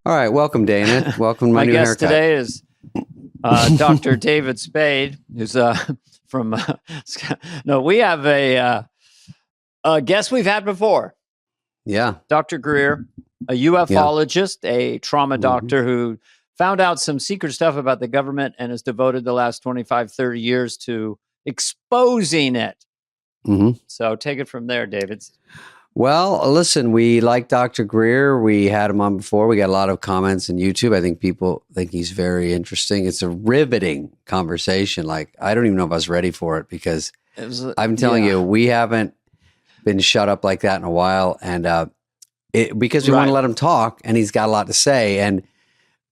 All right, welcome, Dana. Welcome to my new guest haircut. today is Dr. David Spade, who's from. No, we have a guest we've had before. Yeah, Dr. Greer, a ufologist, a trauma doctor who found out some secret stuff about the government and has devoted the last 25, 30 years to exposing it. So take it from there, David. Well, listen, we like Dr. Greer. We had him on before. We got a lot of comments on YouTube. I think people think he's very interesting. It's a riveting conversation. Like, I don't even know if I was ready for it because I'm telling you, we haven't been shut up like that in a while. And because we want to let him talk, and he's got a lot to say. And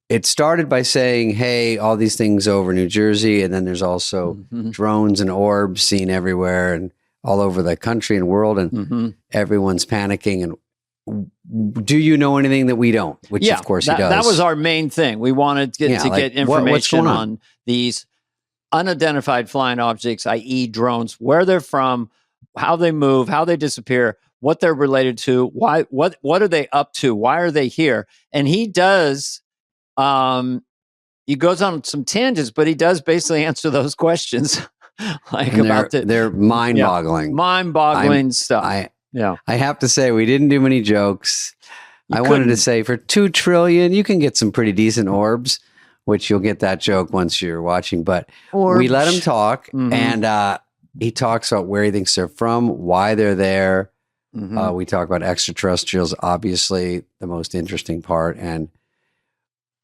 it started by saying, hey, all these things over New Jersey. And then there's also drones and orbs seen everywhere and all over the country and world. And everyone's panicking. And do you know anything that we don't? Which, of course, he does. That was our main thing. We wanted to get information on these unidentified flying objects, i.e. drones, where they're from, how they move, how they disappear, what they're related to, why, what are they up to? Why are they here? And he does, he goes on some tangents, but he does basically answer those questions. They're mind-boggling. Mind-boggling stuff. I have to say, we didn't do many jokes. I wanted to say for $2 trillion, you can get some pretty decent orbs, which you'll get that joke once you're watching. But we let him talk, and he talks about where he thinks they're from, why they're there. We talk about extraterrestrials, obviously the most interesting part. And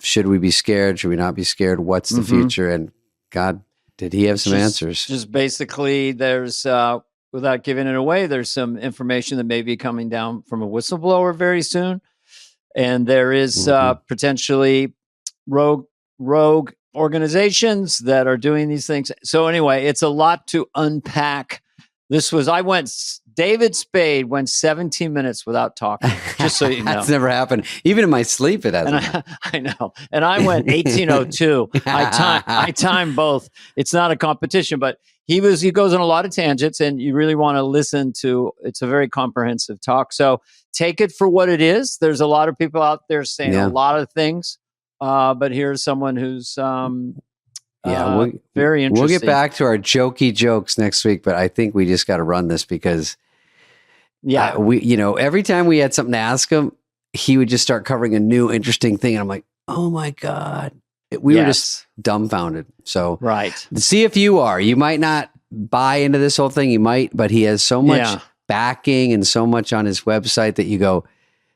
should we be scared? Should we not be scared? What's the future? And God, did he have some answers? Just basically, there's, without giving it away, there's some information that may be coming down from a whistleblower very soon. And there is potentially rogue organizations that are doing these things. So anyway, it's a lot to unpack. David Spade went 17 minutes without talking, just so you know. That's never happened. Even in my sleep, it hasn't. I know. And I went 1802. I timed both. It's not a competition, but he goes on a lot of tangents, and you really want to listen to, it's a very comprehensive talk. So take it for what it is. There's a lot of people out there saying a lot of things, but here's someone who's very interesting. We'll get back to our jokey jokes next week, but I think we just got to run this because every time we had something to ask him, he would just start covering a new interesting thing. And I'm like, oh my God. We were just dumbfounded. So see if you are. You might not buy into this whole thing. You might, but he has so much backing and so much on his website that you go,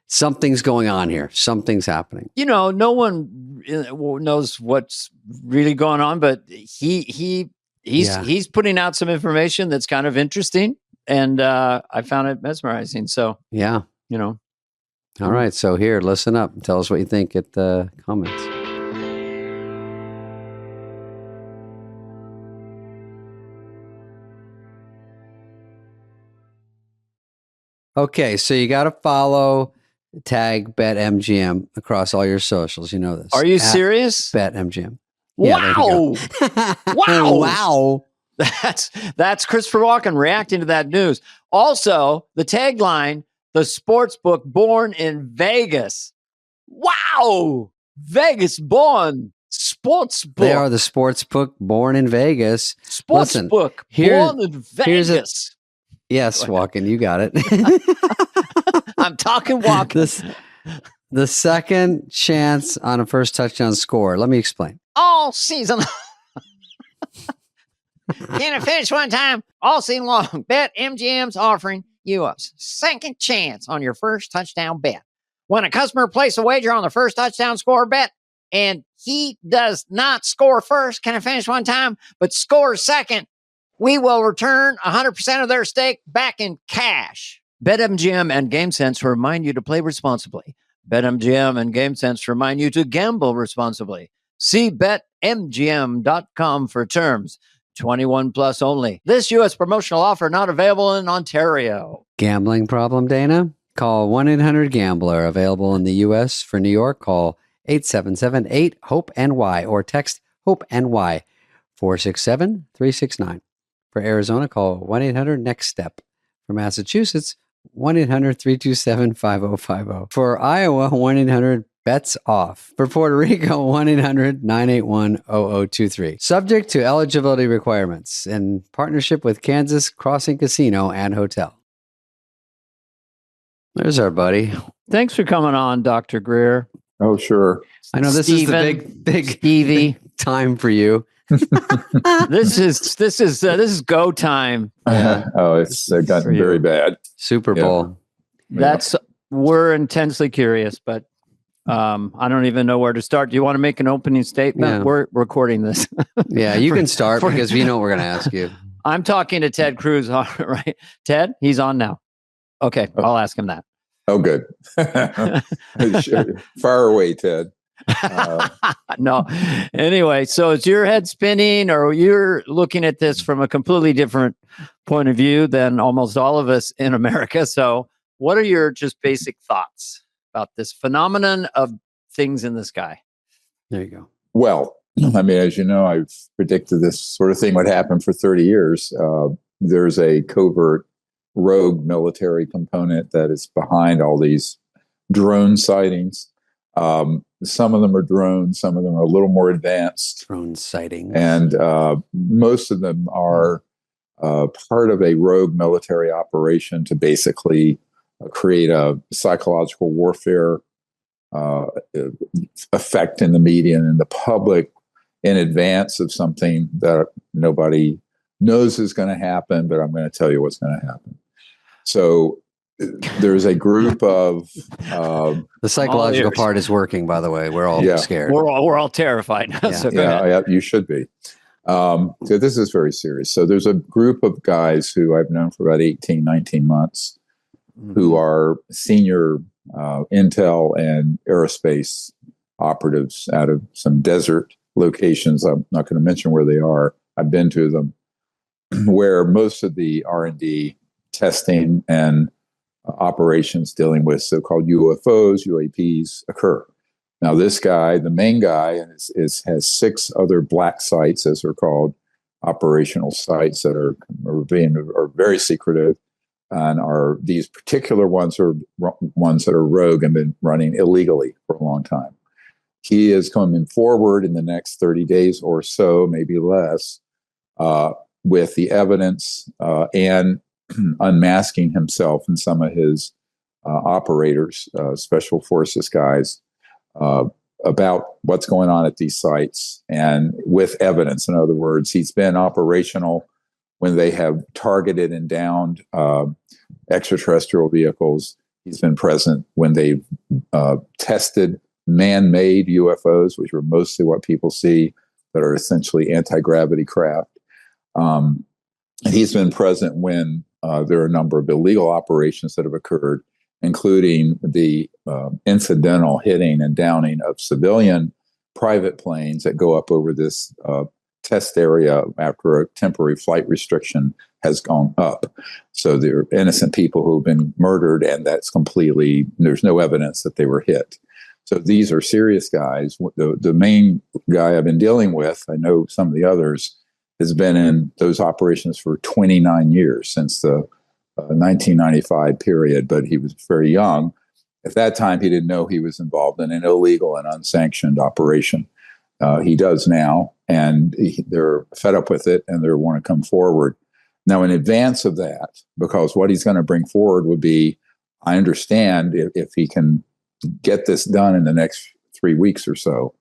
something's going on here. Something's happening. No one knows what's really going on, but he's putting out some information that's kind of interesting. And I found it mesmerizing. So, All right. So here, listen up. Tell us what you think at the comments. Okay. So you got to follow, tag BetMGM across all your socials. You know this. Are you serious? BetMGM. Wow. Wow. Wow. That's Christopher Walken reacting to that news. Also, the tagline, the sports book born in Vegas. Wow. Vegas born sports book. They are the sports book born in Vegas. Sports book born in Vegas. Yes, Walken, you got it. I'm talking Walken. The second chance on a first touchdown score. Let me explain. All season. Can it finish one time? All season long. BetMGM's offering you a second chance on your first touchdown bet. When a customer places a wager on the first touchdown score bet, and he does not score first, can it finish one time, but scores second, we will return 100% of their stake back in cash. BetMGM and GameSense remind you to play responsibly. BetMGM and GameSense remind you to gamble responsibly. See BetMGM.com for terms. 21 plus only. This U.S. promotional offer not available in Ontario. Gambling problem, Dana? Call 1-800-GAMBLER. Available in the U.S. For New York, call 877-8-HOPE-NY or text HOPE-NY 467-369. For Arizona, call 1-800-NEXT-STEP. For Massachusetts, 1-800-327-5050. For Iowa, Bets off. For Puerto Rico, 1-800-981-0023. Subject to eligibility requirements in partnership with Kansas Crossing Casino and Hotel. There's our buddy. Thanks for coming on, Dr. Greer. Oh, sure. I know this is the big Stevie time for you. This is go time. It's gotten very bad. Super Bowl. We're intensely curious, but I don't even know where to start. Do you want to make an opening statement? Yeah. We're recording this. Yeah, you can start because we know what we're going to ask you. I'm talking to Ted Cruz, right? Ted, he's on now. Okay, I'll ask him that. Oh, good. Fire away, Ted. No. Anyway, so is your head spinning, or you're looking at this from a completely different point of view than almost all of us in America? So what are your just basic thoughts about this phenomenon of things in the sky? There you go. Well, I mean, as you know, I've predicted this sort of thing would happen for 30 years. There's a covert rogue military component that is behind all these drone sightings. Some of them are drones, some of them are a little more advanced. Drone sightings. And most of them are part of a rogue military operation to basically create a psychological warfare effect in the media and in the public in advance of something that nobody knows is going to happen, but I'm going to tell you what's going to happen. So there's a group of the psychological part is working, by the way. We're all scared. We're all terrified. Yeah, you should be. So this is very serious. So there's a group of guys who I've known for about 18, 19 months who are senior intel and aerospace operatives out of some desert locations. I'm not going to mention where they are. I've been to them, where most of the R&D testing and operations dealing with so-called UFOs, UAPs occur. Now, this guy, the main guy, has 6 other black sites, as they're called, operational sites that are very secretive, and are these particular ones are ones that are rogue and been running illegally for a long time. He is coming forward in the next 30 days or so, maybe less, with the evidence and unmasking himself and some of his operators, special forces guys, about what's going on at these sites, and with evidence. In other words, he's been operational when they have targeted and downed extraterrestrial vehicles. He's been present when they've tested man-made UFOs, which are mostly what people see, that are essentially anti-gravity craft. And he's been present when there are a number of illegal operations that have occurred, including the incidental hitting and downing of civilian private planes that go up over this test area after a temporary flight restriction has gone up. So there are innocent people who have been murdered, and there's no evidence that they were hit. So these are serious guys. The main guy I've been dealing with, I know some of the others, has been in those operations for 29 years, since the 1995 period, but he was very young. At that time, he didn't know he was involved in an illegal and unsanctioned operation. He does now, and they're fed up with it, and they want to come forward. Now, in advance of that, because what he's going to bring forward would be, I understand, if he can get this done in the next 3 weeks or so,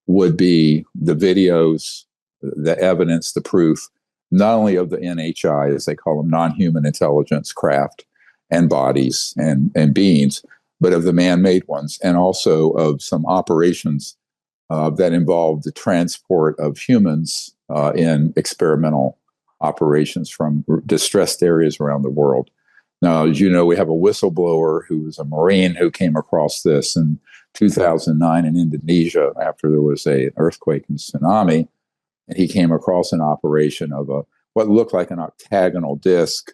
would be the videos, the evidence, the proof, not only of the NHI, as they call them, non-human intelligence craft and bodies and beings, but of the man-made ones, and also of some operations that involve the transport of humans in experimental operations from distressed areas around the world. Now, as you know, we have a whistleblower who was a Marine who came across this in 2009 in Indonesia after there was an earthquake and tsunami. And he came across an operation of what looked like an octagonal disc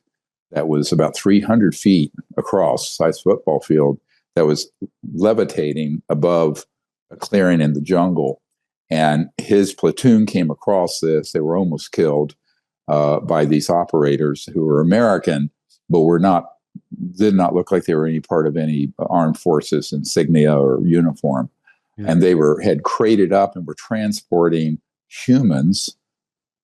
that was about 300 feet across, size football field, that was levitating above a clearing in the jungle. And his platoon came across this. They were almost killed by these operators who were American, but were not did not look like they were any part of any armed forces insignia or uniform. And they had crated up and were transporting humans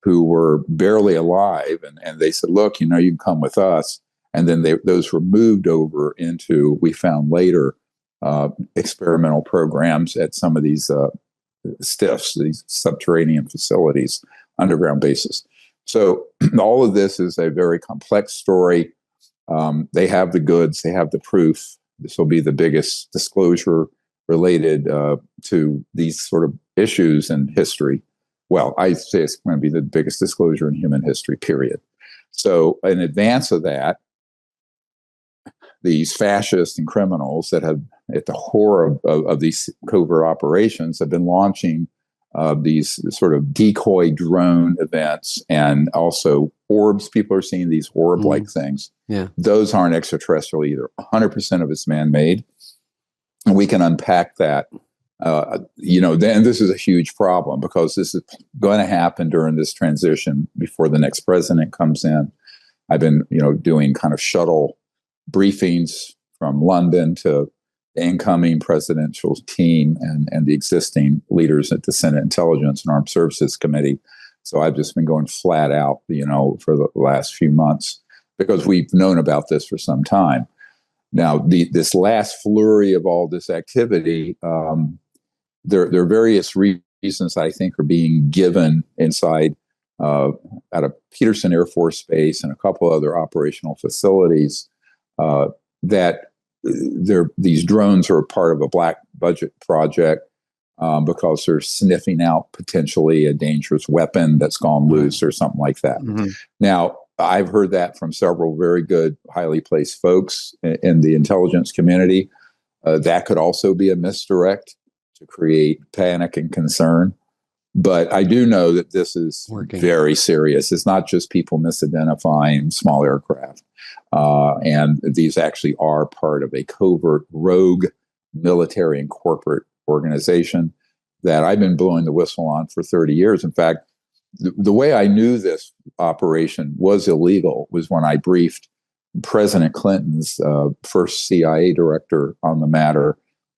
who were barely alive. And they said, look, you can come with us. And then those were moved over into, we found later, experimental programs at some of these STIFs, these subterranean facilities, underground bases. So all of this is a very complex story. They have the goods, they have the proof. This will be the biggest disclosure related to these sort of issues in history. Well, I say it's going to be the biggest disclosure in human history, period. So in advance of that, these fascists and criminals that have, at the core of these covert operations, have been launching these sort of decoy drone events, and also orbs. People are seeing these orb-like things. Yeah. Those aren't extraterrestrial either. 100% of it's man-made. And we can unpack that. Then this is a huge problem, because this is going to happen during this transition before the next president comes in. I've been, doing kind of shuttle briefings from London to the incoming presidential team and the existing leaders at the Senate Intelligence and Armed Services Committee. So I've just been going flat out, for the last few months, because we've known about this for some time. Now, this last flurry of all this activity, there are various reasons I think are being given inside out of Peterson Air Force Base and a couple other operational facilities that these drones are part of a black budget project because they're sniffing out potentially a dangerous weapon that's gone loose or something like that. Mm-hmm. Now, I've heard that from several very good, highly placed folks in the intelligence community. That could also be a misdirect to create panic and concern. But I do know that this is very serious. It's not just people misidentifying small aircraft. And these actually are part of a covert rogue military and corporate organization that I've been blowing the whistle on for 30 years. In fact, the way I knew this operation was illegal was when I briefed President Clinton's first CIA director on the matter,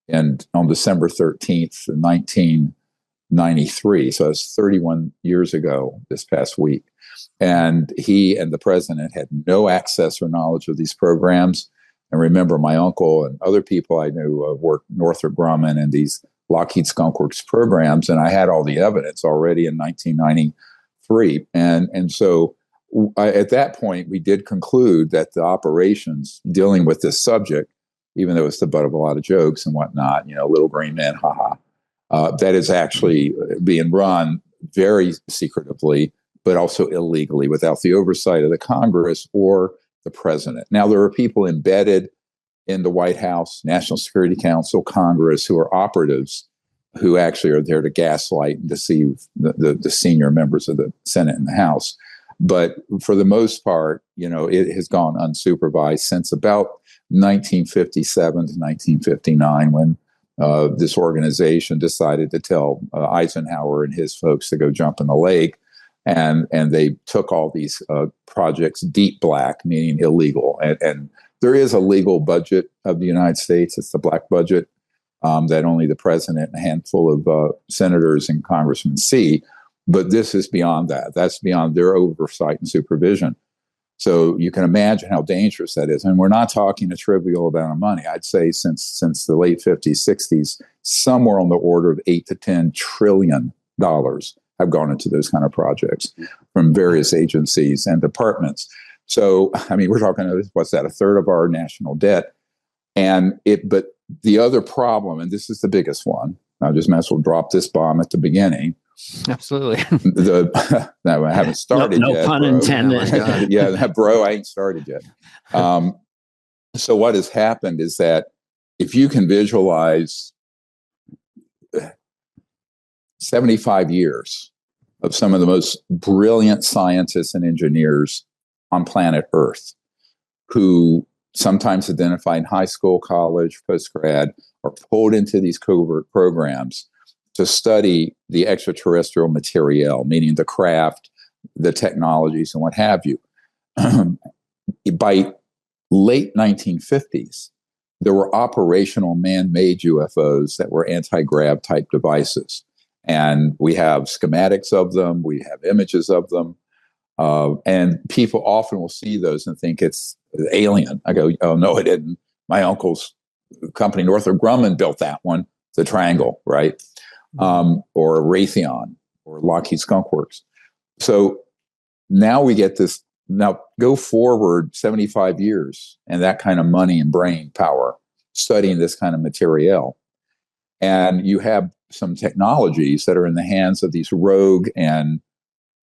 and on December 13th, 1993. So it's 31 years ago this past week. And he and the president had no access or knowledge of these programs. And remember, my uncle and other people I knew worked Northrop Grumman and these Lockheed Skunk Works programs, and I had all the evidence already in 1993. And so at that point, we did conclude that the operations dealing with this subject, even though it's the butt of a lot of jokes and whatnot, little green man, haha, that is actually being run very secretively, but also illegally without the oversight of the Congress or the president. Now, there are people embedded in the White House, National Security Council, Congress, who are operatives who actually are there to gaslight and deceive the senior members of the Senate and the House. But for the most part, it has gone unsupervised since about 1957 to 1959, when this organization decided to tell Eisenhower and his folks to go jump in the lake. And they took all these projects deep black, meaning illegal. And there is a legal budget of the United States. It's the black budget that only the president and a handful of senators and congressmen see. But this is beyond that. That's beyond their oversight and supervision. So you can imagine how dangerous that is. And we're not talking a trivial amount of money. I'd say since the late 50s, 60s, somewhere on the order of $8 to $10 trillion have gone into those kind of projects from various agencies and departments. So, we're talking, what's that, a third of our national debt. But the other problem, and this is the biggest one, I just might as well drop this bomb at the beginning. Absolutely. No, I haven't started yet. No pun bro. intended. Yeah, bro, I ain't started yet. So what has happened is that if you can visualize 75 years of some of the most brilliant scientists and engineers on planet Earth, who sometimes identify in high school, college, postgrad, are pulled into these covert programs to study the extraterrestrial material, meaning the craft, the technologies, and what have you. By late 1950s, there were operational man-made UFOs that were anti-grav type devices. And we have schematics of them. We have images of them. And people often will see those and think it's alien. I go, oh, no, it didn't. My uncle's company, Northrop Grumman, built that one, the triangle, right? Or Raytheon or Lockheed Skunk Works. So now we get this. Now go forward 75 years and that kind of money and brain power studying this kind of material. And you have some technologies that are in the hands of these rogue and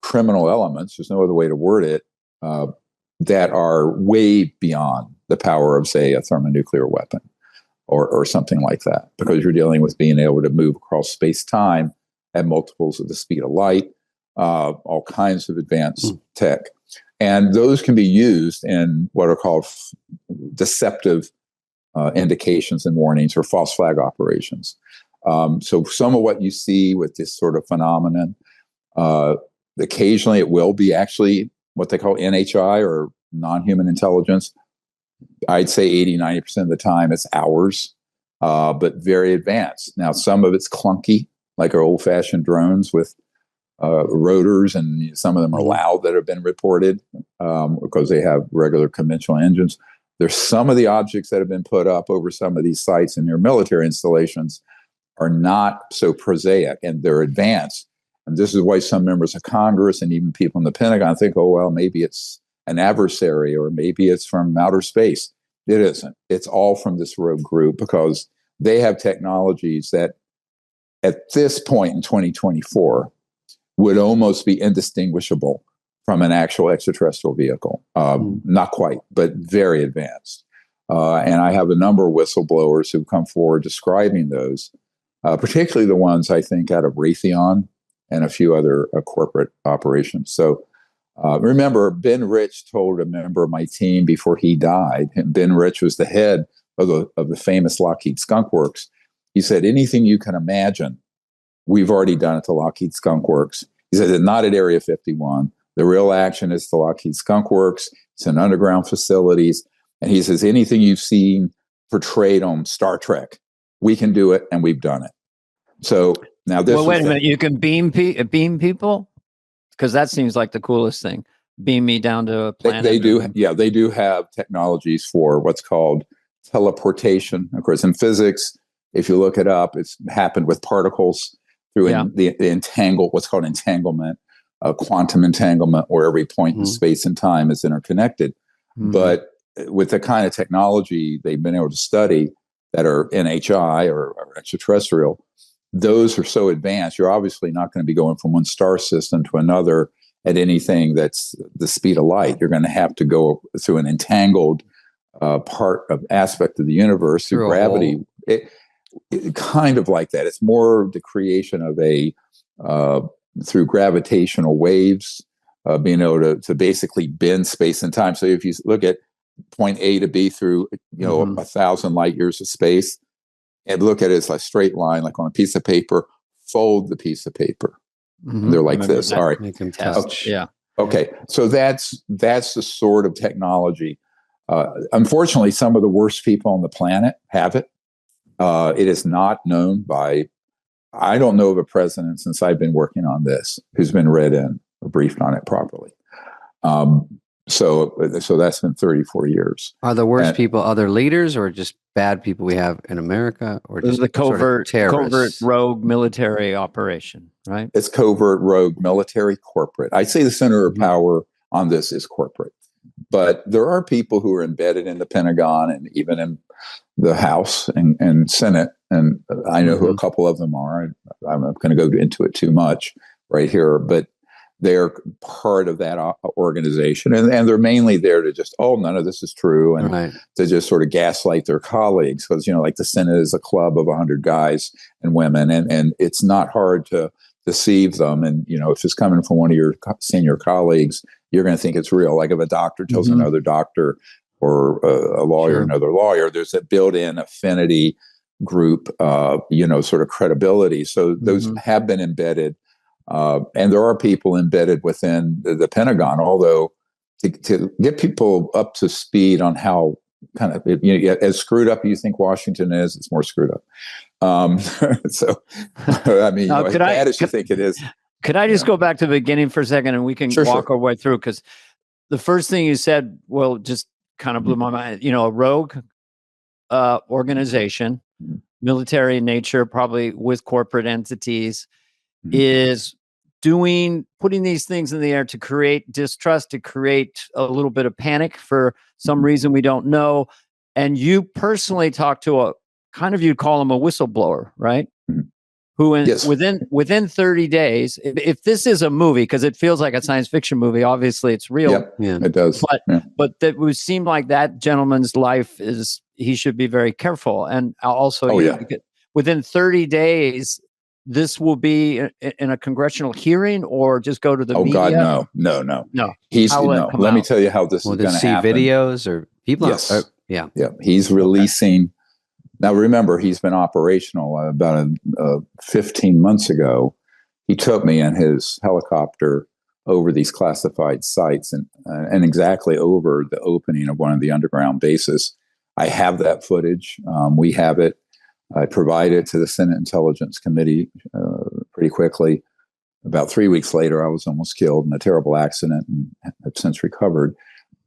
criminal elements, there's no other way to word it, that are way beyond the power of, say, a thermonuclear weapon or something like that, because you're dealing with being able to move across space-time at multiples of the speed of light, all kinds of advanced tech. And those can be used in what are called deceptive indications and warnings or false flag operations. So some of what you see with this sort of phenomenon, occasionally it will be actually what they call NHI or non-human intelligence. I'd say 80-90% of the time it's ours, but very advanced. Now, some of it's clunky, like our old-fashioned drones with rotors, and some of them are loud that have been reported because they have regular conventional engines. There's some of the objects that have been put up over some of these sites in their military installations are not so prosaic, and they're advanced. And this is why some members of Congress and even people in the Pentagon think, oh, well, maybe it's an adversary or maybe it's from outer space. It isn't. It's all from this rogue group because they have technologies that at this point in 2024 would almost be indistinguishable from an actual extraterrestrial vehicle. Not quite, but very advanced. And I have a number of whistleblowers who come forward describing those, particularly the ones I think out of Raytheon and a few other corporate operations. So remember, Ben Rich told a member of my team before he died, and Ben Rich was the head of the famous Lockheed Skunk Works. He said, anything you can imagine, we've already done it to Lockheed Skunk Works. He said, not at Area 51. The real action is to Lockheed Skunk Works. It's in underground facilities. And he says, anything you've seen portrayed on Star Trek, we can do it, and we've done it. So now this. Well, wait a minute. You can beam people, because that seems like the coolest thing. Beam me down to a planet. They do. Yeah, they do have technologies for what's called teleportation. Of course, in physics, if you look it up, it's happened with particles through the what's called entanglement, quantum entanglement, where every point in space and time is interconnected. But with the kind of technology they've been able to study that are NHI or extraterrestrial, those are so advanced, you're obviously not going to be going from one star system to another at anything that's the speed of light. You're going to have to go through an entangled aspect of the universe through gravity. It kind of like that. It's more the creation of through gravitational waves, being able to basically bend space and time. So if you look at point A to B through 1,000 light years of space, and look at it as a straight line, like on a piece of paper, fold the piece of paper. They're like this. All right. Make them touch. Yeah. Okay. So that's the sort of technology. Unfortunately, some of the worst people on the planet have it. It is not known by, I don't know of a president since I've been working on this who's been read in or briefed on it properly. So that's been 34 years. Are the worst people other leaders or just bad people we have in America, or just the covert terrorists? rogue military operation, right? It's covert rogue military corporate. I'd say the center of power on this is corporate, but there are people who are embedded in the Pentagon and even in the House and Senate. And I know who a couple of them are. I'm not going to go into it too much right here, but they're part of that organization. And they're mainly there to just, none of this is true. And to just sort of gaslight their colleagues. Because, like the Senate is a club of 100 guys and women. And it's not hard to deceive them. And, if it's coming from one of your senior colleagues, you're going to think it's real. Like if a doctor tells another doctor or a lawyer, another lawyer, there's a built-in affinity group, sort of credibility. So those have been embedded. And there are people embedded within the Pentagon, although to get people up to speed on how kind of as screwed up you think Washington is, it's more screwed up. So, I mean, as bad as you think it is. Could I just go back to the beginning for a second, and we can walk our way through? Because the first thing you said, well, just kind of blew my mind. A rogue organization, military in nature, probably with corporate entities, is putting these things in the air to create distrust, to create a little bit of panic for some reason we don't know. And you personally talked to you'd call him a whistleblower, right? Who within 30 days, if this is a movie, because it feels like a science fiction movie, obviously it's real. Yeah, it does. But that would seem like that gentleman's life he should be very careful. And also, within 30 days, this will be in a congressional hearing, or just go to the media? God, no. Let me tell you how this is going to happen. Videos or people? Yes. Yeah. He's releasing. Now, remember, he's been operational about 15 months ago. He took me in his helicopter over these classified sites and exactly over the opening of one of the underground bases. I have that footage. We have it. I provided it to the Senate Intelligence Committee pretty quickly. About 3 weeks later, I was almost killed in a terrible accident and have since recovered.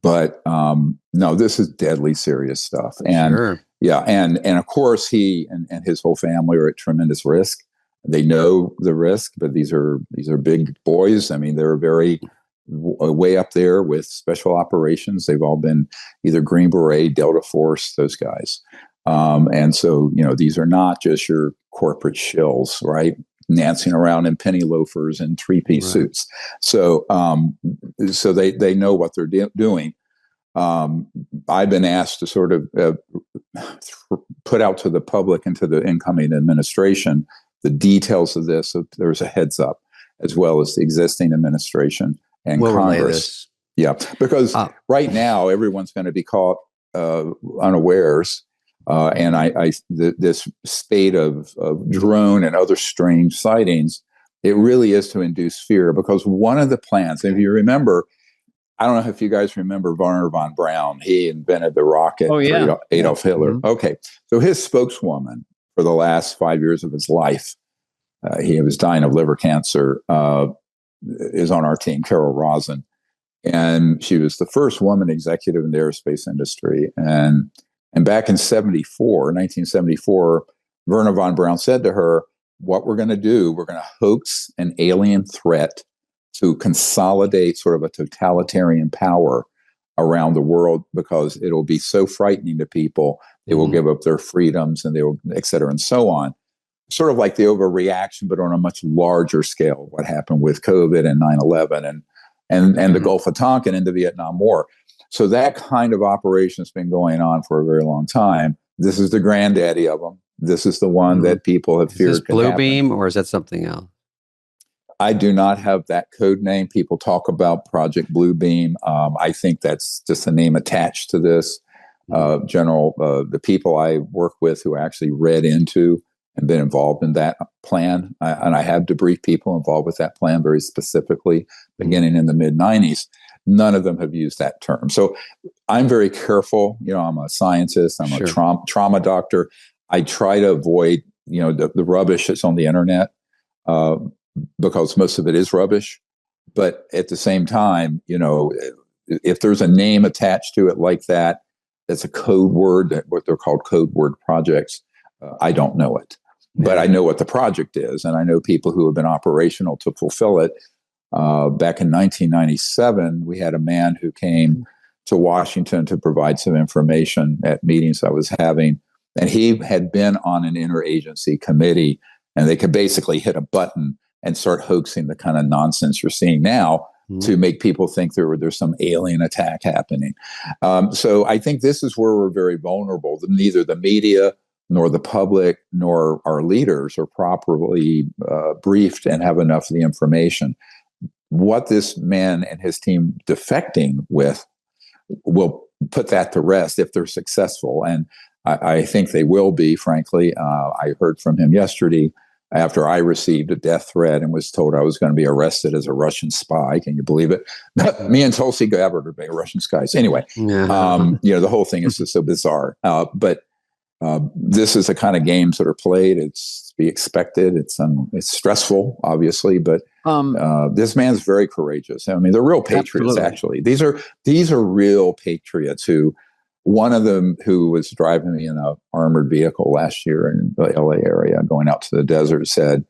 But no, this is deadly serious stuff. And and of course, he and his whole family are at tremendous risk. They know the risk, but these are big boys. I mean, they're very way up there with special operations. They've all been either Green Beret, Delta Force, those guys. And so, these are not just your corporate shills, right? Dancing around in penny loafers and three-piece suits. So, so they know what they're doing. I've been asked to sort of put out to the public and to the incoming administration the details of this. So there's a heads up, as well as the existing administration and Congress. Yeah, because right now everyone's going to be caught unawares. And this spate of drone and other strange sightings, it really is to induce fear, because one of the plans, if you remember, I don't know if you guys remember Wernher von Braun. He invented the rocket for Adolf Hitler. Mm-hmm. Okay. So his spokeswoman for the last 5 years of his life, he was dying of liver cancer, is on our team, Carol Rosen. And she was the first woman executive in the aerospace industry. And back in 1974, Wernher von Braun said to her, what we're going to do, we're going to hoax an alien threat to consolidate sort of a totalitarian power around the world, because it'll be so frightening to people. They will give up their freedoms, and they will, et cetera, and so on. Sort of like the overreaction, but on a much larger scale, what happened with COVID and 9/11 and the Gulf of Tonkin and the Vietnam War. So that kind of operation has been going on for a very long time. This is the granddaddy of them. This is the one that people have feared. Is this Blue Beam, or is that something else? I do not have that code name. People talk about Project Blue Beam. I think that's just a name attached to this. The people I work with who actually read into and been involved in that plan, and I have debriefed people involved with that plan very specifically, beginning in the mid-90s. None of them have used that term. So I'm very careful. I'm a scientist. I'm a trauma doctor. I try to avoid, the rubbish that's on the internet, because most of it is rubbish. But at the same time, if there's a name attached to it like that, that's a code word, what they're called code word projects. I don't know it, but I know what the project is. And I know people who have been operational to fulfill it. Back in 1997, we had a man who came to Washington to provide some information at meetings I was having. And he had been on an interagency committee, and they could basically hit a button and start hoaxing the kind of nonsense you're seeing now to make people think there's some alien attack happening. So I think this is where we're very vulnerable. Neither the media nor the public nor our leaders are properly briefed and have enough of the information. What this man and his team defecting with will put that to rest if they're successful. And I think they will be, frankly. I heard from him yesterday, after I received a death threat and was told I was going to be arrested as a Russian spy. Can you believe it? Me and Tulsi Gabbard are big Russian spies. Anyway, the whole thing is just so bizarre. But this is the kind of games that are played. It's to be expected. It's stressful, obviously, but this man's very courageous. I mean, they're real patriots. Absolutely. Actually, these are real patriots. One of them who was driving me in an armored vehicle last year in the LA area, going out to the desert, said,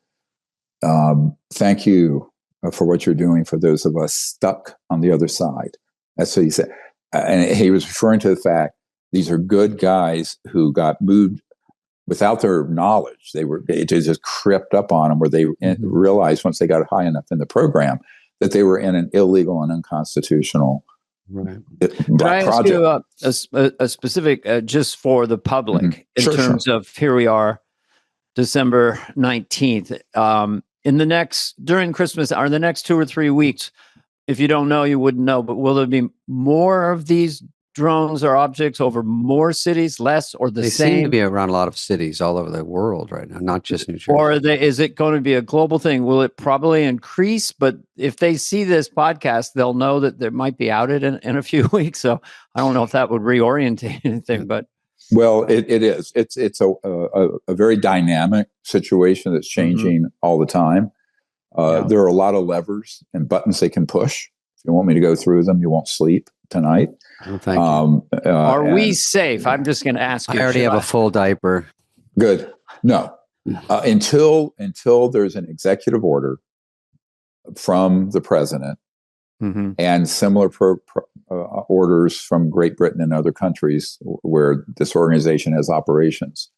"Thank you for what you're doing for those of us stuck on the other side." That's what he said, and he was referring to the fact these are good guys who got moved without their knowledge. It just crept up on them, where they realized once they got high enough in the program that they were in an illegal and unconstitutional Can I ask you a specific, just for the public, in terms of here we are, December 19th, during Christmas or the next 2 or 3 weeks, if you don't know, you wouldn't know, but will there be more of these drones or objects over more cities, less, or the same? They seem to be around a lot of cities all over the world right now, not just New Jersey. Or is it going to be a global thing? Will it probably increase? But if they see this podcast, they'll know that there might be outed in a few weeks. So I don't know if that would reorientate anything, but. Well, it is. It's a very dynamic situation that's changing all the time. There are a lot of levers and buttons they can push. If you want me to go through them, you won't sleep tonight. Oh, thank you. Are we safe? I'm just going to ask you. I already have a full diaper. Good. No. Until there's an executive order from the president and similar orders from Great Britain and other countries where this organization has operations,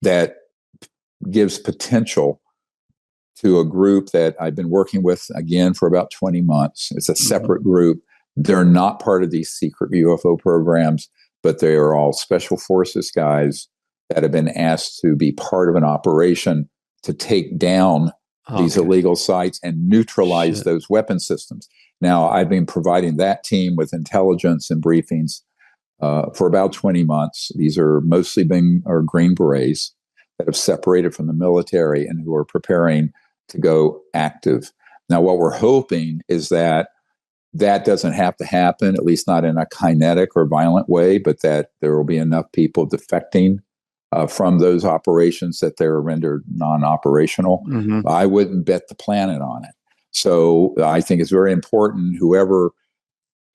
that gives potential to a group that I've been working with, again, for about 20 months. It's a separate group. They're not part of these secret UFO programs, but they are all special forces guys that have been asked to be part of an operation to take down these illegal sites and neutralize those weapon systems. Now, I've been providing that team with intelligence and briefings for about 20 months. These are mostly Green Berets that have separated from the military and who are preparing to go active. Now, what we're hoping is that doesn't have to happen, at least not in a kinetic or violent way, but that there will be enough people defecting from those operations that they're rendered non-operational. I wouldn't bet the planet on it. So I think it's very important, whoever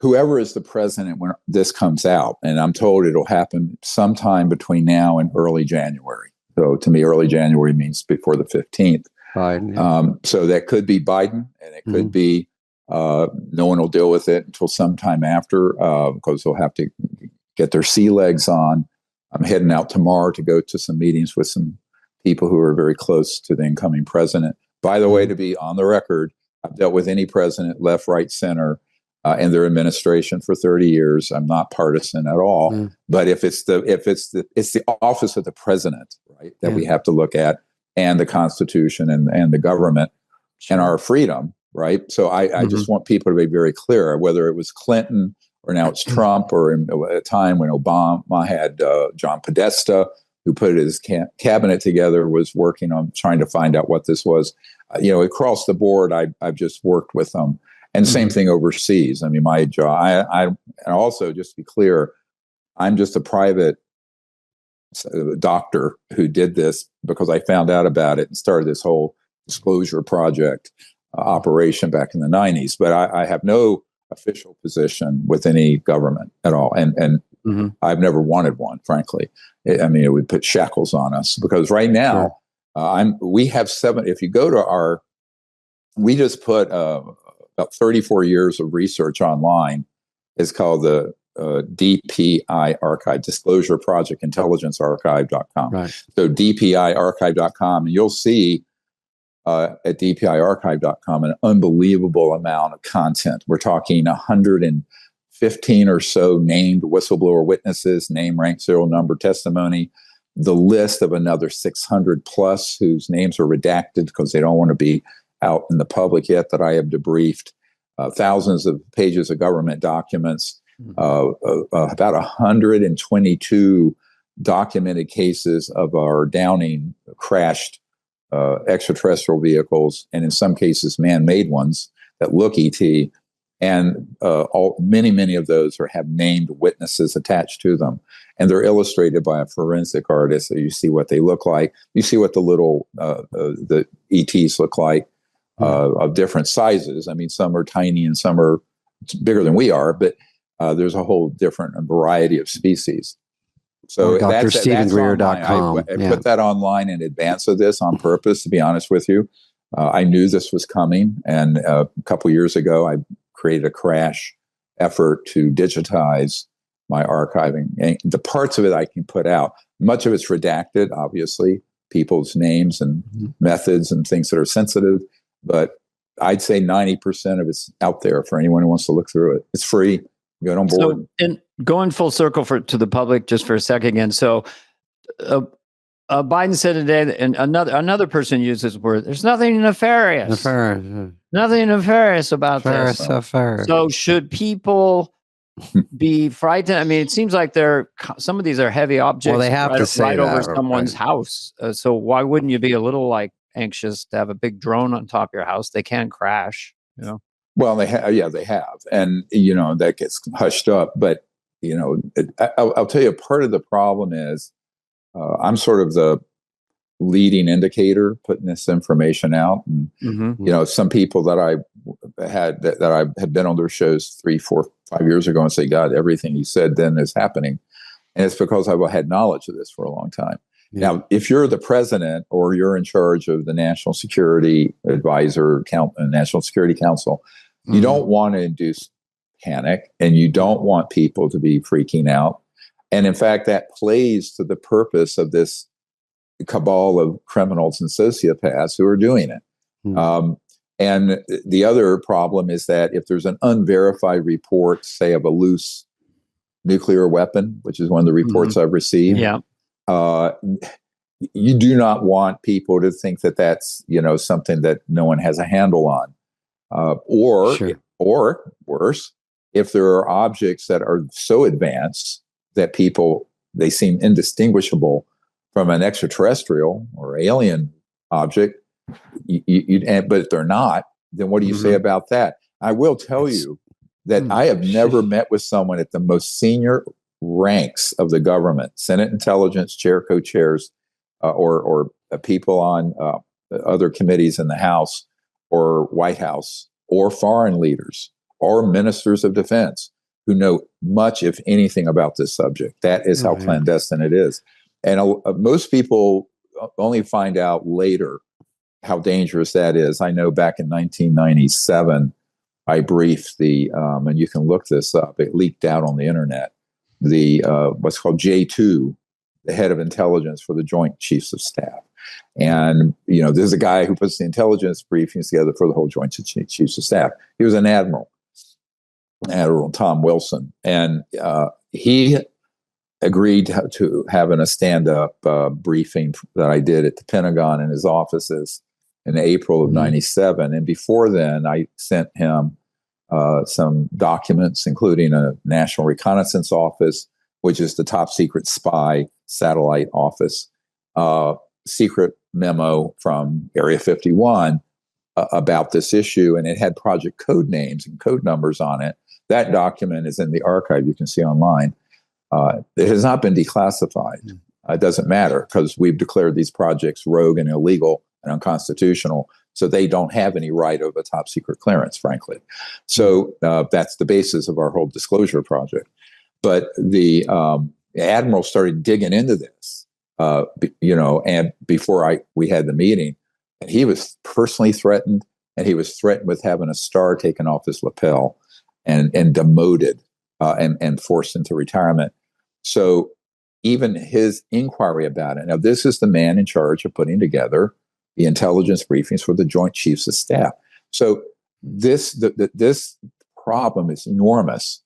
is the president when this comes out, and I'm told it'll happen sometime between now and early January. So to me, early January means before the 15th. Biden. So that could be Biden, and it could be no one will deal with it until sometime after, because they'll have to get their sea legs on. I'm heading out tomorrow to go to some meetings with some people who are very close to the incoming president. By the way, to be on the record, I've dealt with any president, left, right, center, and their administration for 30 years. I'm not partisan at all. But if it's the office of the president, right, that we have to look at, and the Constitution and the government and our freedom, right? So I just want people to be very clear, whether it was Clinton or now it's Trump, or at a time when Obama had John Podesta, who put his cabinet together, was working on trying to find out what this was. Across the board, I've just worked with them. And same thing overseas. I mean, my job, and also, just to be clear, I'm just a private doctor who did this because I found out about it and started this whole disclosure project operation back in the 90s. But I have no official position with any government at all. And I've never wanted one, frankly. It would put shackles on us, because right now we have 7. If you go to we just put about 34 years of research online. It's called the DPI Archive, Disclosure Project Intelligence Archive.com. Right. So DPIarchive.com, and you'll see at DPIarchive.com an unbelievable amount of content. We're talking 115 or so named whistleblower witnesses, name, rank, serial number, testimony, the list of another 600 plus whose names are redacted because they don't want to be out in the public yet, that I have debriefed, thousands of pages of government documents, about 122 documented cases of our downing crashed extraterrestrial vehicles, and in some cases, man-made ones that look ET. And many of those have named witnesses attached to them. And they're illustrated by a forensic artist. So you see what they look like. You see what the little the ETs look like of different sizes. I mean, some are tiny and some are bigger than we are, but there's a whole different variety of species. So drstevengreer.com. I put that online in advance of this on purpose, to be honest with you. I knew this was coming. And a couple years ago, I created a crash effort to digitize my archiving. And the parts of it I can put out. Much of it's redacted, obviously, people's names and methods and things that are sensitive. But I'd say 90% of it's out there for anyone who wants to look through it. It's free. Get on board. So, and going full circle to the public just for a second again. So, Biden said today, and another person used this word. There's nothing nefarious. Nothing nefarious about this. So, should people be frightened? I mean, it seems like some of these are heavy objects. Well, they have to say right that, over someone's house. So, why wouldn't you be a little anxious to have a big drone on top of your house? They can crash. Well, they have, and that gets hushed up. But I'll tell you, part of the problem is I'm sort of the leading indicator putting this information out, and some people that I had that I had been on their shows 3, 4, 5 years ago and say, God, everything you said then is happening, and it's because I've had knowledge of this for a long time. Now, if you're the president or you're in charge of the National Security Advisor, National Security Council, you don't want to induce panic, and you don't want people to be freaking out. And in fact, that plays to the purpose of this cabal of criminals and sociopaths who are doing it. And the other problem is that if there's an unverified report, say, of a loose nuclear weapon, which is one of the reports I've received, you do not want people to think that that's something that no one has a handle on, or worse, if there are objects that are so advanced that they seem indistinguishable from an extraterrestrial or alien object, but they're not, then what do you say about that? I will tell you that I have never met with someone at the most senior ranks of the government, Senate Intelligence Chair, co-chairs, or people on other committees in the House or White House, or foreign leaders or ministers of defense who know much, if anything, about this subject. That is how clandestine it is. And most people only find out later how dangerous that is. I know back in 1997, I briefed and you can look this up, it leaked out on the internet, what's called J2, the head of intelligence for the Joint Chiefs of Staff. And, this is a guy who puts the intelligence briefings together for the whole Joint Chiefs of Staff. He was an Admiral Tom Wilson. And he agreed to having a stand-up briefing that I did at the Pentagon in his offices in April of 97. And before then, I sent him some documents, including a National Reconnaissance Office, which is the top secret spy satellite office, secret memo from Area 51 about this issue. And it had project code names and code numbers on it. That document is in the archive you can see online. It has not been declassified. It doesn't matter because we've declared these projects rogue and illegal and unconstitutional. So they don't have any right of a top secret clearance, frankly. So that's the basis of our whole disclosure project. But the Admiral started digging into this, and before we had the meeting, and he was personally threatened, and he was threatened with having a star taken off his lapel and demoted and forced into retirement. So even his inquiry about it. Now, this is the man in charge of putting together the intelligence briefings for the Joint Chiefs of Staff. So this problem is enormous.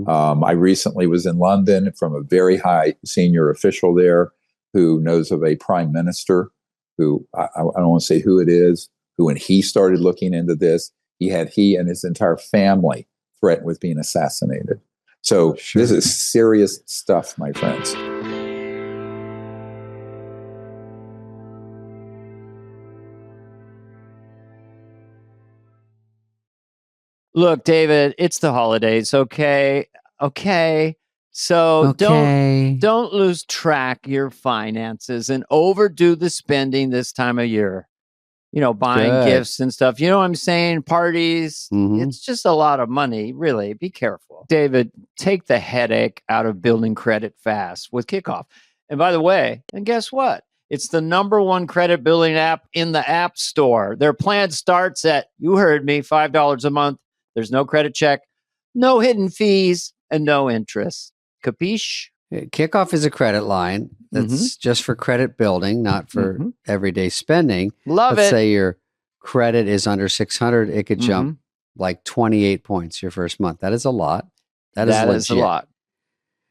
I recently was in London from a very high senior official there who knows of a prime minister who, I don't want to say who it is, who when he started looking into this, he and his entire family threatened with being assassinated. So this is serious stuff, my friends. Look, David, it's the holidays. Okay. So don't lose track of your finances and overdo the spending this time of year. Buying Good. gifts and stuff. You know what I'm saying? Parties. It's just a lot of money. Really, be careful. David, take the headache out of building credit fast with Kickoff. And by the way, and guess what? It's the #1 credit building app in the App Store. Their plan starts at, you heard me, $5 a month. There's no credit check, no hidden fees, and no interest. Capiche? Kickoff is a credit line that's just for credit building, not for everyday spending. Love Let's it. say your credit is under 600, it could jump like 28 points your first month. That is a lot. That is a legit. lot.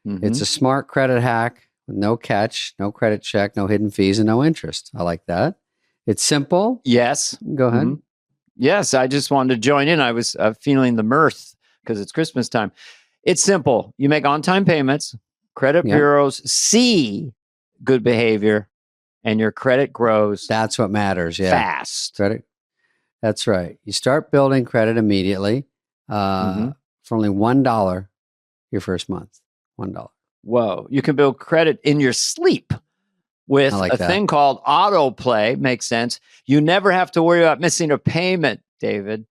It's a smart credit hack with no catch, no credit check, no hidden fees, and no interest. I like that. It's simple. Yes. Go ahead. Yes, I just wanted to join in. I was feeling the mirth because it's Christmas time. It's simple. You make on-time payments. Credit bureaus see good behavior, and your credit grows. That's what matters. Yeah, fast. Credit. That's right. You start building credit immediately for only $1 your first month. $1. Whoa! You can build credit in your sleep with a thing called autoplay. Makes sense. You never have to worry about missing a payment, David.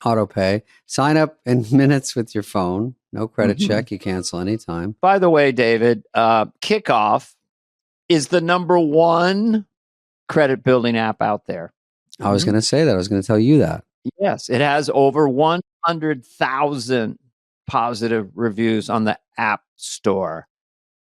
Autopay. Sign up in minutes with your phone. No credit check. You cancel anytime. By the way, David, Kickoff is the #1 credit building app out there. I was going to say that. I was going to tell you that. Yes, it has over 100,000 positive reviews on the App Store.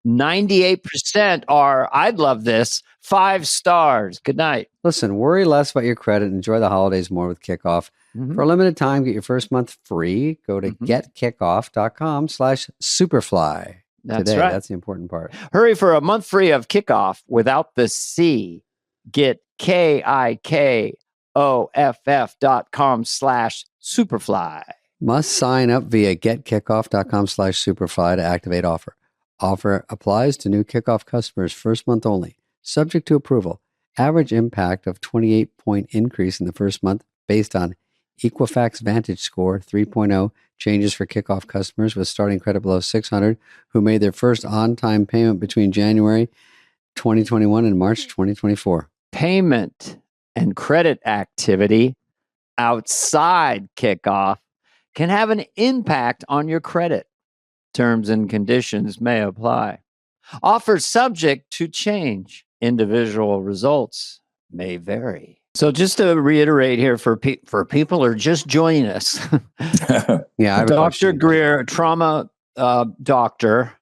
98% are, I'd love this, 5 stars. Good night. Listen, worry less about your credit. Enjoy the holidays more with Kickoff. For a limited time, get your first month free. Go to getkickoff.com/superfly. That's today. right. That's the important part. Hurry for a month free of Kickoff without the C. Get KIKOFF.com/superfly. Must sign up via getkickoff.com/superfly to activate offer. Offer applies to new Kickoff customers first month only. Subject to approval. Average impact of 28-point increase in the first month based on Equifax Vantage Score 3.0 changes for Kickoff customers with starting credit below 600 who made their first on-time payment between January 2021 and March 2024. Payment and credit activity outside Kickoff can have an impact on your credit. Terms and conditions may apply. Offer subject to change. Individual results may vary. So just to reiterate here for people who are just joining us, Dr. Greer, trauma doctor,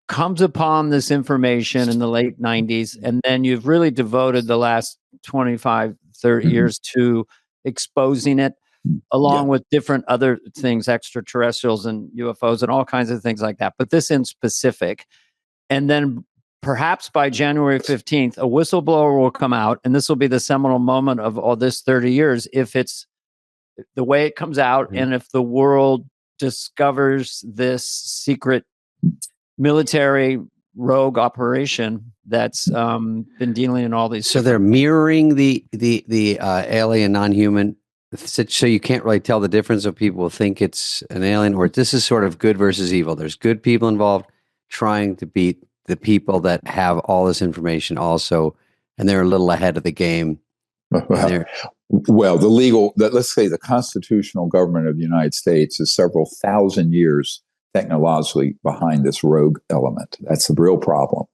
comes upon this information in the late 90s, and then you've really devoted the last 25, 30 years to exposing it, along with different other things, extraterrestrials and UFOs and all kinds of things like that. But this in specific. And then perhaps by January 15th, a whistleblower will come out, and this will be the seminal moment of all this 30 years. If it's the way it comes out, and if the world discovers this secret military rogue operation that's been dealing in all these. So they're mirroring the alien non-human, so you can't really tell the difference of people think it's an alien, or this is sort of good versus evil. There's good people involved trying to beat the people that have all this information also, and they're a little ahead of the game. Well, let's say the constitutional government of the United States is several thousand years technologically behind this rogue element. That's the real problem.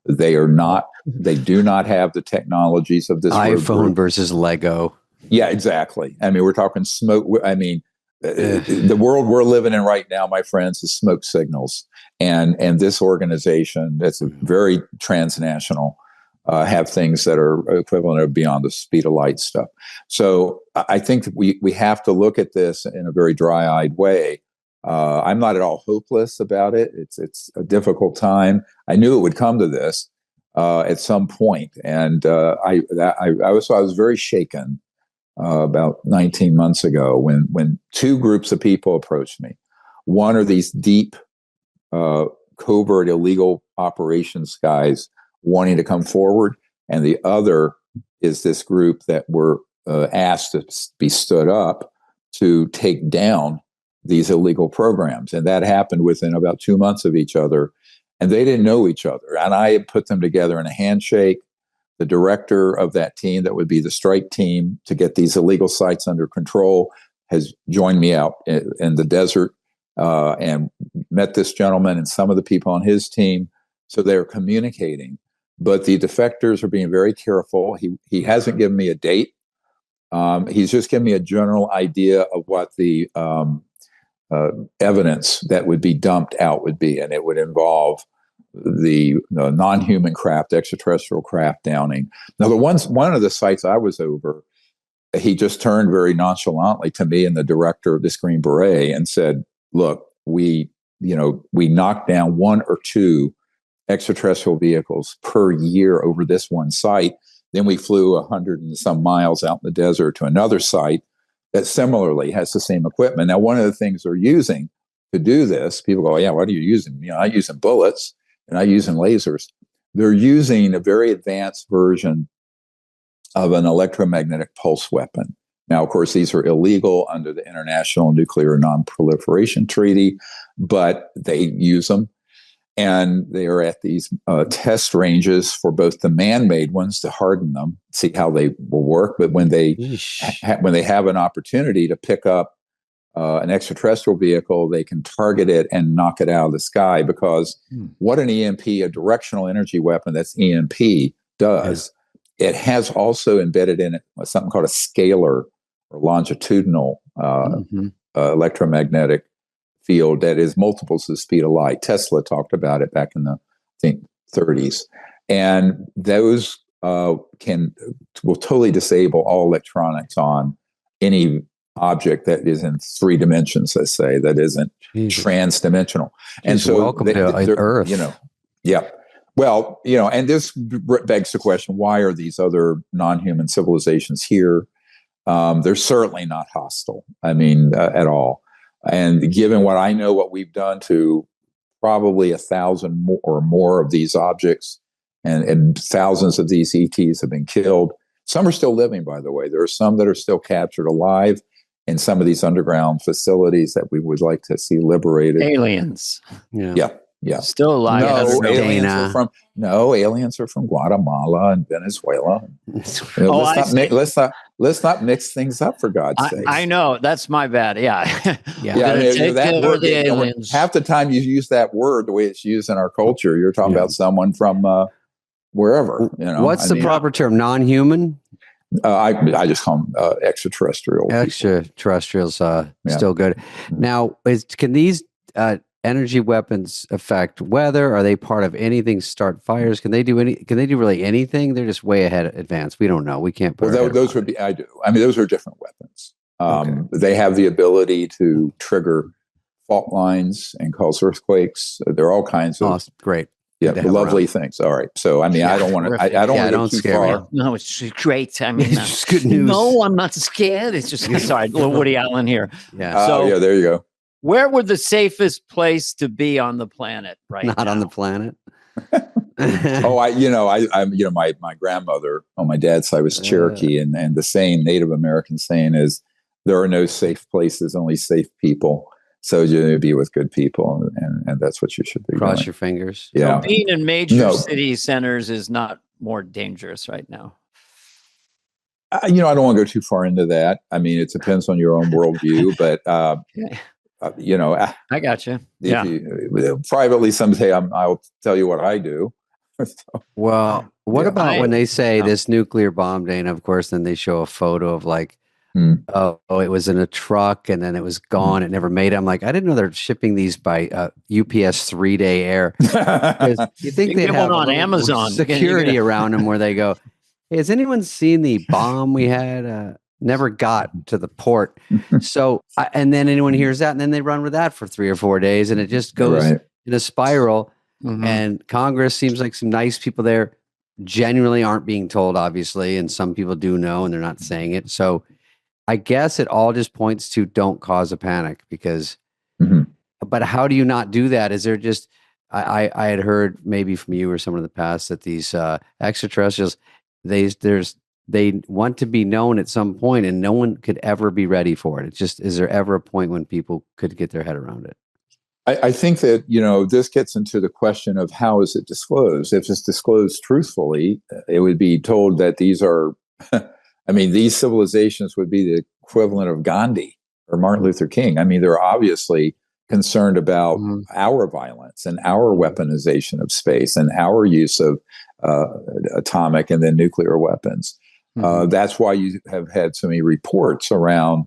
They do not have the technologies of this iPhone versus Lego. Yeah, exactly. I mean, we're talking smoke. I mean, the world we're living in right now, my friends, is smoke signals. And this organization that's very transnational have things that are equivalent or beyond the speed of light stuff. So I think that we have to look at this in a very dry-eyed way. I'm not at all hopeless about it. It's a difficult time. I knew it would come to this at some point, and I was very shaken about 19 months ago when 2 groups of people approached me. One are these deep, covert illegal operations guys wanting to come forward, and the other is this group that were asked to be stood up to take down these illegal programs. And that happened within about 2 months of each other. And they didn't know each other. And I had put them together in a handshake. The director of that team, that would be the strike team to get these illegal sites under control, has joined me out in the desert and met this gentleman and some of the people on his team. So they're communicating. But the defectors are being very careful. He hasn't given me a date. He's just given me a general idea of what the evidence that would be dumped out would be, and it would involve the non-human craft, extraterrestrial craft downing. Now, one of the sites I was over, he just turned very nonchalantly to me and the director of this Green Beret and said, "Look, we knocked down 1 or 2 extraterrestrial vehicles per year over this one site. Then we flew 100 and some miles out in the desert to another site that similarly has the same equipment." Now, one of the things they're using to do this, people go, "Yeah, what are you using?" I'm using bullets and I'm using lasers. They're using a very advanced version of an electromagnetic pulse weapon. Now, of course, these are illegal under the International Nuclear Non-Proliferation Treaty, but they use them. And they are at these test ranges for both the man-made ones to harden them, see how they will work. But when they when they have an opportunity to pick up an extraterrestrial vehicle, they can target it and knock it out of the sky. Because what an EMP, a directional energy weapon that's EMP, does, it has also embedded in it something called a scalar or longitudinal electromagnetic field that is multiples of the speed of light. Tesla talked about it back in the, I think, 30s. And those will totally disable all electronics on any object that is in 3 dimensions, let's say, that isn't trans-dimensional. And so welcome to Earth. Yeah. Well, and this begs the question, why are these other non-human civilizations here? They're certainly not hostile, at all. And given what I know, what we've done to probably 1,000 or more of these objects, and thousands of these ETs have been killed. Some are still living, by the way. There are some that are still captured alive in some of these underground facilities that we would like to see liberated. Aliens. Yeah. Still alive. Aliens are from Guatemala and Venezuela. Let's not mix things up, for God's sake. I know, that's my bad. Yeah. That word, half the time you use that word the way it's used in our culture, you're talking about someone from wherever. What's the proper term? Non-human? I just call them extraterrestrial. Extraterrestrials, still good. Now, can these energy weapons affect weather? Are they part of anything? Start fires? Can they do really anything? They're just way advanced. We don't know. We can't put. Well, those would be. I do. Those are different weapons. They have the ability to trigger fault lines and cause earthquakes. There are all kinds of great. Yeah, lovely things. All right. So, I don't want to. I don't want to go too far. No, it's great. It's good news. No, I'm not scared. It's just sorry, little Woody Allen here. Yeah. So there you go. Where would the safest place to be on the planet now? On the planet. My grandmother on my dad's side was Cherokee, and the saying, Native American saying, is there are no safe places, only safe people. So you be with good people, and that's what you should be. Cross your fingers. Yeah. So being in major city centers is not more dangerous right now. I don't want to go too far into that. It depends on your own worldview, but I got you. Privately, someday I'll tell you what I do. Well, what about when they say this nuclear bomb, Dana? Of course, then they show a photo of it was in a truck and then it was gone. It never made it. I'm like, I didn't know they're shipping these by UPS 3-day air. You think they'd have on Amazon security around them where they go, hey, has anyone seen the bomb we had? Never got to the port. So, and then anyone hears that and then they run with that for 3 or 4 days and it just goes in a spiral. And Congress seems like some nice people there genuinely aren't being told, obviously. And some people do know and they're not saying it. So I guess it all just points to don't cause a panic because, but how do you not do that? Is there just, I had heard maybe from you or someone in the past that these extraterrestrials, there's they want to be known at some point, and no one could ever be ready for it. It's just, is there ever a point when people could get their head around it? I think that, this gets into the question of how is it disclosed? If it's disclosed truthfully, it would be told that these are, these civilizations would be the equivalent of Gandhi or Martin Luther King. I mean, they're obviously concerned about our violence and our weaponization of space and our use of atomic and then nuclear weapons. That's why you have had so many reports around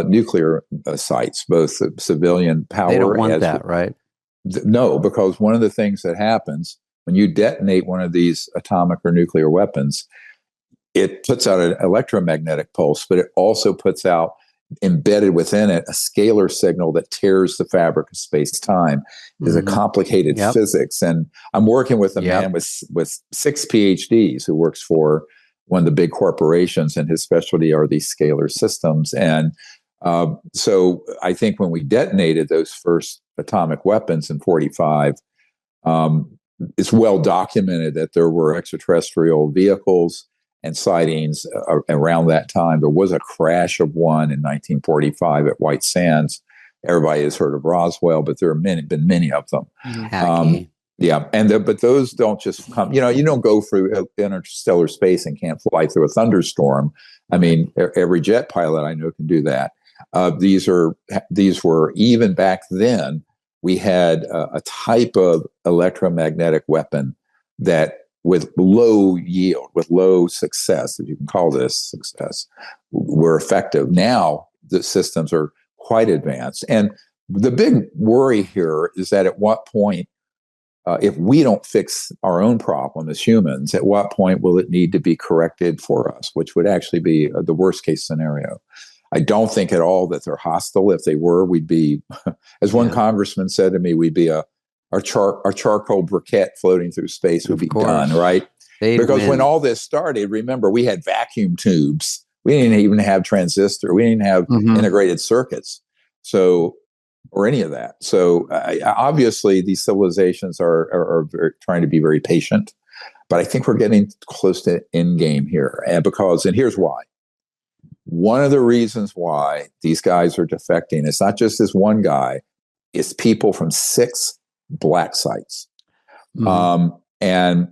nuclear sites, both civilian power. They don't want that, right? No, because one of the things that happens when you detonate one of these atomic or nuclear weapons, it puts out an electromagnetic pulse, but it also puts out, embedded within it, a scalar signal that tears the fabric of space-time. Is a complicated physics. And I'm working with a man with 6 PhDs who works for one of the big corporations, and his specialty are these scalar systems. And so I think when we detonated those first atomic weapons in 45, it's well documented that there were extraterrestrial vehicles and sightings around that time. There was a crash of one in 1945 at White Sands. Everybody has heard of Roswell, but there have been many of them. But those don't just come, you don't go through interstellar space and can't fly through a thunderstorm. I mean, every jet pilot I know can do that. These were, even back then, we had a type of electromagnetic weapon that, with low yield, with low success, if you can call this success, were effective. Now the systems are quite advanced. And the big worry here is that at what point, if we don't fix our own problem as humans, at what point will it need to be corrected for us, which would actually be the worst case scenario. I don't think at all that they're hostile. If they were, we'd be, as one congressman said to me, we'd be our charcoal briquette floating through space would be done, right? Because when all this started, remember, we had vacuum tubes. We didn't even have transistor. We didn't have integrated circuits. So, or any of that. So obviously these civilizations are trying to be very patient, but I think we're getting close to end game here. And here's why. One of the reasons why these guys are defecting, it's not just this one guy, it's people from 6 black sites. And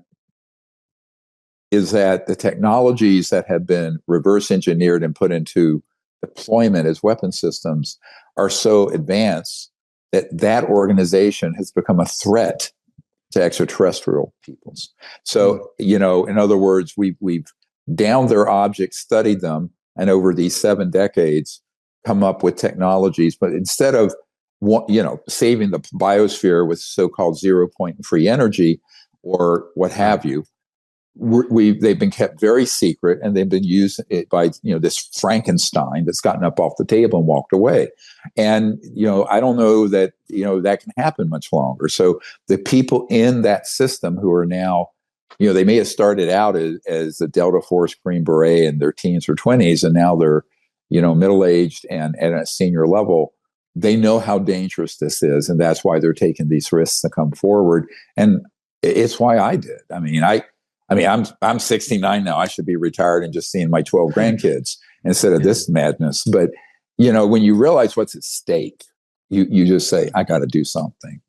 is that the technologies that have been reverse engineered and put into deployment as weapon systems are so advanced that organization has become a threat to extraterrestrial peoples. So, in other words, we've downed their objects, studied them, and over these 7 decades come up with technologies. But instead of saving the biosphere with so-called zero-point free energy or what have you, they've been kept very secret, and they've been used by this Frankenstein that's gotten up off the table and walked away. And I don't know that that can happen much longer. So the people in that system who are now, they may have started out as the Delta Force Green Beret in their teens or 20s, and now they're middle-aged and at a senior level. They know how dangerous this is, and that's why they're taking these risks to come forward. And it's why I did. I'm 69 now. I should be retired and just seeing my 12 grandkids instead of this madness. But, when you realize what's at stake, you just say, I got to do something,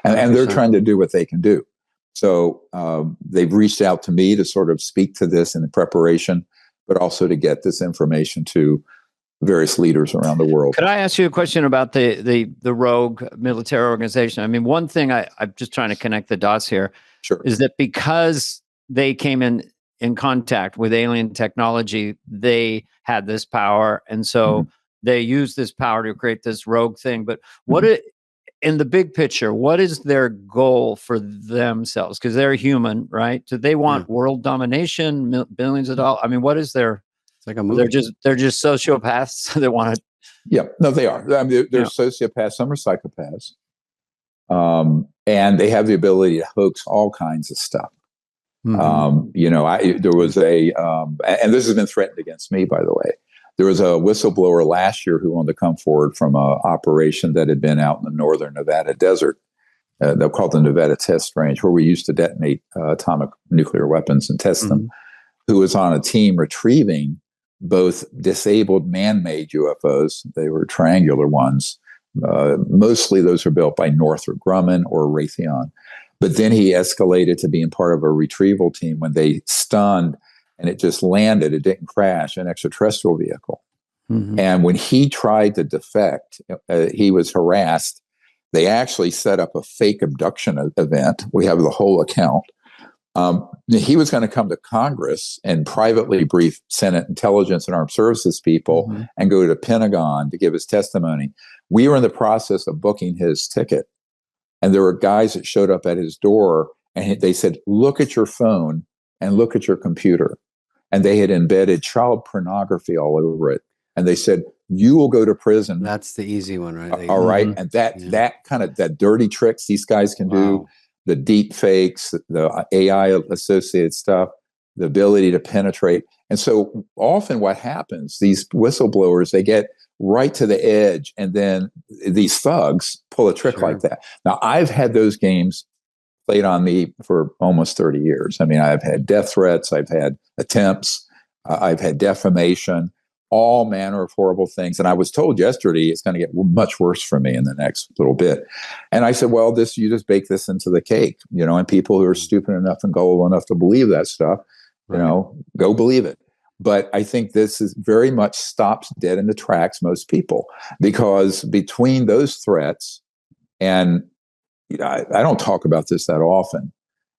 and they're trying to do what they can do. So they've reached out to me to sort of speak to this in the preparation, but also to get this information to various leaders around the world. Could I ask you a question about the rogue military organization? I mean, one thing I'm just trying to connect the dots here. Sure. Is that because they came in contact with alien technology, they had this power, and so they used this power to create this rogue thing. But in the big picture, what is their goal for themselves? Because they're human, right? Do they want world domination, billions of dollars? I mean, what is their? It's like a movie. They're just sociopaths that want to. Yeah, no, they are. I mean, they're sociopaths. Some are psychopaths, and they have the ability to hoax all kinds of stuff. There was and this has been threatened against me, by the way. There was a whistleblower last year who wanted to come forward from an operation that had been out in the northern Nevada desert. They're called the Nevada Test Range, where we used to detonate atomic nuclear weapons and test them. who was on a team retrieving both disabled man-made UFOs. They were triangular ones. Mostly those were built by Northrop Grumman or Raytheon. But then he escalated to being part of a retrieval team when they stunned and it just landed. It didn't crash, an extraterrestrial vehicle. Mm-hmm. And when he tried to defect, he was harassed. They actually set up a fake abduction event. We have the whole account. He was going to come to Congress and privately brief Senate Intelligence and Armed Services people mm-hmm. and go to the Pentagon to give his testimony. We were in the process of booking his ticket. And there were guys that showed up at his door and they said, look at your phone and look at your computer. And they had embedded child pornography all over it. And they said, you will go to prison. That's the easy one, right? All right. Mm-hmm. And that kind of that dirty tricks these guys can do, the deep fakes, the AI associated stuff, the ability to penetrate. And so often what happens, these whistleblowers, they get right to the edge and then these thugs pull a trick like that. Now, I've had those games played on me for almost 30 years. I mean, I've had death threats, I've had attempts, I've had defamation, all manner of horrible things. And I was told yesterday it's going to get much worse for me in the next little bit. And I said, well, you just bake this into the cake, and people who are stupid enough and gullible enough to believe that stuff, go believe it. But I think this is very much stops dead in the tracks most people, because between those threats and I don't talk about this that often,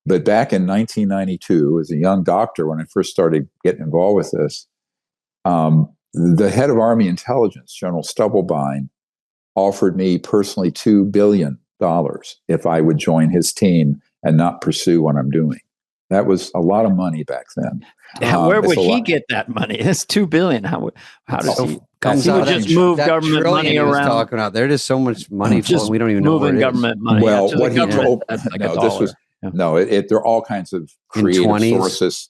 but back in 1992, as a young doctor, when I first started getting involved with this, the head of Army intelligence, General Stubblebine, offered me personally $2 billion if I would join his team and not pursue what I'm doing. That was a lot of money back then. Where would he get that money? It's $2 billion. How does he? He would just move government money around. Talking about there's just so much money flowing. We don't even know where it government is. Money. Well, what he told there are all kinds of creative sources.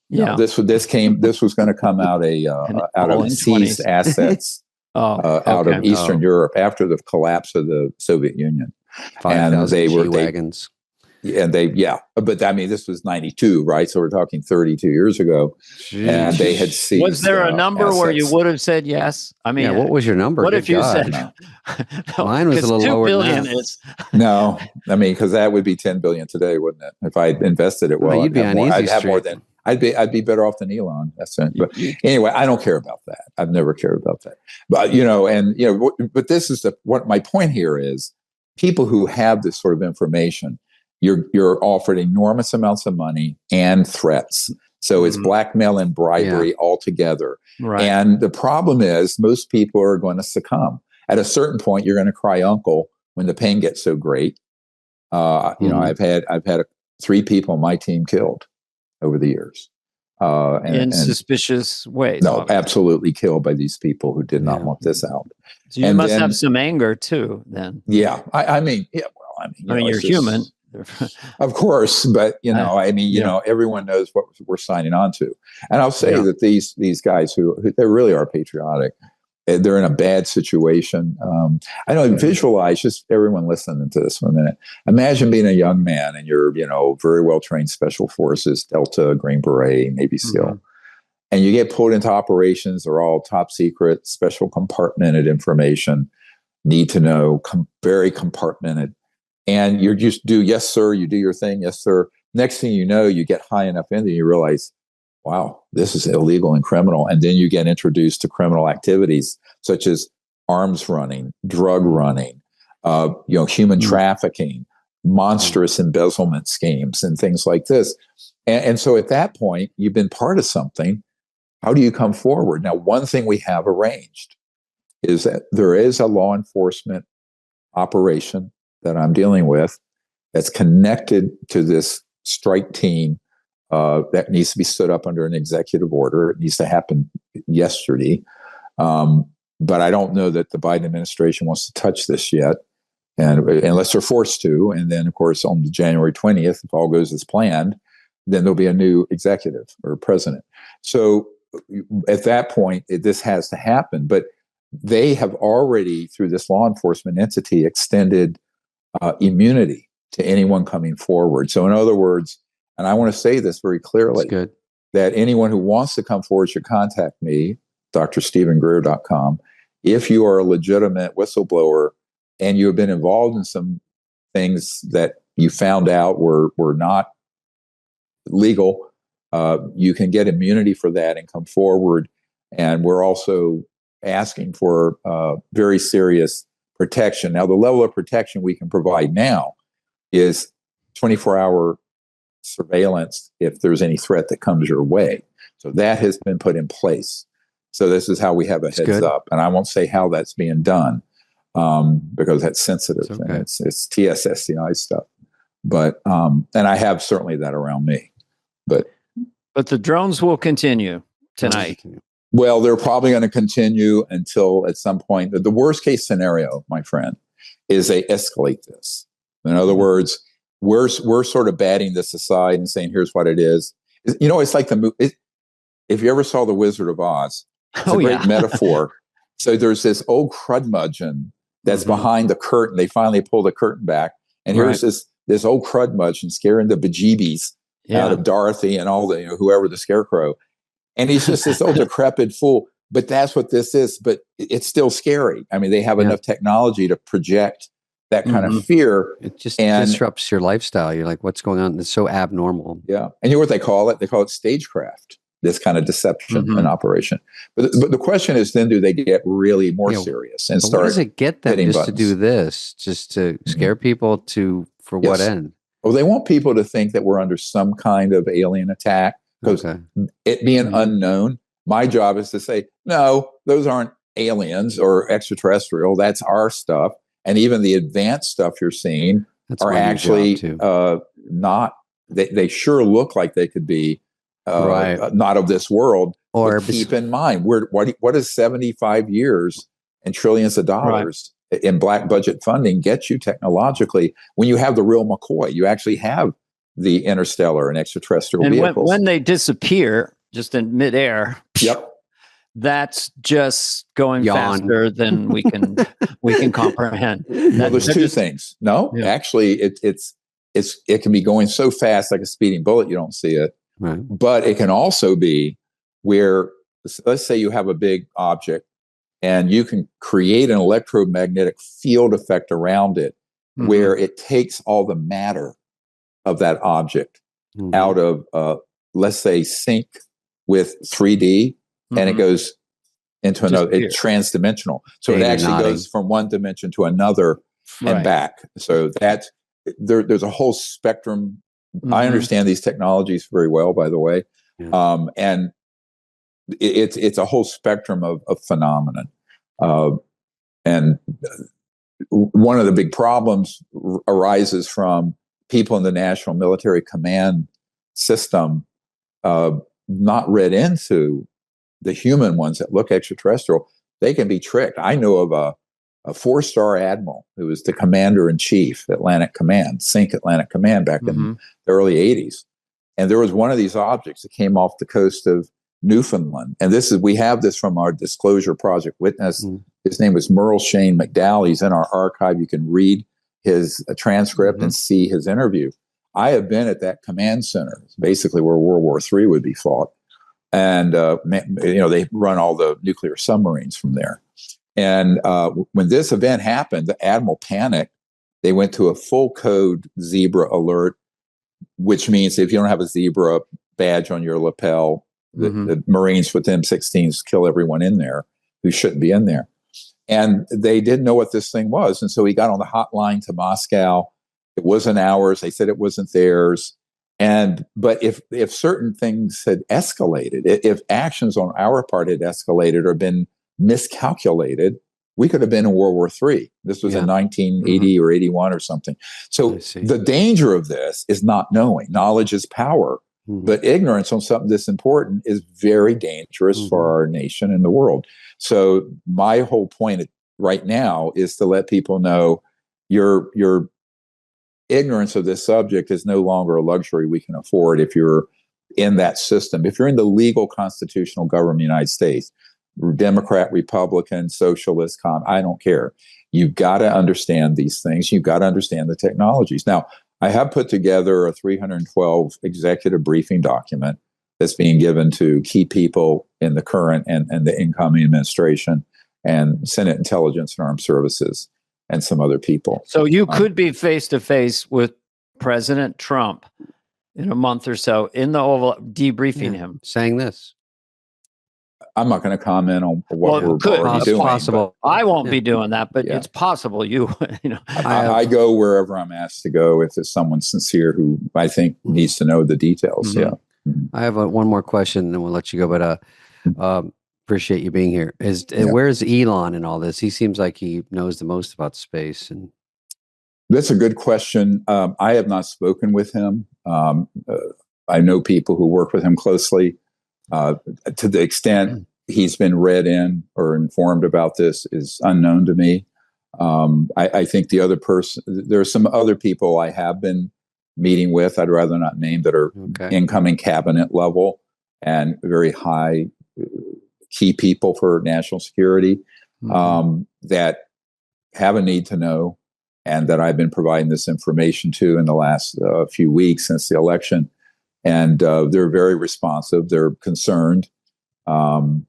Yeah, this was going to come out of seized assets out of Eastern Europe after the collapse of the Soviet Union. 5,000 G-Wagons. But I mean, this was 92, right? So we're talking 32 years ago. Jeez. And they had seized. Was there a number assets. Where you would have said yes? I mean, what was your number? What if you said no, mine was a little lower than that. Is no, I mean, because that would be 10 billion today, wouldn't it? If I invested it well, you'd be on I'd have more than. I'd be better off than Elon. That's it. But anyway, I don't care about that. I've never cared about that. But but this is what my point here is: people who have this sort of information, you're offered enormous amounts of money and threats. So it's blackmail and bribery all together. Right. And the problem is most people are going to succumb. At a certain point, you're going to cry uncle when the pain gets so great. I've had 3 people on my team killed over the years. In suspicious ways. No, obviously. Absolutely killed by these people who did not want this out. So you must have some anger too, then. Yeah. I mean, you're human. Of course, but everyone knows what we're signing on to. And I'll say that these guys who they really are patriotic. They're in a bad situation. I don't visualize, just everyone listening to this for a minute. Imagine being a young man and you're, very well trained special forces, Delta, Green Beret, Navy SEAL, and you get pulled into operations. They're all top secret, special compartmented information, need to know, very compartmented. And you just do, yes, sir, you do your thing, yes, sir. Next thing you know, you get high enough in there, you realize, wow, this is illegal and criminal. And then you get introduced to criminal activities such as arms running, drug running, human trafficking, monstrous embezzlement schemes, and things like this. And so at that point, you've been part of something. How do you come forward? Now, one thing we have arranged is that there is a law enforcement operation that I'm dealing with that's connected to this strike team that needs to be stood up under an executive order. It needs to happen yesterday. But I don't know that the Biden administration wants to touch this yet, and unless they're forced to. And then, of course, on January 20th, if all goes as planned, then there'll be a new executive or president. So at that point, this has to happen. But they have already, through this law enforcement entity, extended immunity to anyone coming forward. So in other words, and I want to say this very clearly, that's good. that anyone who wants to come forward should contact me, drstephen.greer.com. If you are a legitimate whistleblower and you have been involved in some things that you found out were not legal, you can get immunity for that and come forward. And we're also asking for very serious protection. Now, the level of protection we can provide now is 24-hour surveillance if there's any threat that comes your way. So that has been put in place. So this is how we have a heads up. And I won't say how that's being done because that's sensitive. Okay. And it's TSSCI stuff. But and I have certainly that around me. But the drones will continue tonight. Well, they're probably going to continue until at some point. The worst case scenario, my friend, is they escalate this. In other words, we're sort of batting this aside and saying, here's what it is. You know, it's like the movie. If you ever saw The Wizard of Oz, it's a great metaphor. So there's this old crudmudgeon that's behind the curtain. They finally pull the curtain back. And here's this old crudmudgeon scaring the bejeebies out of Dorothy and all the, whoever the scarecrow. And he's just this old decrepit fool. But that's what this is. But it's still scary. I mean, they have enough technology to project that kind of fear. It just disrupts your lifestyle. You're like, what's going on? It's so abnormal. Yeah. And you know what they call it? They call it stagecraft, this kind of deception and operation. But the question is, then do they get really more serious and start? What does it get them just to do this? Just to scare people for what end? Well, they want people to think that we're under some kind of alien attack because it being unknown. My job is to say, no, those aren't aliens or extraterrestrial. That's our stuff. And even the advanced stuff you're seeing are actually not. They sure look like they could be not of this world. Or keep in mind, what is 75 years and trillions of dollars in black budget funding get you technologically when you have the real McCoy? You actually have the interstellar and extraterrestrial vehicles. When they disappear just in midair. Yep. That's just going faster than we can comprehend. Well, there's two things. No, actually, it can be going so fast like a speeding bullet you don't see it. Right. But it can also be where, let's say you have a big object and you can create an electromagnetic field effect around it where it takes all the matter of that object out of, let's say, sync with 3D. And it goes into another, it's transdimensional. So it actually goes from one dimension to another and back. So that's, there's a whole spectrum. I understand these technologies very well, by the way. And it's a whole spectrum of phenomenon. And one of the big problems arises from people in the National Military Command system not read into the human ones that look extraterrestrial. They can be tricked. I know of a 4-star admiral who was the commander-in-chief, Atlantic Command, SYNC Atlantic Command back in the early 80s. And there was one of these objects that came off the coast of Newfoundland. And we have this from our Disclosure Project witness. His name was Merle Shane McDowell. He's in our archive. You can read his transcript and see his interview. I have been at that command center, basically where World War III would be fought. And, they run all the nuclear submarines from there. And when this event happened, the admiral panicked. They went to a full code zebra alert, which means if you don't have a zebra badge on your lapel, the Marines with M16s kill everyone in there who shouldn't be in there. And they didn't know what this thing was. And so he got on the hotline to Moscow. It wasn't ours. They said it wasn't theirs. But if certain things had escalated, if actions on our part had escalated or been miscalculated, we could have been in World War III. This was in 1980 or 81 or something. So the danger of this is not knowing. Knowledge is power. But ignorance on something this important is very dangerous for our nation and the world. So my whole point right now is to let people know your ignorance of this subject is no longer a luxury we can afford if you're in that system. If you're in the legal constitutional government of the United States, Democrat, Republican, socialist, I don't care. You've got to understand these things. You've got to understand the technologies. Now, I have put together a 312 executive briefing document that's being given to key people in the current and the incoming administration and Senate Intelligence and Armed Services and some other people. So you could be face to face with President Trump in a month or so in the Oval, debriefing him, saying this. I'm not going to comment on what we're already doing. Possible. I won't be doing that, but it's possible you know. I go wherever I'm asked to go if it's someone sincere who I think needs to know the details. Yeah. I have one more question, and then we'll let you go. But appreciate you being here. Where's Elon in all this? He seems like he knows the most about space. And that's a good question. I have not spoken with him. I know people who work with him closely. To the extent he's been read in or informed about this is unknown to me. I think the other person, there are some other people I have been meeting with, I'd rather not name, that are incoming cabinet level and very high key people for national security that have a need to know, and that I've been providing this information to in the last few weeks since the election. And they're very responsive. They're concerned. And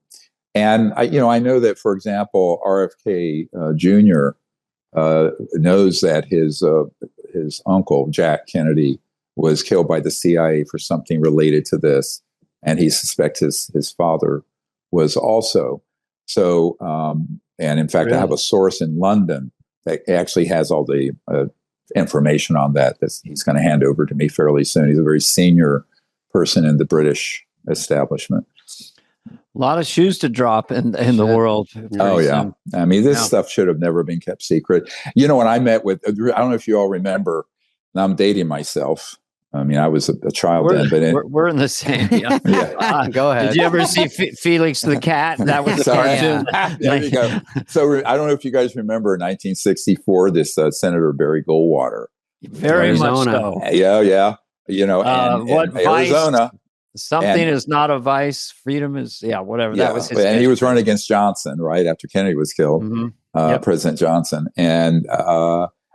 I know that, for example, RFK Jr. Knows that his uncle, Jack Kennedy, was killed by the CIA for something related to this. And he suspects his father was also. So, and in fact, I have a source in London that actually has all the information on that he's going to hand over to me fairly soon. He's a very senior person in the British establishment. A lot of shoes to drop in the world. Oh, yeah. I mean, this stuff should have never been kept secret. You know, when I met with, I don't know if you all remember, now I'm dating myself. I mean, I was a child then, but we're in the same. Yeah. Go ahead. Did you ever see Felix the Cat? That was the cartoon. There you go. So I don't know if you guys remember in 1964, this Senator Barry Goldwater. Very much so. Yeah. You know, and Arizona. Something is not a vice. Freedom is, whatever. That was his. And he was running against Johnson right after Kennedy was killed, President Johnson. And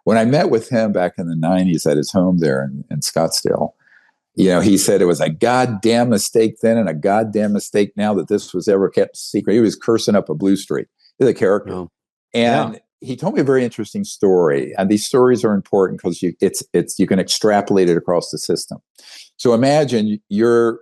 when I met with him back in the 90s at his home there in Scottsdale, you know, he said it was a goddamn mistake then and a goddamn mistake now that this was ever kept secret. He was cursing up a blue streak. He's a character. Oh. And he told me a very interesting story. And these stories are important because you can extrapolate it across the system. So imagine you're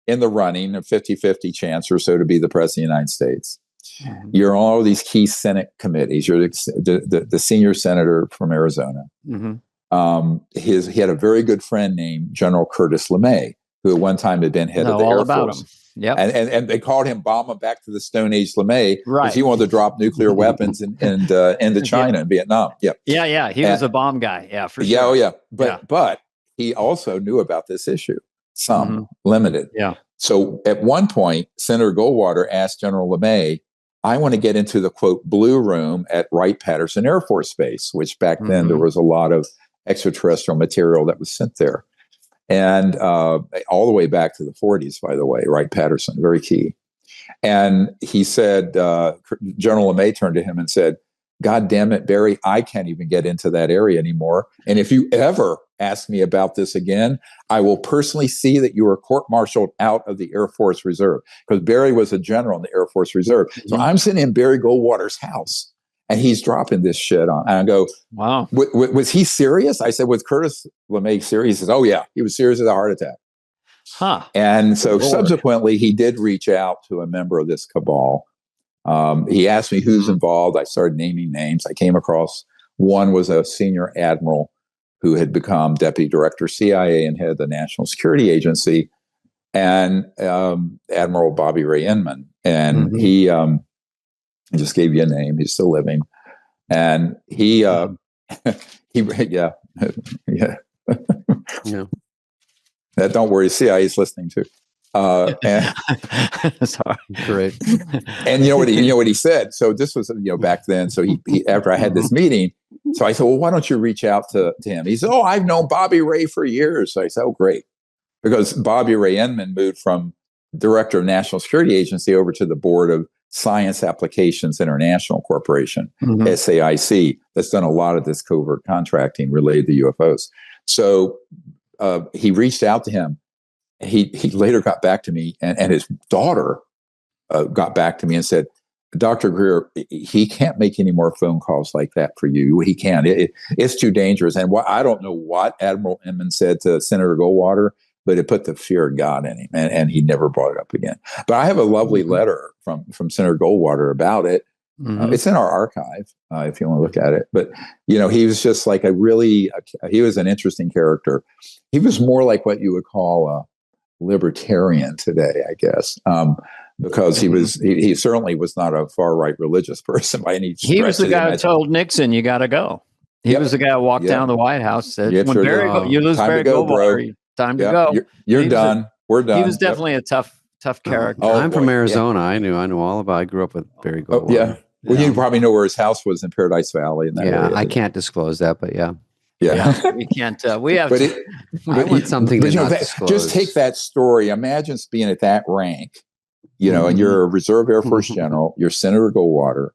in the running, a 50-50 chance or so to be the president of the United States. Mm-hmm. You're on all these key Senate committees. You're the senior senator from Arizona. Mm-hmm. He had a very good friend named General Curtis LeMay, who at one time had been head of the Air Force. Yeah, and they called him Bomber back to the Stone Age LeMay because he wanted to drop nuclear weapons into China and Vietnam. Yeah. He was a bomb guy. Yeah, for sure. Oh yeah. But he also knew about this issue. Some limited. Yeah. So at one point, Senator Goldwater asked General LeMay, I want to get into the, quote, blue room at Wright-Patterson Air Force Base, which back then there was a lot of extraterrestrial material that was sent there. And all the way back to the 40s, by the way, Wright-Patterson, very key. And he said, General LeMay turned to him and said, God damn it, Barry, I can't even get into that area anymore. And if you ever ask me about this again, I will personally see that you are court-martialed out of the Air Force Reserve. Because Barry was a general in the Air Force Reserve. So I'm sitting in Barry Goldwater's house, and he's dropping this shit on. And I go, wow. Was he serious? I said, was Curtis LeMay serious? He says, oh, yeah, he was serious as a heart attack. Huh. And so subsequently, he did reach out to a member of this cabal. He asked me who's involved. I started naming names. I came across one was a senior admiral who had become deputy director CIA and head of the National Security Agency, and Admiral Bobby Ray Inman. And he I just gave you a name. He's still living. And he yeah. Don't worry, CIA is listening too. Sorry. Great. And you know what he said? So this was, back then. So he after I had this meeting, so I said, well, why don't you reach out to him? He said, oh, I've known Bobby Ray for years. So I said, oh, great. Because Bobby Ray Inman moved from director of National Security Agency over to the board of Science Applications International Corporation, SAIC, that's done a lot of this covert contracting related to UFOs. So he reached out to him. he later got back to me, and his daughter got back to me and said, Dr. Greer, he can't make any more phone calls like that for you. He can't. It's too dangerous. And I don't know what Admiral Inman said to Senator Goldwater, but it put the fear of God in him, and he never brought it up again. But I have a lovely letter from Senator Goldwater about it. It's in our archive if you want to look at it. But, he was just like he was an interesting character. He was more like what you would call a libertarian today, I guess. Because he certainly was not a far right religious person by any stretch. He was the guy who told Nixon, "You got to go." He was the guy who walked down the White House. Said, "When you lose Barry Goldwater, time to go. You're done. We're done." He was definitely a tough character. I'm from Arizona. I knew all about. I grew up with Barry Goldwater. Well, you probably know where his house was in Paradise Valley. In that area. I can't disclose that, but yeah. We can't. We have. I want something to not disclose. Just take that story. Imagine being at that rank. And you're a reserve Air Force general, you're Senator Goldwater,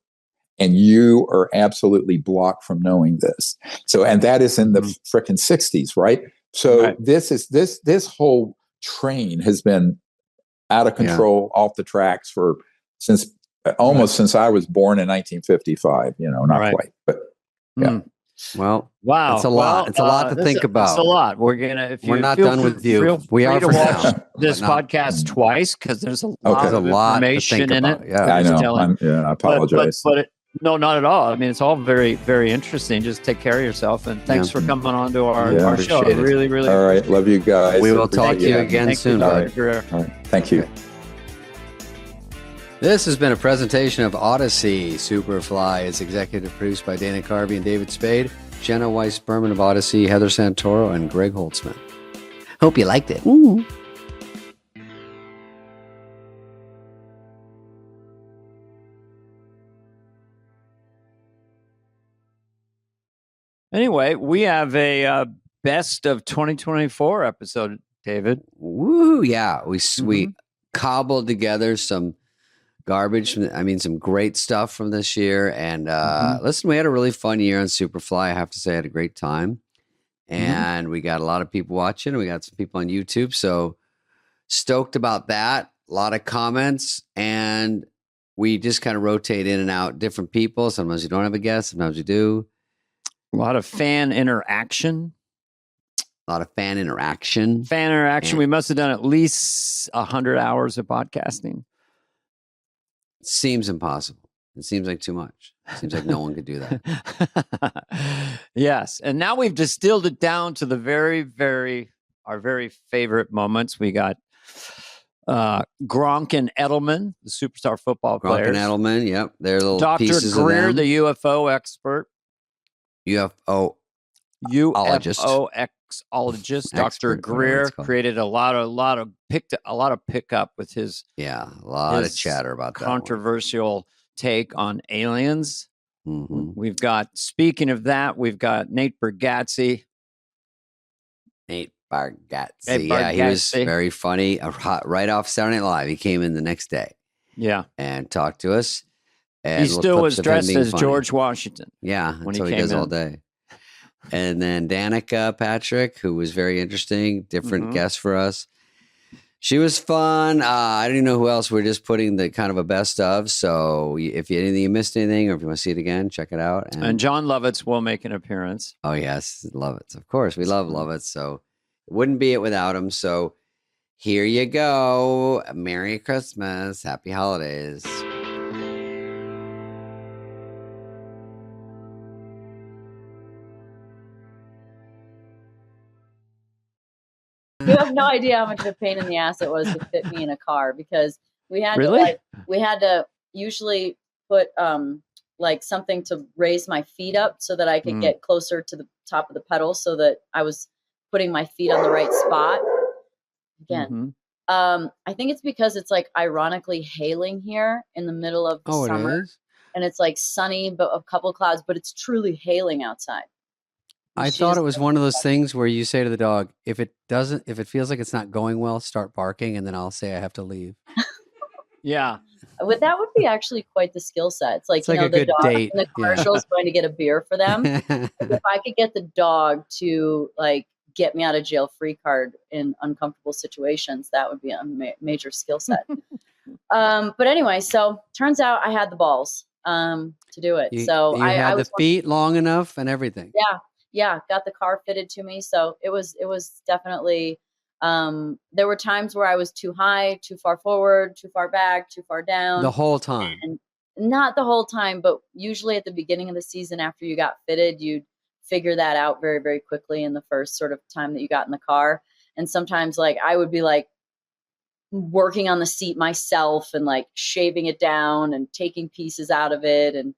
and you are absolutely blocked from knowing this. So, and that is in the frickin' 60s, right? So this whole train has been out of control, off the tracks since I was born in 1955. Not quite, but yeah. Well, wow, it's a lot. It's a lot to think about. It's a lot. We're not done with you. We are to for watch now. this podcast twice because there's a lot of information in it. Yeah, I know. I apologize. But no, not at all. I mean, it's all very, very interesting. Just take care of yourself, and thanks for coming on to our show. Really, really. All right, love you guys. We will talk to you again soon. All right. Thank you. This has been a presentation of Odyssey. Superfly is executive produced by Dana Carvey and David Spade, Jenna Weiss-Berman of Odyssey, Heather Santoro, and Greg Holtzman. Hope you liked it. Ooh. Anyway, we have a best of 2024 episode, David. Woo! Yeah, we cobbled together some garbage. Some great stuff from this year. And listen, we had a really fun year on Superfly. I have to say, I had a great time. And we got a lot of people watching. We got some people on YouTube. So stoked about that. A lot of comments. And we just kind of rotate in and out different people. Sometimes you don't have a guest. Sometimes you do. A lot of fan interaction. And we must have done at least 100 hours of podcasting. Seems impossible. It seems like too much. It seems like no one could do that. Yes. And now we've distilled it down to the our very favorite moments. We got Gronk and Edelman, the superstar football players. Gronk and Edelman, yep. They're little Dr. pieces Greer, of them. the UFO expert. UFO UFOologist. Dr. Greer created a lot of pickup with his a lot of chatter about that controversial take on aliens. We've got, speaking of that, we've got Nate Bargatze. Yeah, he was very funny. Right off Saturday Night Live, he came in the next day. Yeah, and talked to us. And he still was dressed as George Washington. Yeah, when he does all day. And then Danica Patrick, who was very interesting, different guest for us. She was fun. I don't even know who else. We're just putting the kind of a best of. So if you missed anything, or if you want to see it again, check it out. And John Lovitz will make an appearance. Oh yes, Lovitz. Of course, we love Lovitz. So it wouldn't be it without him. So here you go. Merry Christmas. Happy holidays. You have no idea how much of a pain in the ass it was to fit me in a car, because we had to usually put something to raise my feet up so that I could get closer to the top of the pedal, so that I was putting my feet on the right spot. Again, I think it's because it's ironically hailing here in the middle of the summer, and it's sunny but a couple of clouds, but it's truly hailing outside. I thought it was one of those things where you say to the dog, if it feels like it's not going well, start barking, and then I'll say I have to leave. Yeah. But that would be actually quite the skill set. It's like, a the good dog date. in the commercial is going to get a beer for them. If I could get the dog to get me out of jail free card in uncomfortable situations. That would be a major skill set. But anyway, so turns out I had the balls to do it. So you had the feet long enough and everything. Yeah, got the car fitted to me. So it was definitely, there were times where I was too high, too far forward, too far back, too far down. The whole time. And not the whole time, but usually at the beginning of the season after you got fitted, you'd figure that out very, very quickly in the first sort of time that you got in the car. And sometimes like I would be like working on the seat myself and like shaving it down and taking pieces out of it, and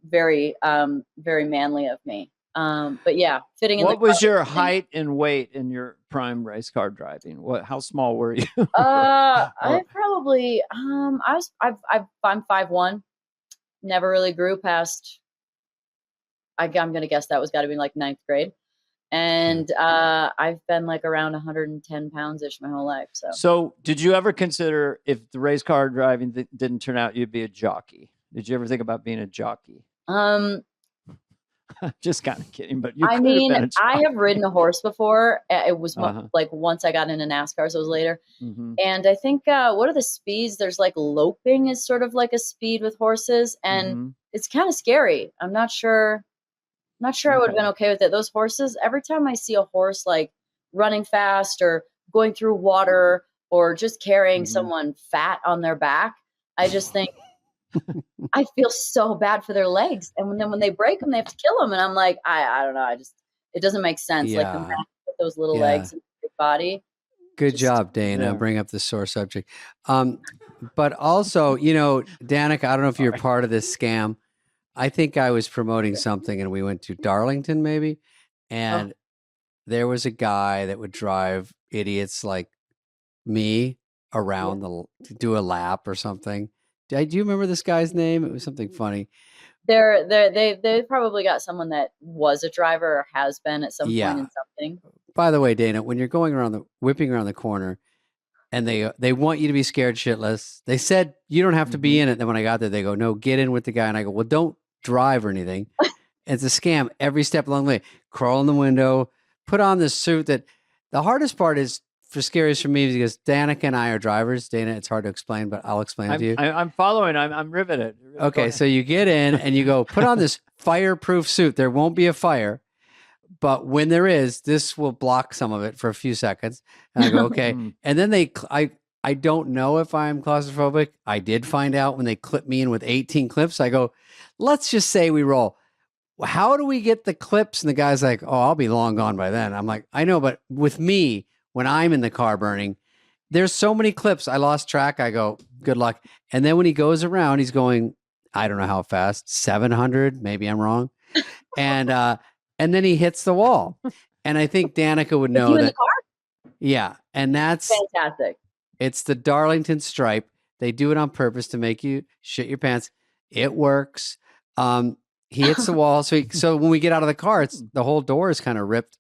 very manly of me. But yeah, fitting in the car. What was your height and weight in your prime race car driving? How small were you? I probably I'm 5'1". Never really grew past, I'm gonna guess that was gotta be like 9th grade. And I've been like around 110 pounds ish my whole life. So did you ever consider, if the race car driving didn't turn out, you'd be a jockey? Did you ever think about being a jockey? Just kind of kidding, but I have ridden a horse before. It was like once I got into NASCAR, so it was later. Mm-hmm. And I think what are the speeds? There's like loping is sort of like a speed with horses, and it's kind of scary. I'm not sure I would have been okay with it. Those horses, every time I see a horse like running fast or going through water or just carrying someone fat on their back, I just think, I feel so bad for their legs. And then when they break them, they have to kill them. And I'm like, I don't know. It doesn't make sense. Yeah. Like the man with those little legs and big body. Good job, Dana. Bring up the sore subject. But also, Danica, I don't know if you're part of this scam. I think I was promoting something and we went to Darlington maybe. And there was a guy that would drive idiots like me around to do a lap or something. Do you remember this guy's name? It was something funny. They probably got someone that was a driver or has been at some point in something. By the way, Dana, when you're going whipping around the corner, and they want you to be scared shitless. They said you don't have to be in it. Then when I got there, they go, "No, get in with the guy." And I go, "Well, don't drive or anything." It's a scam every step along the way. Crawl in the window, put on this suit. That the hardest part is. For scariest for me because Danica and I are drivers. Dana, it's hard to explain, but I'll explain it to you. I'm following. I'm riveted. Okay, so you get in and you go, put on this fireproof suit. There won't be a fire, but when there is, this will block some of it for a few seconds. And I go, okay. And then I don't know if I'm claustrophobic. I did find out when they clipped me in with 18 clips. I go, let's just say we roll. How do we get the clips? And the guy's like, oh, I'll be long gone by then. I'm like, I know, but with me, when I'm in the car burning, there's so many clips. I lost track. I go, good luck. And then when he goes around, he's going, I don't know how fast, 700, maybe I'm wrong. And then he hits the wall. And I think Danica would know that. Yeah. And that's fantastic. It's the Darlington stripe. They do it on purpose to make you shit your pants. It works. He hits the wall. So when we get out of the car, the whole door is kind of ripped.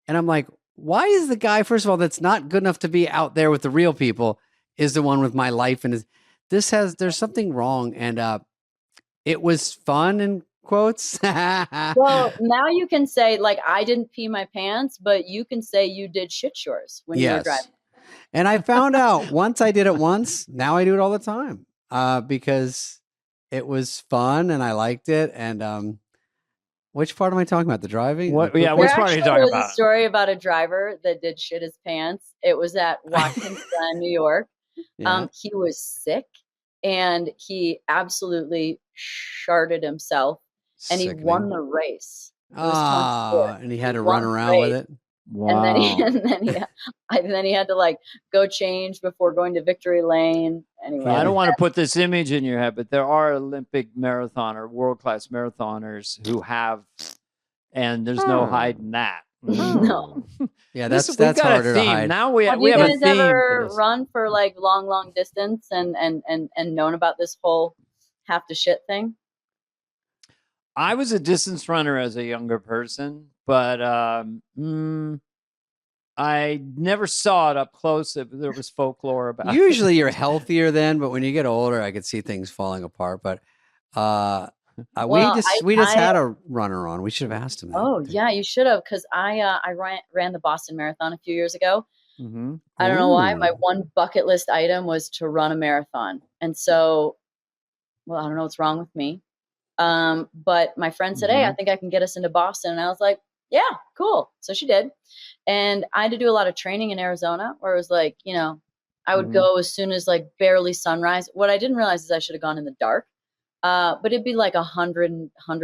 And I'm like, why is the guy, first of all, that's not good enough to be out there with the real people is the one with my life? And there's something wrong. And it was fun in quotes. Well, now you can say like, I didn't pee my pants, but you can say you did shit yours when you were driving. And I found out once I did it once, now I do it all the time because it was fun and I liked it. And which part am I talking about? The driving? Which part are you talking about? There was a story about a driver that did shit his pants. It was at Watkins Glen, New York. He was sick and he absolutely sharted himself and he won the race. And he had to run around with it. Wow. And then he had to like go change before going to Victory Lane. Anyway, I don't want to put this image in your head, but there are Olympic world-class marathoners who have, and there's no hiding that. No. Yeah, that's harder to hide. Now we have you a guys theme ever run for like long distance and known about this whole have to shit thing? I was a distance runner as a younger person, but I never saw it up close. There was folklore about Usually you're healthier then, but when you get older, I could see things falling apart. But Well, we just had a runner on. We should have asked him that. Oh yeah, you should have, because I ran the Boston Marathon a few years ago. Mm-hmm. I don't know why. Ooh. My one bucket list item was to run a marathon, and so, well, I don't know what's wrong with me. But my friend said, "Hey, I think I can get us into Boston," and I was like, "Yeah, cool." So she did, and I had to do a lot of training in Arizona, where it was like, I would go as soon as like barely sunrise. What I didn't realize is I should have gone in the dark. But it'd be like 100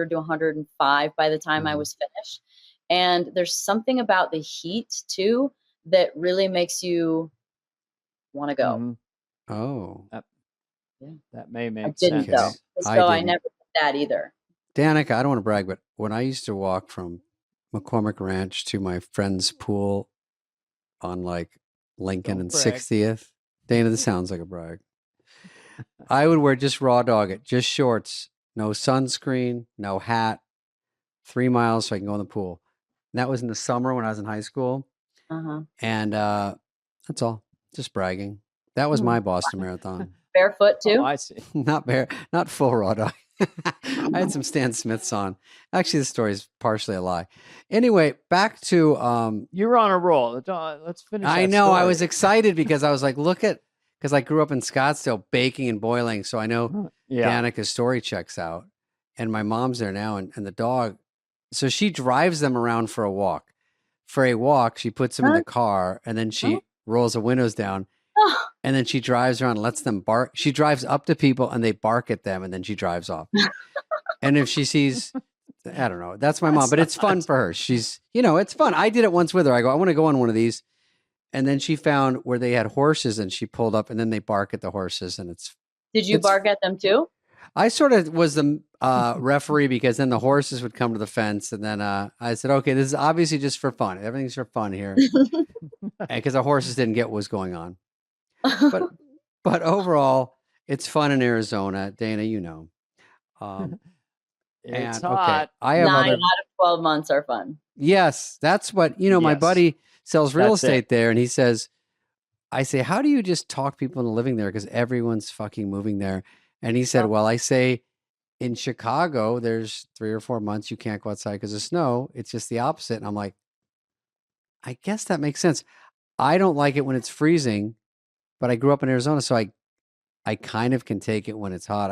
to 105 by the time I was finished. And there's something about the heat too that really makes you want to go. Oh, That may make I didn't sense. though. So I never did that either. Danica, I don't want to brag, but when I used to walk from McCormick Ranch to my friend's pool on like Lincoln and 60th, Dana, this sounds like a brag. I would wear just raw dog it, just shorts, no sunscreen, no hat, 3 miles so I can go in the pool. And that was in the summer when I was in high school. And that's all. Just bragging. That was my Boston Marathon. Barefoot too? Oh, I see. Not full raw dog. I had some Stan Smiths on. Actually, the story is partially a lie. Anyway, back to you're on a roll. Let's finish. I know. Story. I was excited because I was like, because I grew up in Scottsdale baking and boiling. So I know Danica's story checks out. And my mom's there now and the dog. So she drives them around for a walk. For a walk, she puts them in the car and then she rolls the windows down. And then she drives around and lets them bark. She drives up to people and they bark at them and then she drives off. And if she sees, I don't know, that's my mom, but it's fun for her. She's, it's fun. I did it once with her. I go, I want to go on one of these. And then she found where they had horses and she pulled up and then they bark at the horses and it's. Did you bark at them too? I sort of was the referee because then the horses would come to the fence and then I said, okay, this is obviously just for fun. Everything's for fun here. Because the horses didn't get what was going on. But overall, it's fun in Arizona, Dana. It's hot. Okay, I have 9 out of 12 months are fun. Yes, that's what my buddy sells real estate there, and he says, I say, how do you just talk people into living there because everyone's fucking moving there? And he said, well, I say in Chicago, there's 3 or 4 months you can't go outside because of snow. It's just the opposite, and I'm like, I guess that makes sense. I don't like it when it's freezing. But I grew up in Arizona, so I kind of can take it when it's hot.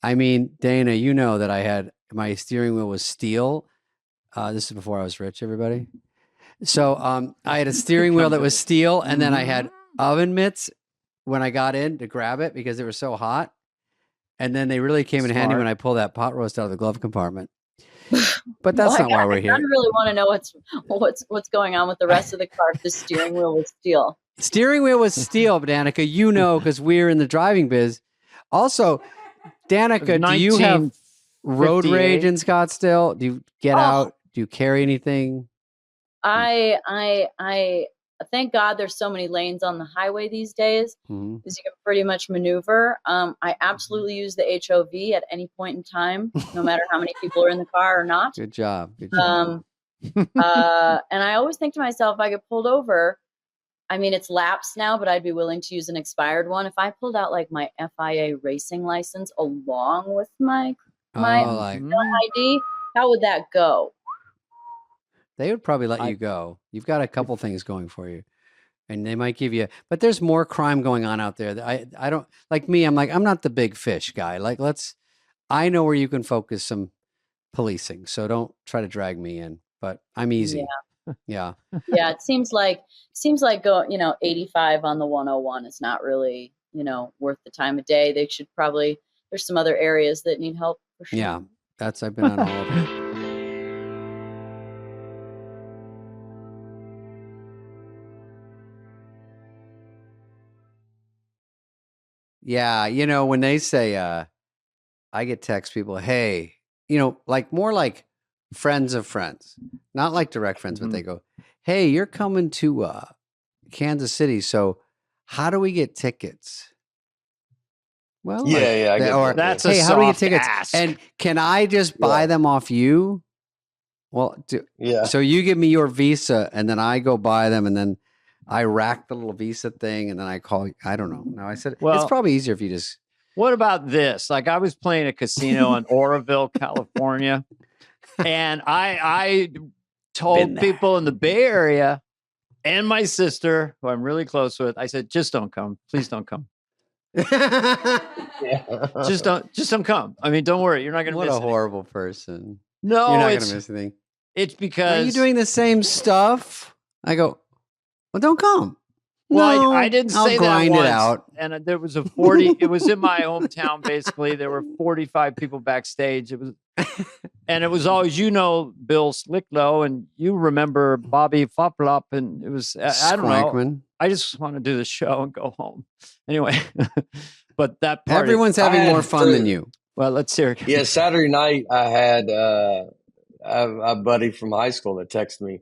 I mean, Dana, you know that I had my steering wheel was steel. This is before I was rich, everybody. So I had a steering wheel that was steel, and then I had oven mitts when I got in to grab it because they were so hot. And then they really came in handy when I pulled that pot roast out of the glove compartment. But that's not why we're here. I really want to know what's going on with the rest of the car. The steering wheel was steel. Steering wheel was steel, Danica, because we're in the driving biz. Also, Danica, do you have road rage in Scottsdale? Do you get out? Do you carry anything? I thank God there's so many lanes on the highway these days because you can pretty much maneuver. I absolutely use the HOV at any point in time, no matter how many people are in the car or not. Good job. And I always think to myself, if I get pulled over, I mean, it's lapsed now, but I'd be willing to use an expired one. If I pulled out like my FIA racing license along with my ID, how would that go? They would probably let you go. You've got a couple things going for you. And they might give you, but there's more crime going on out there. I don't, like me, I'm not the big fish guy. Like, I know where you can focus some policing. So don't try to drag me in, but I'm easy. Yeah. Yeah. It seems like go, 85 on the 101 is not really, worth the time of day. They should probably, there's some other areas that need help for sure. Yeah. I've been on all of it. Yeah, when they say, I get text people, hey, like more like friends of friends, not like direct friends, but they go, hey, you're coming to Kansas City, so how do we get tickets? Well, that's hey, a how do we get soft tickets? ask. And can I just buy them off you? Well, so you give me your Visa, and then I go buy them, and then I rack the little Visa thing, and then I call you. I don't know. No, I said it's probably easier if you just What about this? Like I was playing a casino in Oroville, California, and I told people in the Bay Area and my sister, who I'm really close with, I said, just don't come. Please don't come. Just don't come. I mean, don't worry. You're not going to miss What a horrible person. No, you're not going to miss anything. It's because are you doing the same stuff? I go, well, don't come. Well, No, I didn't say I'll grind that once. It out. And there was a 40. It was in my hometown. Basically, there were 45 people backstage. It was, and it was always, Bill Slicklow, and you remember Bobby Foplop, and it was I don't know. I just want to do the show and go home. Anyway, but that part everyone's having more fun than you. Well, let's hear it. Yeah, Saturday night I had a buddy from high school that texted me,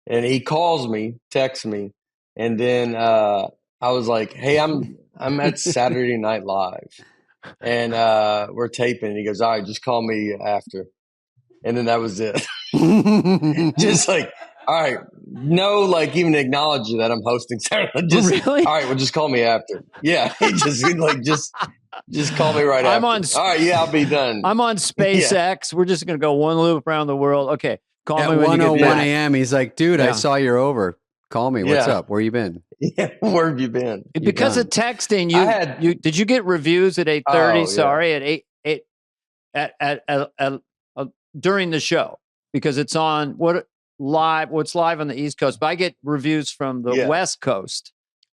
and he calls me, texts me, and then I was like, "Hey, I'm at Saturday Night Live, and we're taping." And he goes, "All right, just call me after," and then that was it. Just like, all right, no, like even acknowledge that I'm hosting Saturday. Just really? All right, well, just call me after. Yeah, just call me right I'm after. All right, yeah, I'll be done. I'm on SpaceX. Yeah. We're just gonna go one loop around the world. Okay, call at me when 1:01 you get back. a.m. He's like, dude, I saw you're over. Call me. What's up? Where you been? Yeah, where have you been? Because of texting, you did you get reviews at 8:30? Sorry, at 8 at during the show, because it's on what's live on the East Coast, but I get reviews from the West Coast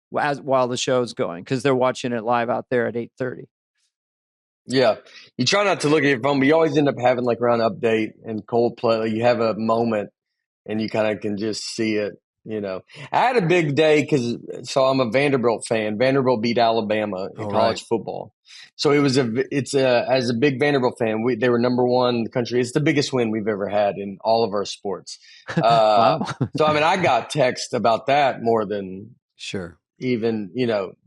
while the show's going because they're watching it live out there at 8:30. Yeah, you try not to look at your phone, but you always end up having like around update and Coldplay. Like you have a moment, and you kind of can just see it. I had a big day so I'm a Vanderbilt fan. Vanderbilt beat Alabama in college football. So as a big Vanderbilt fan, they were number one in the country. It's the biggest win we've ever had in all of our sports. Wow. So, I mean, I got text about that more than even,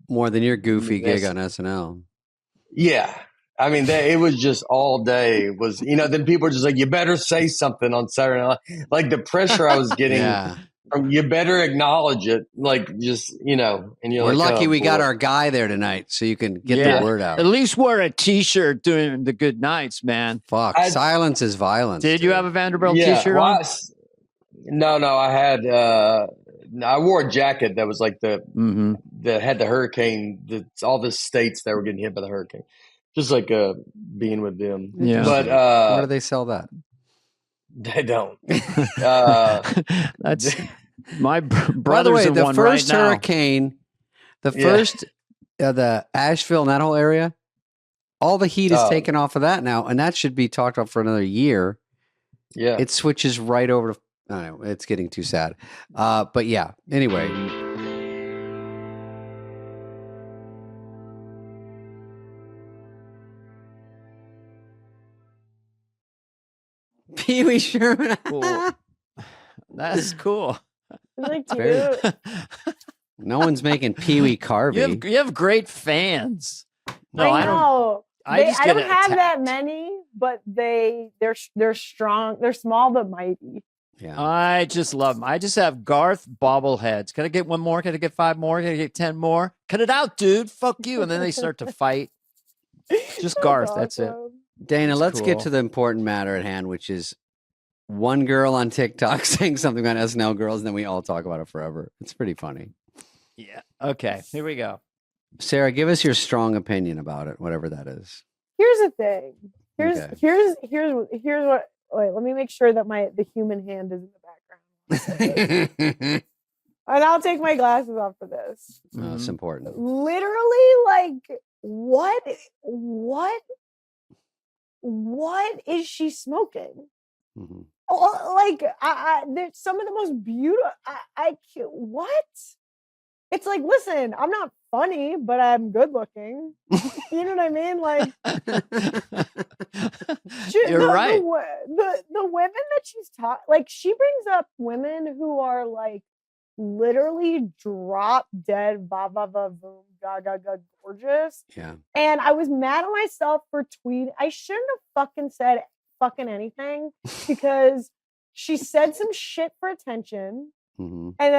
more than your goofy gig on SNL. Yeah. I mean, it was just all day was, then people were just like, you better say something on Saturday night. Like the pressure I was getting you better acknowledge it. Like just, and you're we're like, lucky we got our guy there tonight so you can get the word out. At least wear a t-shirt during the good nights, man. Fuck. Silence is violence. Did you have a Vanderbilt t-shirt on? No, I had, I wore a jacket that was like that had the hurricane, all the states that were getting hit by the hurricane. Just like being with them. Yeah. But where do they sell that? They don't. That's my brothers. By the way, in the one first right hurricane, the Asheville and that whole area, all the heat is taken off of that now, and that should be talked about for another year. Yeah, it switches right over to. I don't know, it's getting too sad. But yeah. Anyway. Pee Wee Sherman. Cool. That's cool. Like cute. No one's making Pee Wee Carvey. You have great fans. No, I know. I don't have that many, but they're strong. They're small but mighty. Yeah. I just love them. I just have Garth bobbleheads. Can I get one more? Can I get 5 more? Can I get 10 more? Cut it out, dude. Fuck you. And then they start to fight. Just Garth. Awesome. That's it. Dana, let's get to the important matter at hand, which is one girl on TikTok saying something about SNL girls, and then we all talk about it forever. It's pretty funny. Yeah. Okay. Here we go. Sarah, give us your strong opinion about it, whatever that is. Here's the thing. Here's what. Wait, let me make sure that the human hand is in the background. And I'll take my glasses off for this. No, it's important. Literally, like, what is she smoking? Mm-hmm. Like, there's some of the most beautiful. What? It's like, listen, I'm not funny, but I'm good looking. You know what I mean? Like, you're right. The women that she's taught, like, she brings up women who are like literally drop dead, va va va boom, ga ga ga, gorgeous. Yeah. And I was mad at myself for tweeting. I shouldn't have fucking said fucking anything because she said some shit for attention. Mm-hmm. And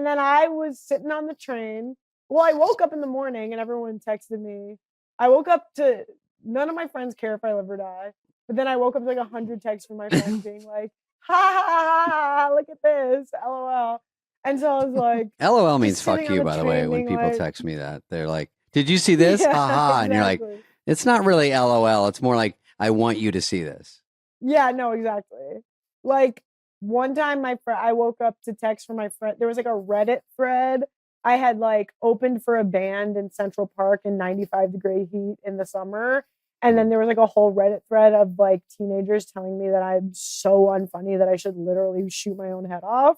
then I was sitting on the train. Well, I woke up in the morning and everyone texted me, I woke up to none of my friends care if I live or die. But then I woke up to like 100 texts from my friends being like, ha ha ha ha, look at this, LOL. And so I was like, LOL means just fuck sitting on you, the by the train way, when being people like- text me that. They're like, did you see this? Yeah, Haha. And you're like, exactly. it's not really LOL. It's more like, I want you to see this. Yeah, no, exactly. Like one time I woke up to text from my friend. There was like a Reddit thread I had like opened for a band in Central Park in 95-degree heat in the summer. And then there was like a whole Reddit thread of like teenagers telling me that I'm so unfunny that I should literally shoot my own head off.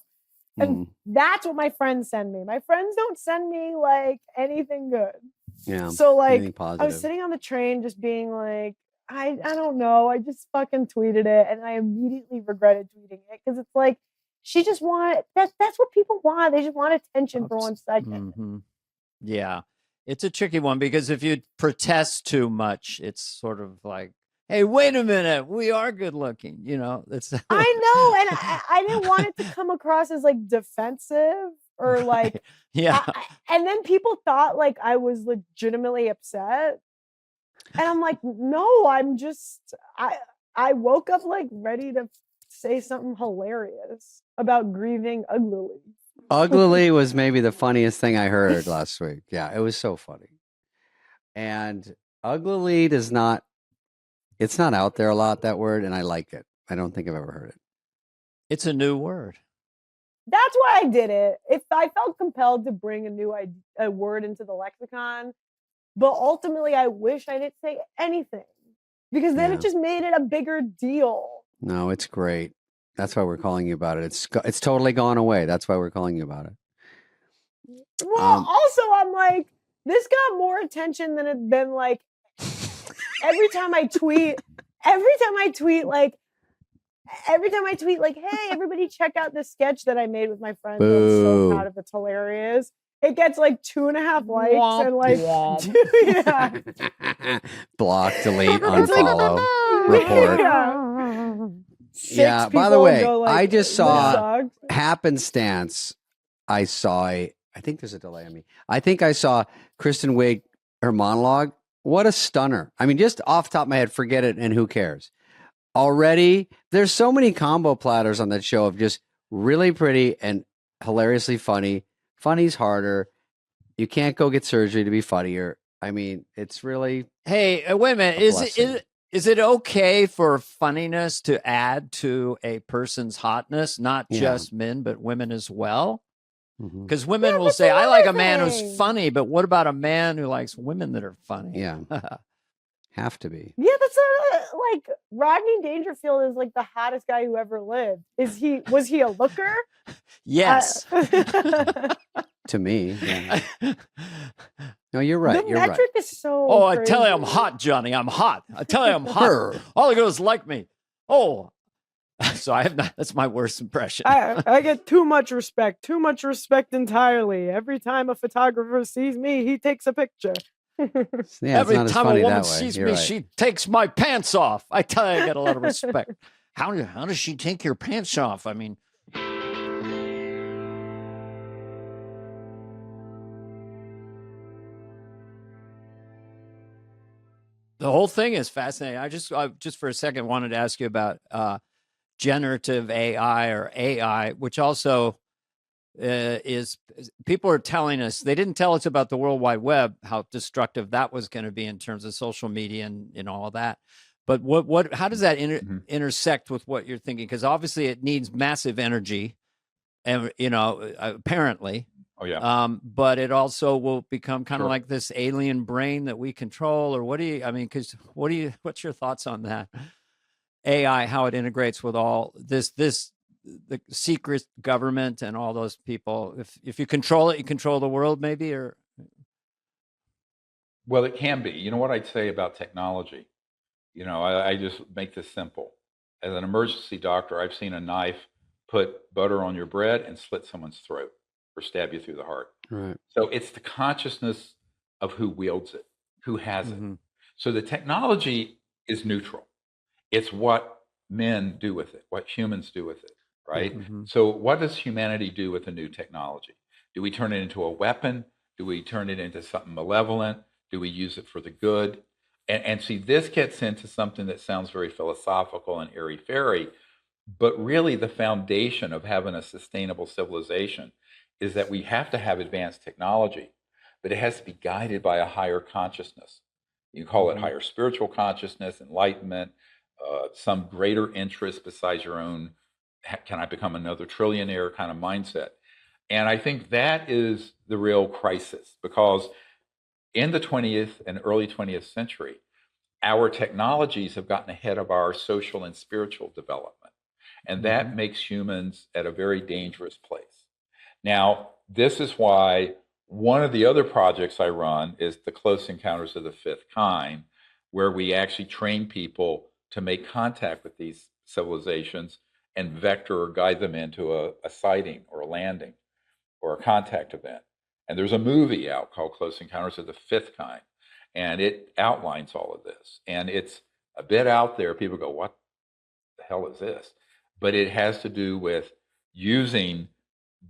And that's what my friends send me. My friends don't send me like anything good. Yeah. So like anything I was positive. sitting on the train just being like, I don't know. I just fucking tweeted it and I immediately regretted tweeting it because it's like she just wanted that's what people want. They just want attention for 1 second. Mm-hmm. Yeah. It's a tricky one because if you protest too much, it's sort of like, hey, wait a minute, we are good looking. You know, it's I know, and I didn't want it to come across as like defensive or like yeah. and then people thought like I was legitimately upset. And I'm like, no, I'm just I woke up like ready to say something hilarious about grieving uglily. Uglily was maybe the funniest thing I heard last week. Yeah, it was so funny. And uglily it's not out there a lot, that word, and I like it. I don't think I've ever heard it. It's a new word. That's why I did it. If I felt compelled to bring a word into the lexicon, but ultimately I wish I didn't say anything because then it just made it a bigger deal. No, it's great. That's why we're calling you about it. It's totally gone away. That's why we're calling you about it. Well, also I'm like, this got more attention than like every time I tweet like, hey, everybody check out this sketch that I made with my friends. I'm so proud of it. It's hilarious. It gets like 2.5 likes and like, yeah. Block, delete, unfollow, report. Yeah. By the way, I just saw happenstance. I think there's a delay on me. I think I saw Kristen Wiig, her monologue. What a stunner. I mean, just off the top of my head, forget it. And who cares? Already, there's so many combo platters on that show of just really pretty and hilariously funny. Funny's harder. You can't go get surgery to be funnier. I mean, it's really. Hey, wait a minute. Is it okay for funniness to add to a person's hotness? Not just men, but women as well? Because women will say, I like a man who's funny, but what about a man who likes women that are funny? Yeah. Have to be. Yeah, that's like Rodney Dangerfield is like the hottest guy who ever lived. Was he a looker? Yes. To me. Yeah. No, you're right. The you're metric right. is so Oh, crazy. I tell you I'm hot, Johnny. I'm hot. I tell you I'm hot. All the girls like me. Oh. So I have not, that's my worst impression. I get too much respect entirely. Every time a photographer sees me, he takes a picture. Yeah, every time a woman sees me, she takes my pants off. I tell you, I get a lot of respect. How does she take your pants off? I mean, the whole thing is fascinating. I just for a second wanted to ask you about generative AI or AI, which also is people are telling us, they didn't tell us about the World Wide Web, how destructive that was going to be in terms of social media and all that. But how does that intersect with what you're thinking? Because obviously it needs massive energy, and apparently. Oh yeah. But it also will become kind of like this alien brain that we control, or what's your thoughts on that? AI, how it integrates with all the secret government and all those people. If you control it, you control the world, maybe, or. Well, it can be. You know what I'd say about technology? I just make this simple. As an emergency doctor, I've seen a knife put butter on your bread and slit someone's throat or stab you through the heart. Right. So it's the consciousness of who wields it, who has it. So the technology is neutral. It's what men do with it, what humans do with it, right? So what does humanity do with the new technology? Do we turn it into a weapon? Do we turn it into something malevolent? Do we use it for the good? And see, this gets into something that sounds very philosophical and airy-fairy, but really the foundation of having a sustainable civilization is that we have to have advanced technology, but it has to be guided by a higher consciousness. You call it higher spiritual consciousness, enlightenment, some greater interest besides your own, can I become another trillionaire kind of mindset. And I think that is the real crisis, because in the 20th and early 20th century, our technologies have gotten ahead of our social and spiritual development. And that makes humans at a very dangerous place. Now, this is why one of the other projects I run is the Close Encounters of the Fifth Kind, where we actually train people to make contact with these civilizations and vector or guide them into a sighting or a landing or a contact event. And there's a movie out called Close Encounters of the Fifth Kind, and it outlines all of this. And it's a bit out there. People go, what the hell is this? But it has to do with using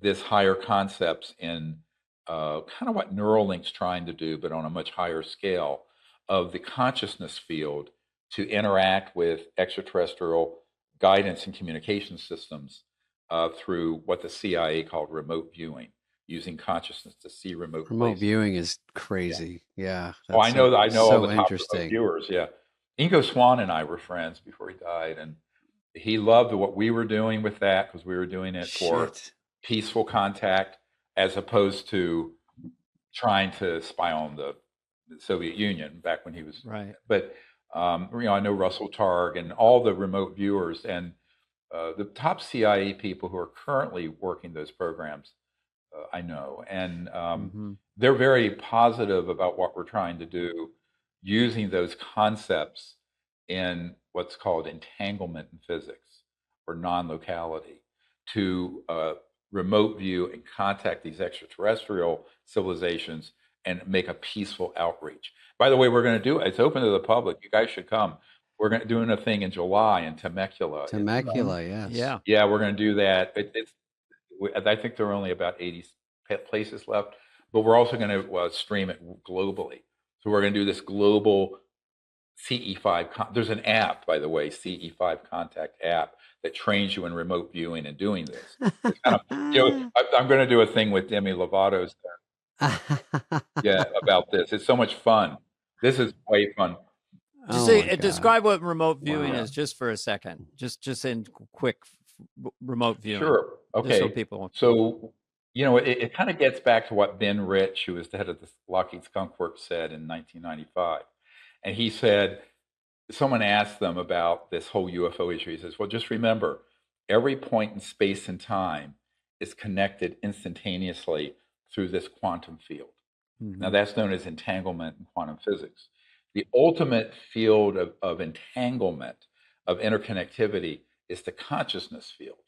this higher concepts in kind of what Neuralink's trying to do, but on a much higher scale, of the consciousness field to interact with extraterrestrial guidance and communication systems through what the CIA called remote viewing, using consciousness to see remote places. Viewing is crazy. Yeah. Oh, I know so all the top interesting. viewers. Yeah. Ingo Swann and I were friends before he died, and he loved what we were doing with that, because we were doing it for peaceful contact as opposed to trying to spy on the Soviet Union back when he was right. But I know Russell Targ and all the remote viewers and the top CIA people who are currently working those programs. I know, and they're very positive about what we're trying to do, using those concepts in what's called entanglement in physics or non-locality to remote view and contact these extraterrestrial civilizations and make a peaceful outreach. By the way, we're going to do it. It's open to the public. You guys should come. We're going to doing a thing in July in Temecula. Temecula, yes. Yeah. Yeah, we're going to do that. I think there are only about 80 places left, but we're also going to stream it globally. So we're going to do this global CE5. There's an app, by the way, CE5 Contact app that trains you in remote viewing and doing this. It's kind of, I'm going to do a thing with Demi Lovato's about this. It's so much fun. This is way fun. Describe what remote viewing is, just for a second. Just in quick remote viewing. Sure. Okay. So people. So it kind of gets back to what Ben Rich, who was the head of the Lockheed Skunk Works, said in 1995. And he said, someone asked them about this whole UFO issue. He says, well, just remember, every point in space and time is connected instantaneously through this quantum field. Now, that's known as entanglement in quantum physics. The ultimate field of entanglement, of interconnectivity, is the consciousness field.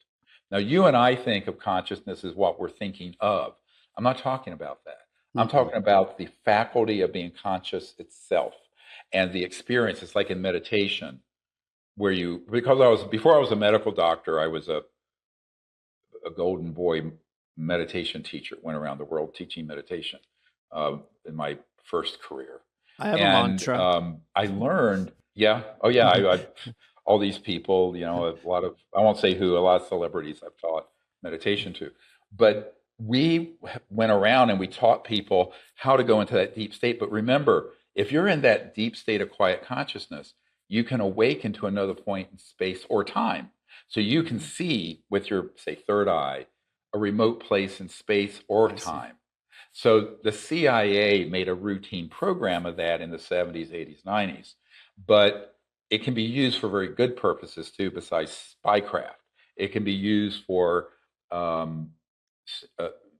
Now, you and I think of consciousness as what we're thinking of. I'm not talking about that. I'm talking about the faculty of being conscious itself and the experience. It's like in meditation, where before I was a medical doctor, I was a golden boy meditation teacher, went around the world teaching meditation in my first career. I have a mantra. I learned, I all these people, a lot of, I won't say who, a lot of celebrities I've taught meditation to, but we went around and we taught people how to go into that deep state. But remember, if you're in that deep state of quiet consciousness, you can awaken to another point in space or time. So you can see with your, say, third eye, a remote place in space or time. So the CIA made a routine program of that in the 70s, 80s, 90s. But it can be used for very good purposes too, besides spycraft. It can be used for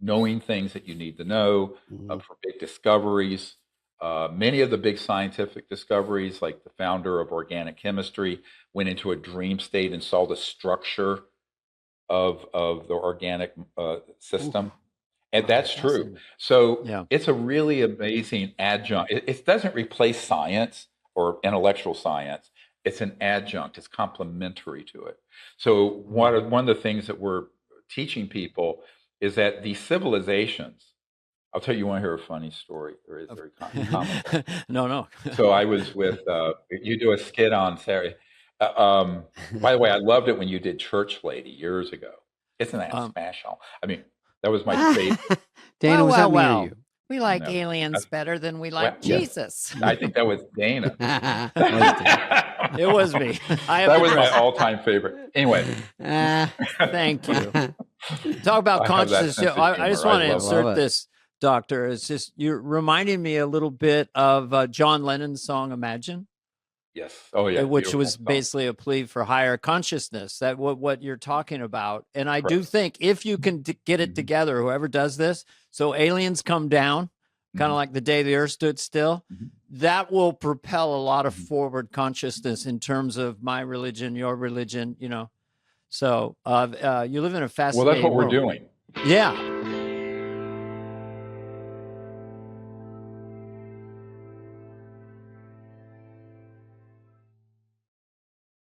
knowing things that you need to know, for big discoveries. Many of the big scientific discoveries, like the founder of organic chemistry, went into a dream state and saw the structure of the organic system. And that's true. So it's a really amazing adjunct. It doesn't replace science or intellectual science. It's an adjunct. It's complementary to it. So one of the things that we're teaching people is that these civilizations I'll tell you, want to hear a funny story? Or is very comical. No. So I was with, you do a skit on Saturday. By the way, I loved it when you did Church Lady years ago. Isn't that special? I mean, that was my favorite. Dana, was that me or you? We like No, aliens better than we like yes. Jesus. I think that was Dana. It was me. That was my all-time favorite. Anyway. Thank you. Talk about consciousness. I just want to insert this, Doctor. It's just, you're reminding me a little bit of John Lennon's song Imagine. Yes. Oh, yeah. Which was basically a plea for higher consciousness. That what you're talking about. And I do think if you can get it together, whoever does this, so aliens come down, kind of like the day the earth stood still, that will propel a lot of forward consciousness in terms of my religion, your religion, you know. So you live in a fascinating Well, that's what world. we're doing. Yeah.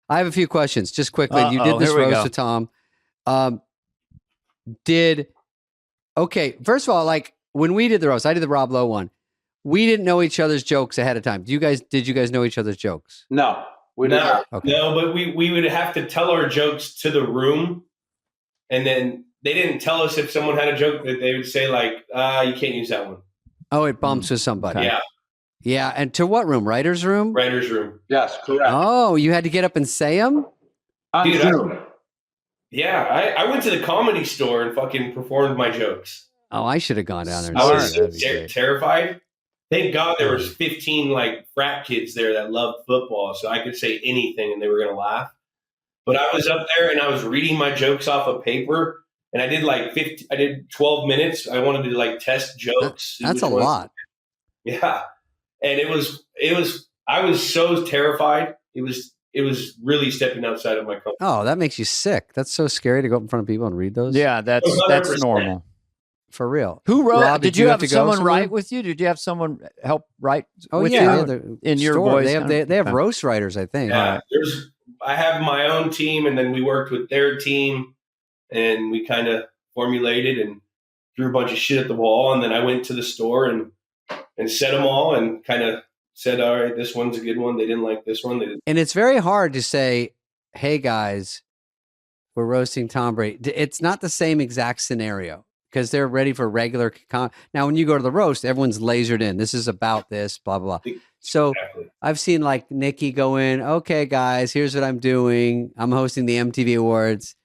I have a few questions, just quickly. You did this roast with Tom. Okay, first of all, like when we did the roast, I did the Rob Lowe one. We didn't know each other's jokes ahead of time. Did you guys know each other's jokes? No, we didn't. Okay. No, but we would have to tell our jokes to the room, and then they didn't tell us if someone had a joke that they would say like, you can't use that one. Oh, it bumps with somebody. Okay. Yeah. Yeah, and to what room? Writer's room? Writer's room. Yes, correct. Oh, you had to get up and say them? Dude, I went to the Comedy Store and fucking performed my jokes. Oh, I should have gone down there. I was so terrified. Thank God there was 15 like frat kids there that loved football, so I could say anything and they were going to laugh. But I was up there and I was reading my jokes off of paper, and I did like 12 minutes. I wanted to like test jokes. That's a lot. Yeah. And I was so terrified. It was really stepping outside of my comfort. Oh, that makes you sick. That's so scary to go up in front of people and read those. Yeah, that's 100%. normal. For real. Who wrote? Rob, did you have someone somewhere? write with you? Did you have someone help write with you? In your store. voice? They have roast writers, I think. Yeah, I have my own team, and then we worked with their team, and we kind of formulated and threw a bunch of shit at the wall, and then I went to the store and set them all and kind of said, all right, this one's a good one. They didn't like this one. And it's very hard to say, hey, guys, we're roasting Tom Brady. It's not the same exact scenario because they're ready for regular. Now, when you go to the roast, everyone's lasered in. This is about this, blah, blah, blah. So I've seen like Nikki go in, okay, guys, here's what I'm doing. I'm hosting the MTV Awards.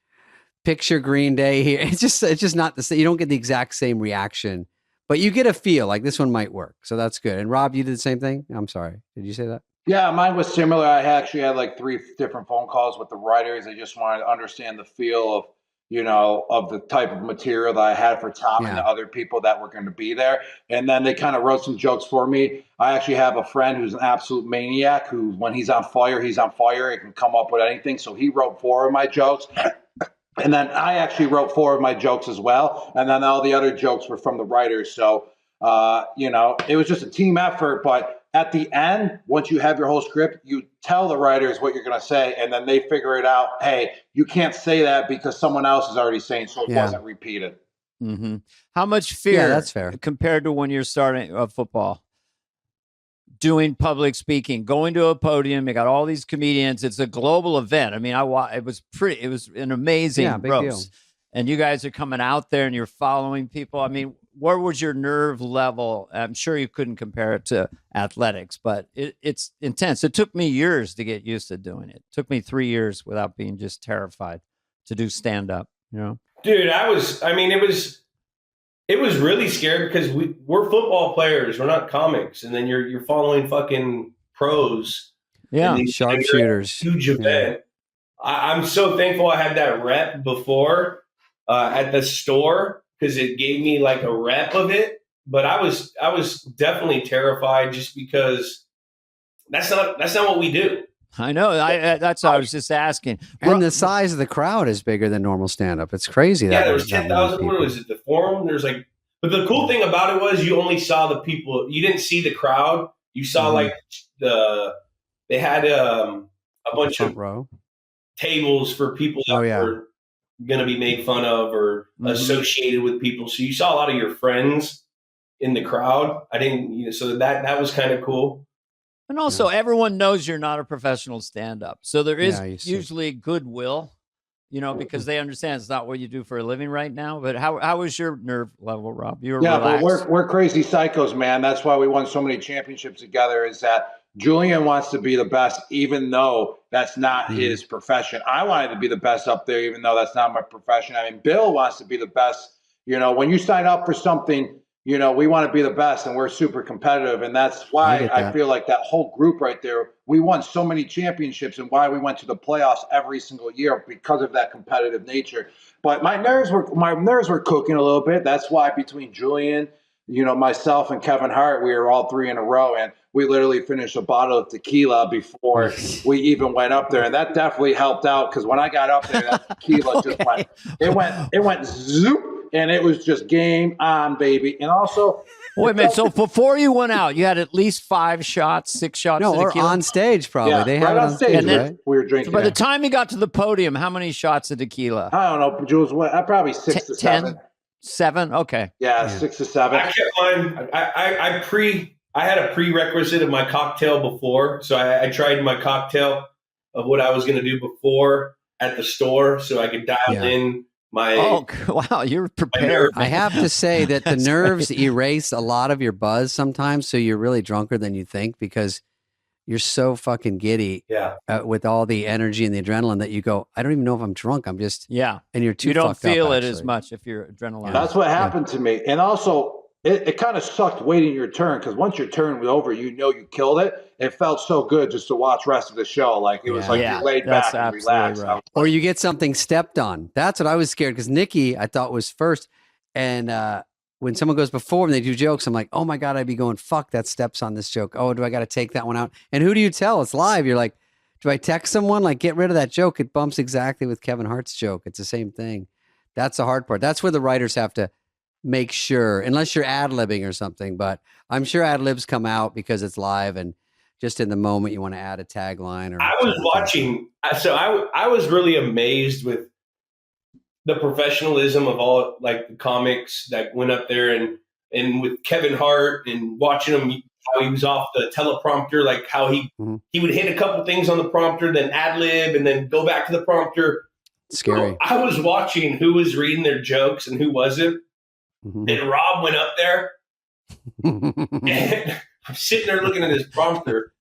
Picture Green Day here. It's just not the same. You don't get the exact same reaction. But you get a feel like this one might work. So that's good. And Rob, you did the same thing? I'm sorry. Did you say that? Yeah, mine was similar. I actually had like 3 different phone calls with the writers. I just wanted to understand the feel of, of the type of material that I had for Tom and the other people that were going to be there. And then they kind of wrote some jokes for me. I actually have a friend who's an absolute maniac who, when he's on fire, he's on fire. He can come up with anything. So he wrote 4 of my jokes. And then I actually wrote 4 of my jokes as well. And then all the other jokes were from the writers. So, it was just a team effort. But at the end, once you have your whole script, you tell the writers what you're going to say. And then they figure it out. Hey, you can't say that because someone else is already saying so it wasn't repeated. Mm-hmm. How much fear that's fair. compared to when you're starting football? Doing public speaking, going to a podium, you got all these comedians. It's a global event. I mean, it was an amazing roast. And you guys are coming out there and you're following people. I mean, where was your nerve level? I'm sure you couldn't compare it to athletics, but it's intense. It took me years to get used to doing it. It took me 3 years without being just terrified to do stand up, Dude, it was really scary because we're football players. We're not comics. And then you're following fucking pros. Yeah. Sharpshooters. Huge event. I'm so thankful I had that rep before at the store because it gave me like a rep of it. But I was definitely terrified just because that's not what we do. I know. That's what I was just asking. And the size of the crowd is bigger than normal stand-up. It's crazy. Yeah, there was 10,000. What was it? The forum? There's like, but the cool thing about it was you only saw the people. You didn't see the crowd. You saw like they had a bunch of tables for people that were going to be made fun of or associated with people. So you saw a lot of your friends in the crowd. I didn't, so that was kind of cool. And also, everyone knows you're not a professional stand-up, so there is usually goodwill, because they understand it's not what you do for a living right now. But how was your nerve level, Rob? You were relaxed? But we're crazy psychos, man. That's why we won so many championships together. Is that Julian wants to be the best, even though that's not his profession. I wanted to be the best up there, even though that's not my profession. I mean, Bill wants to be the best. When you sign up for something, we want to be the best, and we're super competitive. And that's why I feel like that whole group right there, we won so many championships, and why we went to the playoffs every single year, because of that competitive nature. But my nerves were cooking a little bit. That's why between Julian, myself and Kevin Hart, we were all 3 in a row, and we literally finished a bottle of tequila before we even went up there. And that definitely helped out, because when I got up there, that tequila just went zoop. And it was just game on, baby. And also, wait a minute. So before you went out, you had at least 5 shots, 6 shots. No, or on stage, probably. Yeah, they had right on stage. And then, we were drinking. So by the time you got to the podium, how many shots of tequila? I don't know, Jules. Probably 6 to 7. 10? 7? Okay. Yeah, 6 to 7. I kept mine. I had a prerequisite of my cocktail before, so I tried my cocktail of what I was going to do before at the store, so I could dial in. Wow, you're prepared. I have to say that the nerves erase a lot of your buzz sometimes, so you're really drunker than you think, because you're so fucking giddy with all the energy and the adrenaline that you go, I don't even know if I'm drunk. I'm just, and you're too fucked up. You don't feel it as much if you're adrenaline. That's what happened to me. And also, it kind of sucked waiting your turn, because once your turn was over, you killed it. It felt so good just to watch the rest of the show. Like it was like you laid back and relaxed. Right. Or you get something stepped on. That's what I was scared, because Nikki, I thought, was first. And when someone goes before and they do jokes, I'm like, oh my God, I'd be going, fuck, that steps on this joke. Oh, do I got to take that one out? And who do you tell? It's live. You're like, do I text someone? Like, get rid of that joke. It bumps exactly with Kevin Hart's joke. It's the same thing. That's the hard part. That's where the writers have to make sure, unless you're ad-libbing or something, but I'm sure ad-libs come out because it's live, and just in the moment you want to add a tagline. Or I was watching, so I was really amazed with the professionalism of all like the comics that went up there, and with Kevin Hart, and watching him how he was off the teleprompter, like how he would hit a couple things on the prompter, then ad-lib, and then go back to the prompter. Scary. So I was watching who was reading their jokes and who wasn't. And Rob went up there, and I'm sitting there looking at his prompter,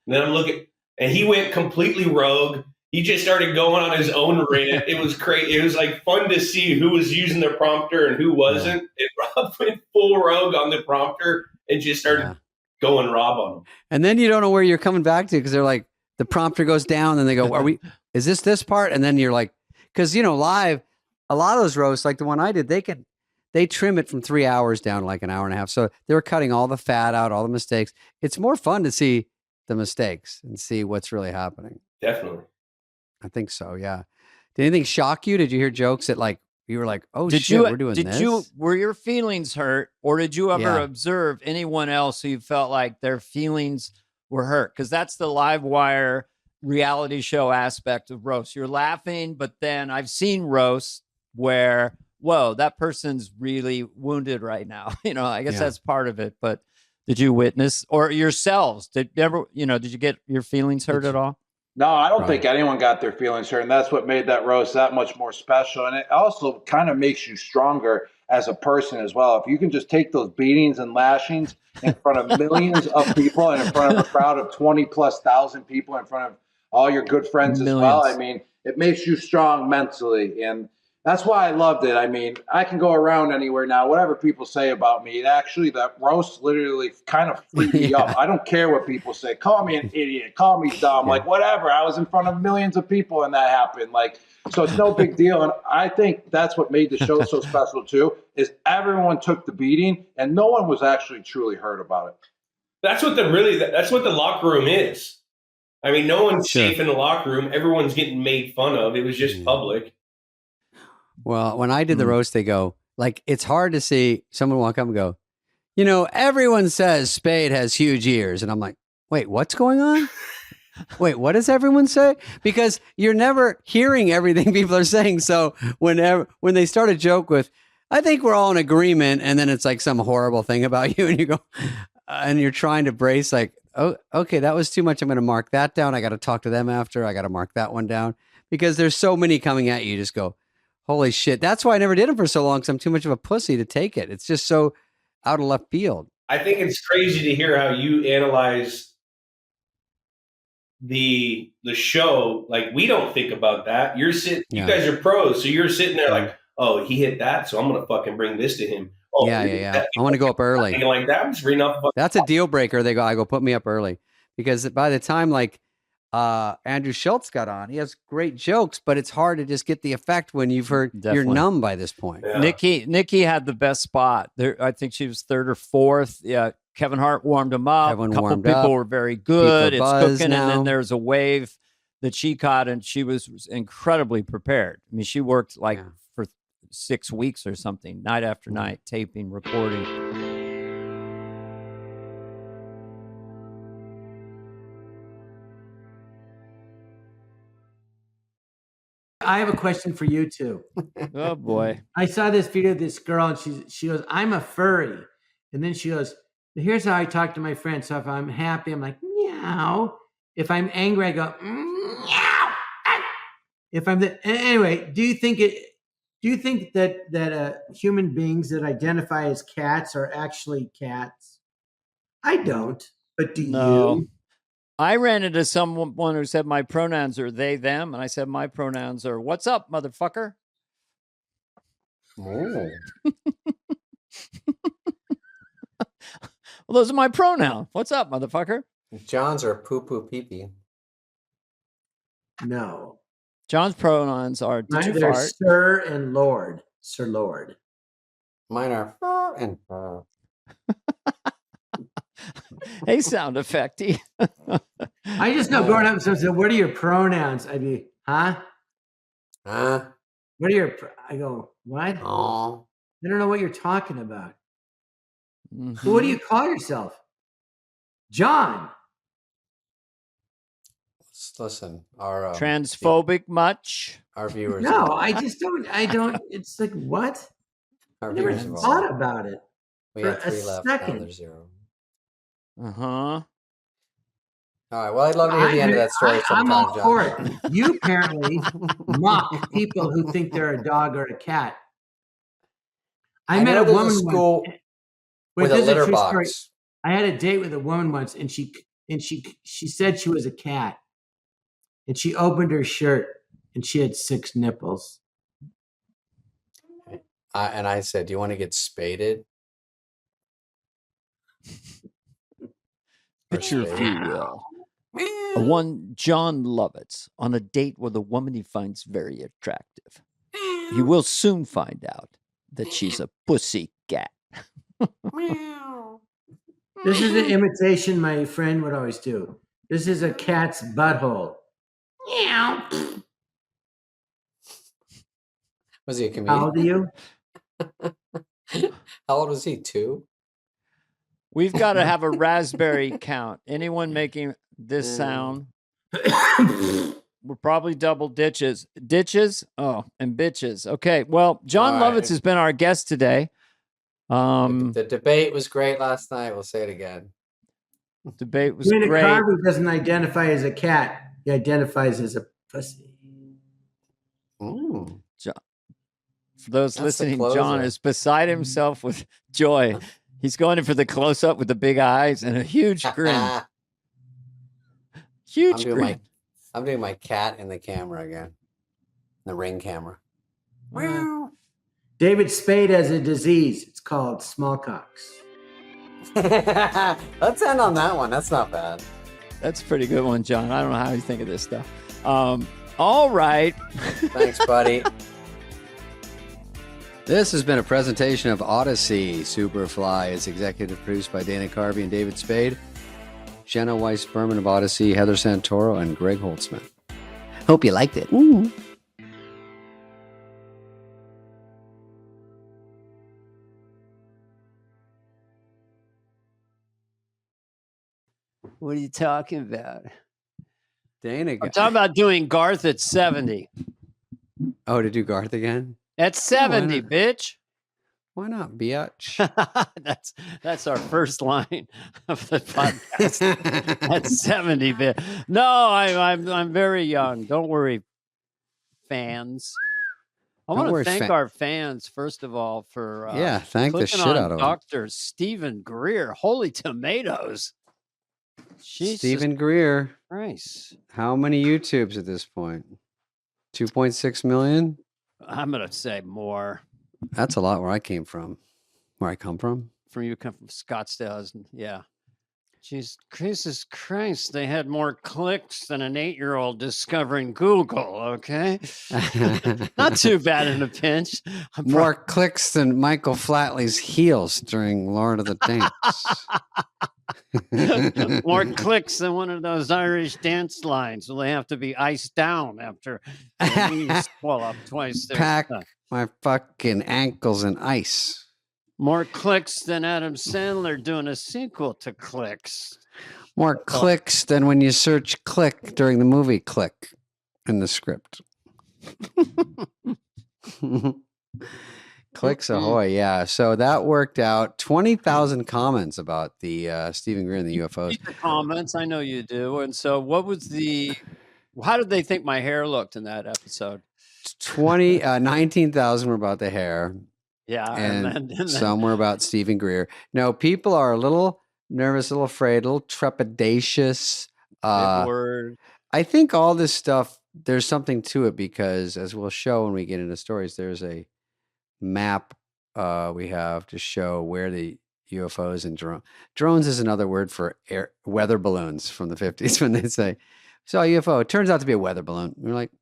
and then I'm looking, and he went completely rogue. He just started going on his own rant. It was crazy. It was like fun to see who was using the prompter and who wasn't. And Rob went full rogue on the prompter and just started going Rob on him. And then you don't know where you're coming back to, because they're like, the prompter goes down, and they go, is this part? And then you're like, because, live, a lot of those roasts, like the one I did, they trim it from 3 hours down to like an hour and a half. So they were cutting all the fat out, all the mistakes. It's more fun to see the mistakes and see what's really happening. Definitely. I think so. Yeah. Did anything shock you? Did you hear jokes that like, you were like, oh shit, we're doing this? Were your feelings hurt, or did you ever observe anyone else who felt like their feelings were hurt? Because that's the live wire reality show aspect of roast. You're laughing, but then I've seen roasts where, whoa, that person's really wounded right now. I guess that's part of it. But did you witness, or yourselves, did you get your feelings hurt at all? No, I don't think anyone got their feelings hurt. And that's what made that roast that much more special. And it also kind of makes you stronger as a person as well. If you can just take those beatings and lashings in front of millions of people, and in front of a crowd of 20,000+ people, in front of all your good friends as well. I mean, it makes you strong mentally. And that's why I loved it. I mean, I can go around anywhere now, whatever people say about me. That roast literally kind of freed me up. I don't care what people say. Call me an idiot. Call me dumb. Like, whatever. I was in front of millions of people and that happened. Like, so it's no big deal. And I think that's what made the show so special too, is everyone took the beating and no one was actually truly hurt about it. That's what the locker room is. I mean, no one's safe in the locker room. Everyone's getting made fun of. It was just public. Well, when I did the roast, they go, like, it's hard to see someone walk up and go, everyone says Spade has huge ears. And I'm like, wait, what's going on? Wait, what does everyone say? Because you're never hearing everything people are saying. So when they start a joke with, I think we're all in agreement, and then it's like some horrible thing about you, and you go, and you're trying to brace like, oh, okay, that was too much. I'm going to mark that down. I got to talk to them after. I got to mark that one down because there's so many coming at you. You just go, holy shit. That's why I never did them for so long because I'm too much of a pussy to take it. It's just so out of left field. I think it's crazy to hear how you analyze the show. Like, we don't think about that. You guys are pros, so you're sitting there like, oh, he hit that, so I'm gonna fucking bring this to him. Oh, yeah. I want to go up early. Like that. I'm just reading off. That's a deal breaker. I go, put me up early because by the time like Andrew Schultz got on, he has great jokes, but it's hard to just get the effect when you've heard. You're numb by this point. Yeah. Nikki had the best spot there. I think she was third or fourth. Yeah. Kevin Hart warmed him up. A couple people were very good. It's cooking. Now. And then there's a wave that she caught, and she was incredibly prepared. I mean, she worked like for 6 weeks or something, night after night, taping, recording. I have a question for you too. Oh boy. I saw this video of this girl, and she goes, I'm a furry. And then she goes, here's how I talk to my friends. So if I'm happy, I'm like, meow. If I'm angry, I go, meow. If I'm anyway, do you think that human beings that identify as cats are actually cats? I don't, but do you? I ran into someone who said my pronouns are they, them. And I said, my pronouns are what's up, motherfucker? Oh. Well, those are my pronouns. What's up, motherfucker? John's are poo-poo pee-pee. No. John's pronouns are did you they're fart? Sir and Lord. Sir Lord. Mine are fur and fur. Hey, sound effecty. I just know growing up, so what are your pronouns? I'd be, huh? Huh? What are your, I go, what? Oh. I don't know what you're talking about. Mm-hmm. So what do you call yourself? John. Listen, our transphobic much? Our viewers. No, I don't. It's like, what? I never thought about it. We for had 3 left. Second. Now there's 0. Uh-huh. All right. Well, I'd love to hear the end of that story sometime, I'm all John. for it. You apparently mock people who think they're a dog or a cat. I met a woman school with a litter box. Story. I had a date with a woman once, and she said she was a cat, and she opened her shirt, and she had 6 nipples. And I said, "Do you want to get spaded?" Picture, if you will, one John Lovitz on a date with a woman he finds very attractive. He will soon find out that she's a pussy cat. This is an imitation my friend would always do. This is a cat's butthole. Meow. Was he a comedian? How old are you? How old was he? 2? We've got to have a raspberry count. Anyone making this sound? We're probably double ditches. Ditches? Oh, and bitches. Okay. Well, John Lovitz has been our guest today. The debate was great last night. We'll say it again. Debate was great. Carvey doesn't identify as a cat. He identifies as a pussy. Ooh. John, for those listening, John is beside himself with joy. He's going in for the close-up with the big eyes and a huge grin. Huge grin. I'm doing my cat in the camera again. The Ring camera. David Spade has a disease. It's called smallpox. Let's end on that one. That's not bad. That's a pretty good one, John. I don't know how you think of this stuff. All right. Thanks, buddy. This has been a presentation of Odyssey. Superfly is executive produced by Dana Carvey and David Spade, Jenna Weiss-Berman of Odyssey, Heather Santoro, and Greg Holtzman. Hope you liked it. Ooh. What are you talking about? Dana. I'm talking about doing Garth at 70. Oh, to do Garth again? At 70, bitch. Why not, biatch? That's our first line of the podcast. That's 70 bit. No, I'm very young. Don't worry, fans. I want to thank our fans first of all for thank the shit out of Dr. Stephen Greer. Holy tomatoes. Jesus Stephen Greer. Christ. How many YouTubes at this point? 2.6 million? I'm gonna say more. That's a lot where I come from. From you come from Scottsdale, yeah. Jesus Christ, they had more clicks than an 8-year-old discovering Google, okay? Not too bad in a pinch. More clicks than Michael Flatley's heels during Lord of the Dance. More clicks than one of those Irish dance lines. Will they have to be iced down after their knees swell up twice? Pack my fucking ankles in ice. More clicks than Adam Sandler doing a sequel to Clicks. More clicks than when you search click during the movie Click in the script. Clicks ahoy, yeah. So that worked out. 20,000 comments about the Stephen Greer and the UFOs. Comments, I know you do. And so what was how did they think my hair looked in that episode? 19,000 were about the hair. Yeah. And then some were about Stephen Greer. No, people are a little nervous, a little afraid, a little trepidatious. I think all this stuff, there's something to it because, as we'll show when we get into stories, there's a map we have to show where the UFOs and drones is another word for weather balloons from the 50s when they say, saw a UFO. It turns out to be a weather balloon. We're like,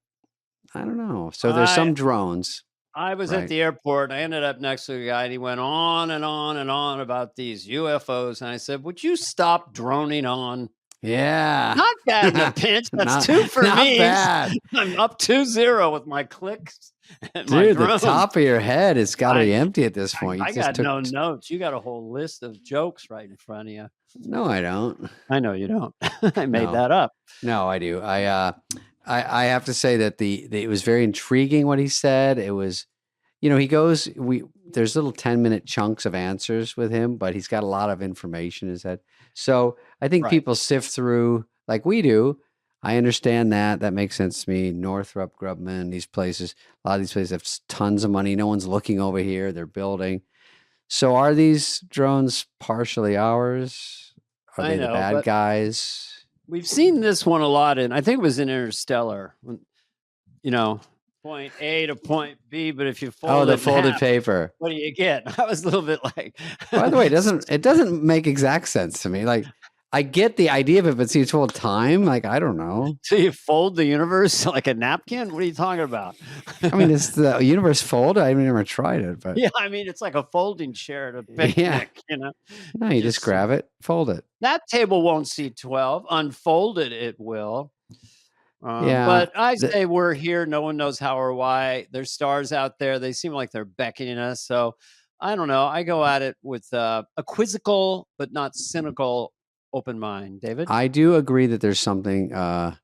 I don't know. So there's some drones. I was at the airport. I ended up next to a guy, and he went on and on and on about these UFOs. And I said, "Would you stop droning on?" Yeah, not bad in a pinch. That's 2 for not me. Bad. I'm up 2-0 with my clicks. And dude, my the top of your head has got to be empty at this point. I got no notes. You got a whole list of jokes right in front of you. No, I don't. I know you don't. I made that up. No, I do. I have to say that it was very intriguing what he said. It was, there's little 10-minute chunks of answers with him, but he's got a lot of information in his head. So I think people sift through like we do. I understand that. That makes sense to me. Northrop Grumman, these places, a lot of these places have tons of money. No one's looking over here. They're building. So are these drones partially ours? Are they the bad guys? We've seen this one a lot I think it was in Interstellar, point A to point B, but if you fold the folded paper, what do you get? I was a little bit like, by the way, it doesn't make exact sense to me. Like, I get the idea of it, but see, it's full time. Like, I don't know. So you fold the universe like a napkin? What are you talking about? I mean, is the universe folded? I've never tried it, but yeah, I mean, it's like a folding chair at a picnic, No, you just grab it, fold it. That table won't see 12. Unfolded, it will. But I say we're here. No one knows how or why. There's stars out there. They seem like they're beckoning us. So I don't know. I go at it with a quizzical, but not cynical, open mind. David? I do agree that there's something. I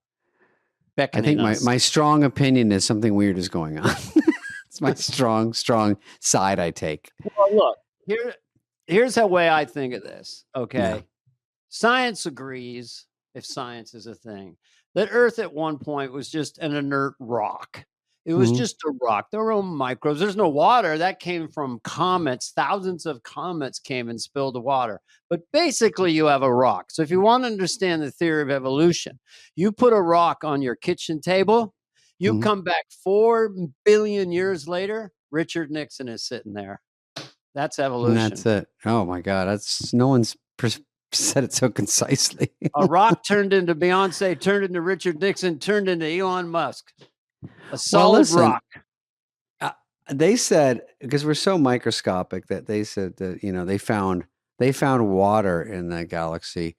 think my strong opinion is something weird is going on. It's my strong side I take. Well, look, here's the way I think of this. Okay. Yeah. Science agrees, if science is a thing, that Earth at one point was just an inert rock. It was just a rock. There were no microbes. There's no water. That came from comets. Thousands of comets came and spilled the water. But basically, you have a rock. So if you want to understand the theory of evolution, you put a rock on your kitchen table. You come back 4 billion years later, Richard Nixon is sitting there. That's evolution. And that's it. Oh, my God. No one's said it so concisely. A rock turned into Beyonce, turned into Richard Nixon, turned into Elon Musk. A solid rock. They said, because we're so microscopic, that they said that they found water in the galaxy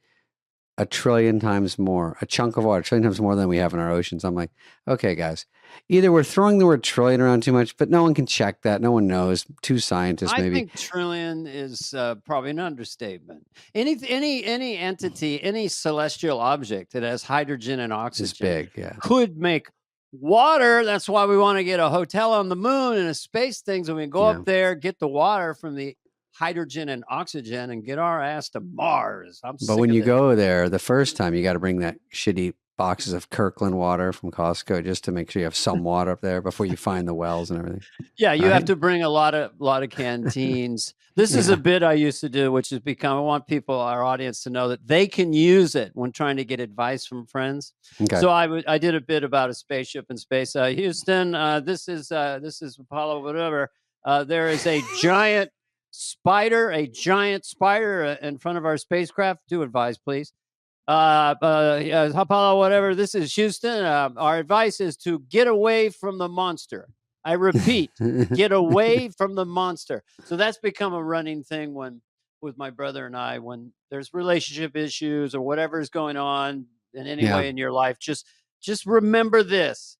1 trillion times more, a chunk of water 1 trillion times more than we have in our oceans. I'm like, okay, guys, either we're throwing the word trillion around too much, but no one can check that. No one knows. 2 scientists, maybe. I think trillion is probably an understatement. Any entity, any celestial object that has hydrogen and oxygen is big, could make water. That's why we want to get a hotel on the moon and a space thing. So we can go up there, get the water from the hydrogen and oxygen and get our ass to Mars. But when you go there the first time, you got to bring that shitty boxes of Kirkland water from Costco just to make sure you have some water up there before you find the wells and everything. Yeah, you have to bring a lot of canteens. This is a bit I used to do, which has become, I want our audience to know that they can use it when trying to get advice from friends. Okay. So I did a bit about a spaceship in space. Houston, this is Apollo, whatever. There is a giant spider in front of our spacecraft. Do advise, please. Apollo, whatever. This is Houston. Our advice is to get away from the monster. I repeat, get away from the monster. So that's become a running thing with my brother and I, when there's relationship issues or whatever is going on in any way in your life, just remember this: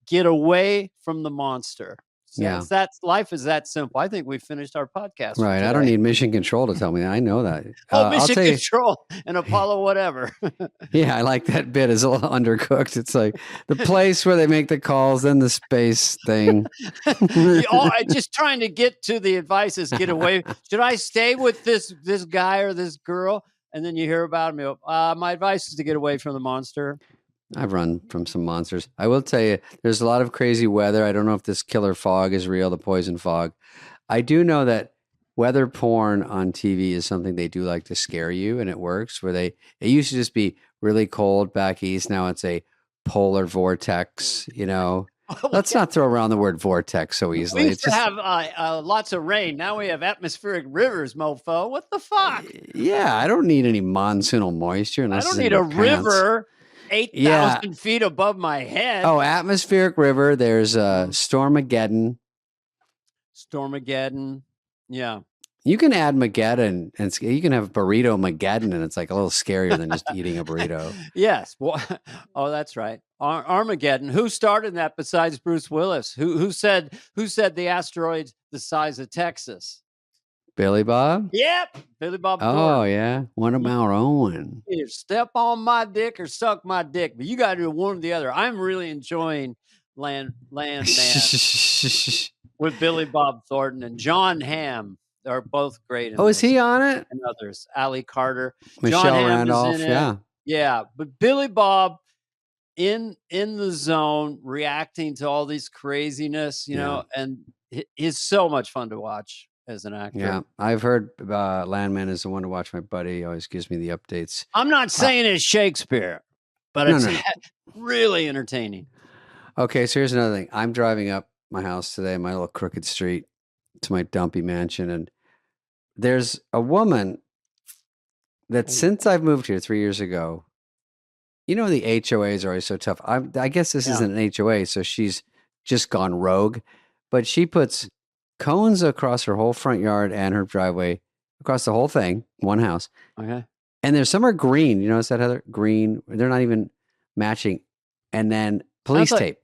get away from the monster. So life is that simple. I think we finished our podcast. Right. I don't need Mission Control to tell me that. I know that. Mission Control and Apollo, whatever. Yeah, I like that bit. It's a little undercooked. It's like the place where they make the calls, then the space thing. Just trying to get to the advice is get away. Should I stay with this guy or this girl? And then you hear about him. My advice is to get away from the monster. I've run from some monsters. I will tell you, there's a lot of crazy weather. I don't know if this killer fog is real, the poison fog. I do know that weather porn on TV is something they do like to scare you, and it works. It used to just be really cold back east. Now it's a polar vortex, Let's not throw around the word vortex so easily. We used to have lots of rain. Now we have atmospheric rivers, mofo. What the fuck? Yeah, I don't need any monsoonal moisture. I don't need a river 8,000 feet above my head. Oh, atmospheric river. There's Stormageddon. Yeah. You can add Mageddon, and you can have burrito Mageddon, and it's like a little scarier than just eating a burrito. Yes. Well, that's right. Armageddon. Who started that besides Bruce Willis? Who said the asteroid's the size of Texas? Billy Bob? Yep. Billy Bob Oh, Thornton. yeah. What about Owen? Either step on my dick or suck my dick, but you got to do one or the other. I'm really enjoying Land Man with Billy Bob Thornton and John Hamm. They're both great. Is he on it? And others. Ali Carter. Michelle John Hamm Randolph, is in it. yeah. Yeah, but Billy Bob in the zone, reacting to all these craziness, and he's so much fun to watch as an actor. Yeah, I've heard Landman is the one to watch. My buddy he always gives me the updates. I'm not saying it's Shakespeare, but it's really entertaining. Okay, so here's another thing. I'm driving up my house today, my little crooked street, to my dumpy mansion, and there's a woman that since I've moved here 3 years ago, the HOAs are always so tough. I guess this isn't an HOA, so she's just gone rogue, but she puts cones across her whole front yard and her driveway, across the whole thing, one house. Okay. And some are green. You notice that, Heather? Green. They're not even matching. And then police tape.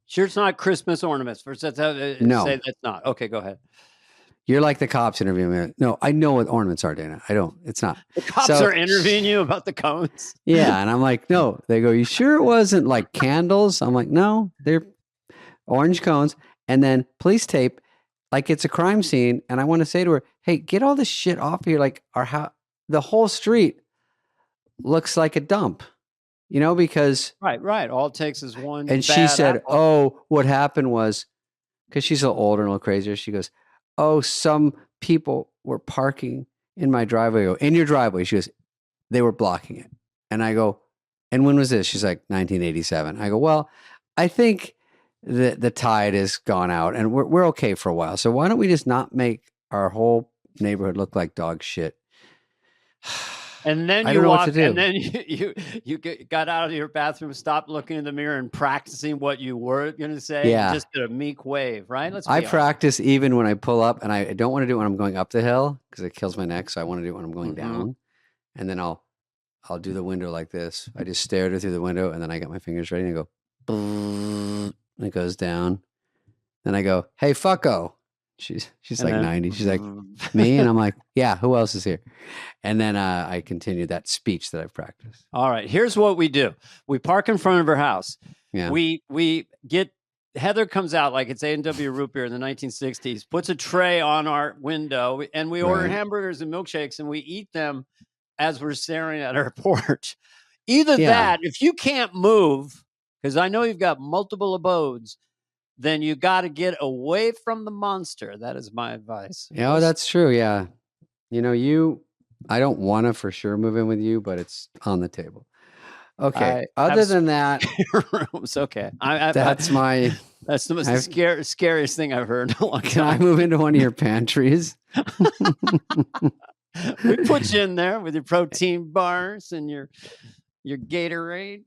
Sure, it's not Christmas ornaments. First, no. Say that's not. Okay, go ahead. You're like the cops interviewing me. No, I know what ornaments are, Dana. I don't. It's not. The cops are interviewing you about the cones? Yeah, and I'm like, no. They go, you sure it wasn't like candles? I'm like, no, they're orange cones. And then police tape, like it's a crime scene. And I want to say to her, hey, get all this shit off here. Like the whole street looks like a dump. Because right. All it takes is one. And she said, what happened was, because she's a little older and a little crazier. She goes, some people were parking in my driveway. I go, in your driveway? She goes, they were blocking it. And I go, and when was this? She's like, 1987. I go, well, I think the tide has gone out and we're okay for a while. So why don't we just not make our whole neighborhood look like dog shit? And then you walked, and then you got out of your bathroom, stopped looking in the mirror, and practicing what you were going to say. Yeah, just did a meek wave, right? I practice even when I pull up, and I don't want to do it when I'm going up the hill because it kills my neck. So I want to do it when I'm going down, and then I'll do the window like this. I just stare at her through the window, and then I got my fingers ready and I go, and it goes down. Then I go, hey, fucko. She's like 90. She's like, me? And I'm like, yeah, who else is here? And then I continue that speech that I've practiced. All right. Here's what we do. We park in front of her house. Yeah. We get Heather comes out like it's A&W root beer in the 1960s, puts a tray on our window, and we order Right. hamburgers and milkshakes, and we eat them as we're staring at our porch. Either Yeah. that, if you can't move, because I know you've got multiple abodes, then you got to get away from the monster. That is my advice. Yeah, that's true. Yeah. You know, I don't want to for sure move in with you, but it's on the table. Okay. Other than that, rooms. Okay. that's the most scariest thing I've heard in a long time. Can I move into one of your pantries? We put you in there with your protein bars and your Gatorade.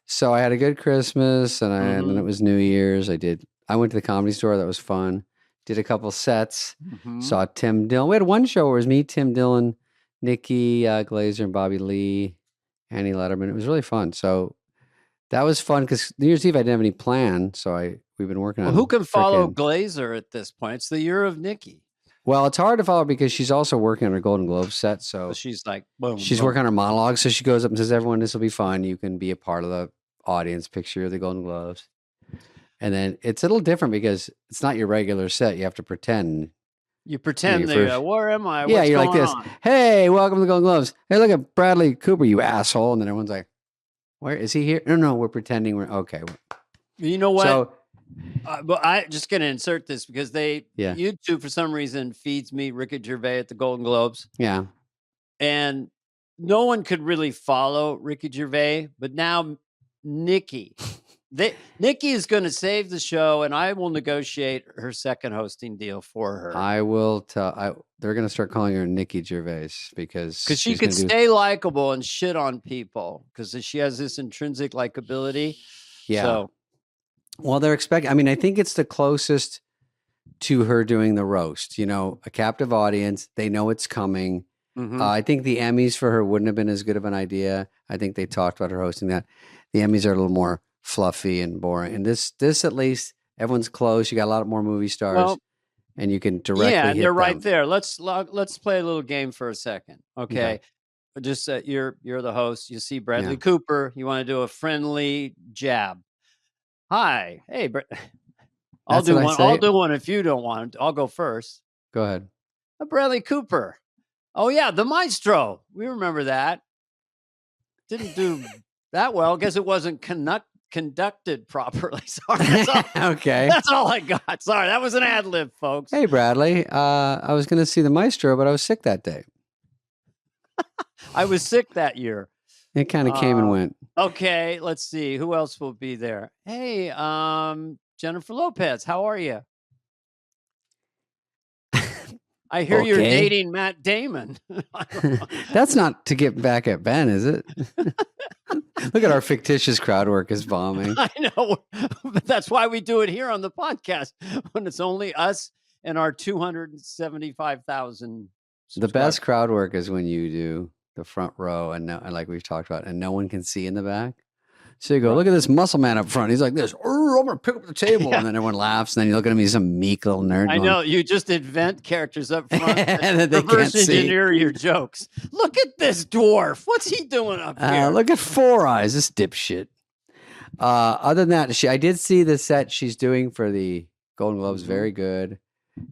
So I had a good Christmas, and then it was New Year's. I went to the Comedy Store. That was fun. Did a couple sets. Saw Tim Dillon. We had one show where it was me, Tim Dillon, Nikki Glazer, and Bobby Lee, Annie Letterman. It was really fun. So that was fun because New Year's Eve I didn't have any plan. So we've been working on. Who can follow Glazer at this point? It's the year of Nikki. Well, it's hard to follow because she's also working on her Golden Globe set. So she's like, boom. She's working on her monologue. So she goes up and says, "Everyone, this will be fun. You can be a part of the audience picture of the Golden Globes." And then it's a little different because it's not your regular set. You have to pretend. You pretend where am I? Yeah, What's you're like going this. on? Hey, welcome to the Golden Globes. Hey, look at Bradley Cooper, you asshole. And then everyone's like, where is he here? No, we're pretending we're okay. You know what? So, but I just going to insert this because Yeah. YouTube for some reason feeds me Ricky Gervais at the Golden Globes. Yeah. And no one could really follow Ricky Gervais, but now Nikki is going to save the show, and I will negotiate her second hosting deal for her. I will tell. They're going to start calling her Nikki Gervais because she can stay likable and shit on people because she has this intrinsic likability. Yeah. So, well, they're expecting. I mean, I think it's the closest to her doing the roast. You know, a captive audience. They know it's coming. I think the Emmys for her wouldn't have been as good of an idea. I think they talked about her hosting that. The Emmys are a little more fluffy and boring. And this at least everyone's close. You got a lot more movie stars, and you can directly. Yeah, hit they're them. right there. Let's play a little game for a second. Okay. Just you're the host. You see Bradley Cooper. You want to do a friendly jab. Hi, hey, I'll do one. I'll do one if you don't want. I'll go first. Go ahead. Bradley Cooper. Oh yeah, the maestro. We remember that. Didn't do that well. Guess it wasn't conducted properly. Sorry. Okay. That's all I got. Sorry, that was an ad lib, folks. Hey, Bradley. I was going to see the maestro, but I was sick that day. I was sick that year. It kind of came and went. Okay, let's see. Who else will be there? Hey, Jennifer Lopez. How are you? I hear you're dating Matt Damon. That's not to get back at Ben, is it? Look at our fictitious crowd work is bombing. I know. But that's why we do it here on the podcast when it's only us and our 275,000. The best crowd work is when you do the front row and like we've talked about, and no one can see in the back. So you go, look at this muscle man up front. He's like this. I'm going to pick up the table. And then everyone laughs. And then you look at him. He's some meek little nerd. I know. You just invent characters up front and they reverse can't engineer your jokes. Look at this dwarf. What's he doing up here? Look at Four Eyes. This dipshit. Other than that, I did see the set she's doing for the Golden Globes. Very good.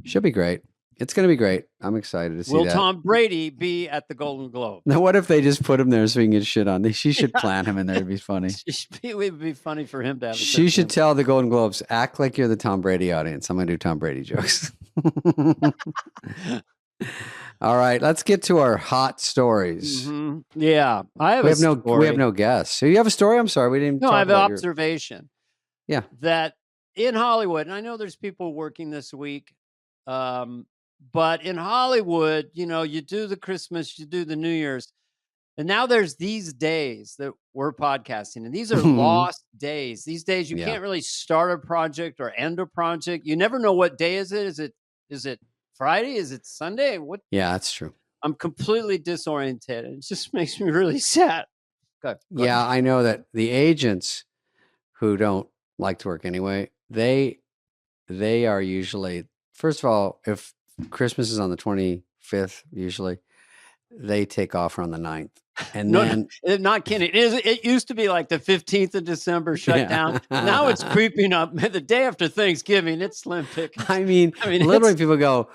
She'll be great. It's going to be great. I'm excited to see that. Will Tom Brady be at the Golden Globe? Now, what if they just put him there so he can get shit on? She should plant him in there. It'd be funny. It would be funny for him to have. She should tell the Golden Globes, act like you're the Tom Brady audience. I'm going to do Tom Brady jokes. All right, let's get to our hot stories. Yeah, we have no guests. So you have a story? I'm sorry, we didn't. No, I have an observation. Yeah, that in Hollywood, and I know there's people working this week. But in Hollywood, you do the Christmas, you do the New Year's, and now there's these days that we're podcasting, and these are lost days. These days you can't really start a project or end a project. You never know what day is it. Is it Friday? Is it Sunday? What? Yeah, that's true. I'm completely disoriented. It just makes me really sad. Go ahead. I know that the agents who don't like to work anyway, they are usually, first of all, if Christmas is on the 25th, usually they take off on the 9th And No, then not kidding. It used to be like the 15th of December shut down. Now it's creeping up. The day after Thanksgiving, it's slim pickings. I mean literally people go,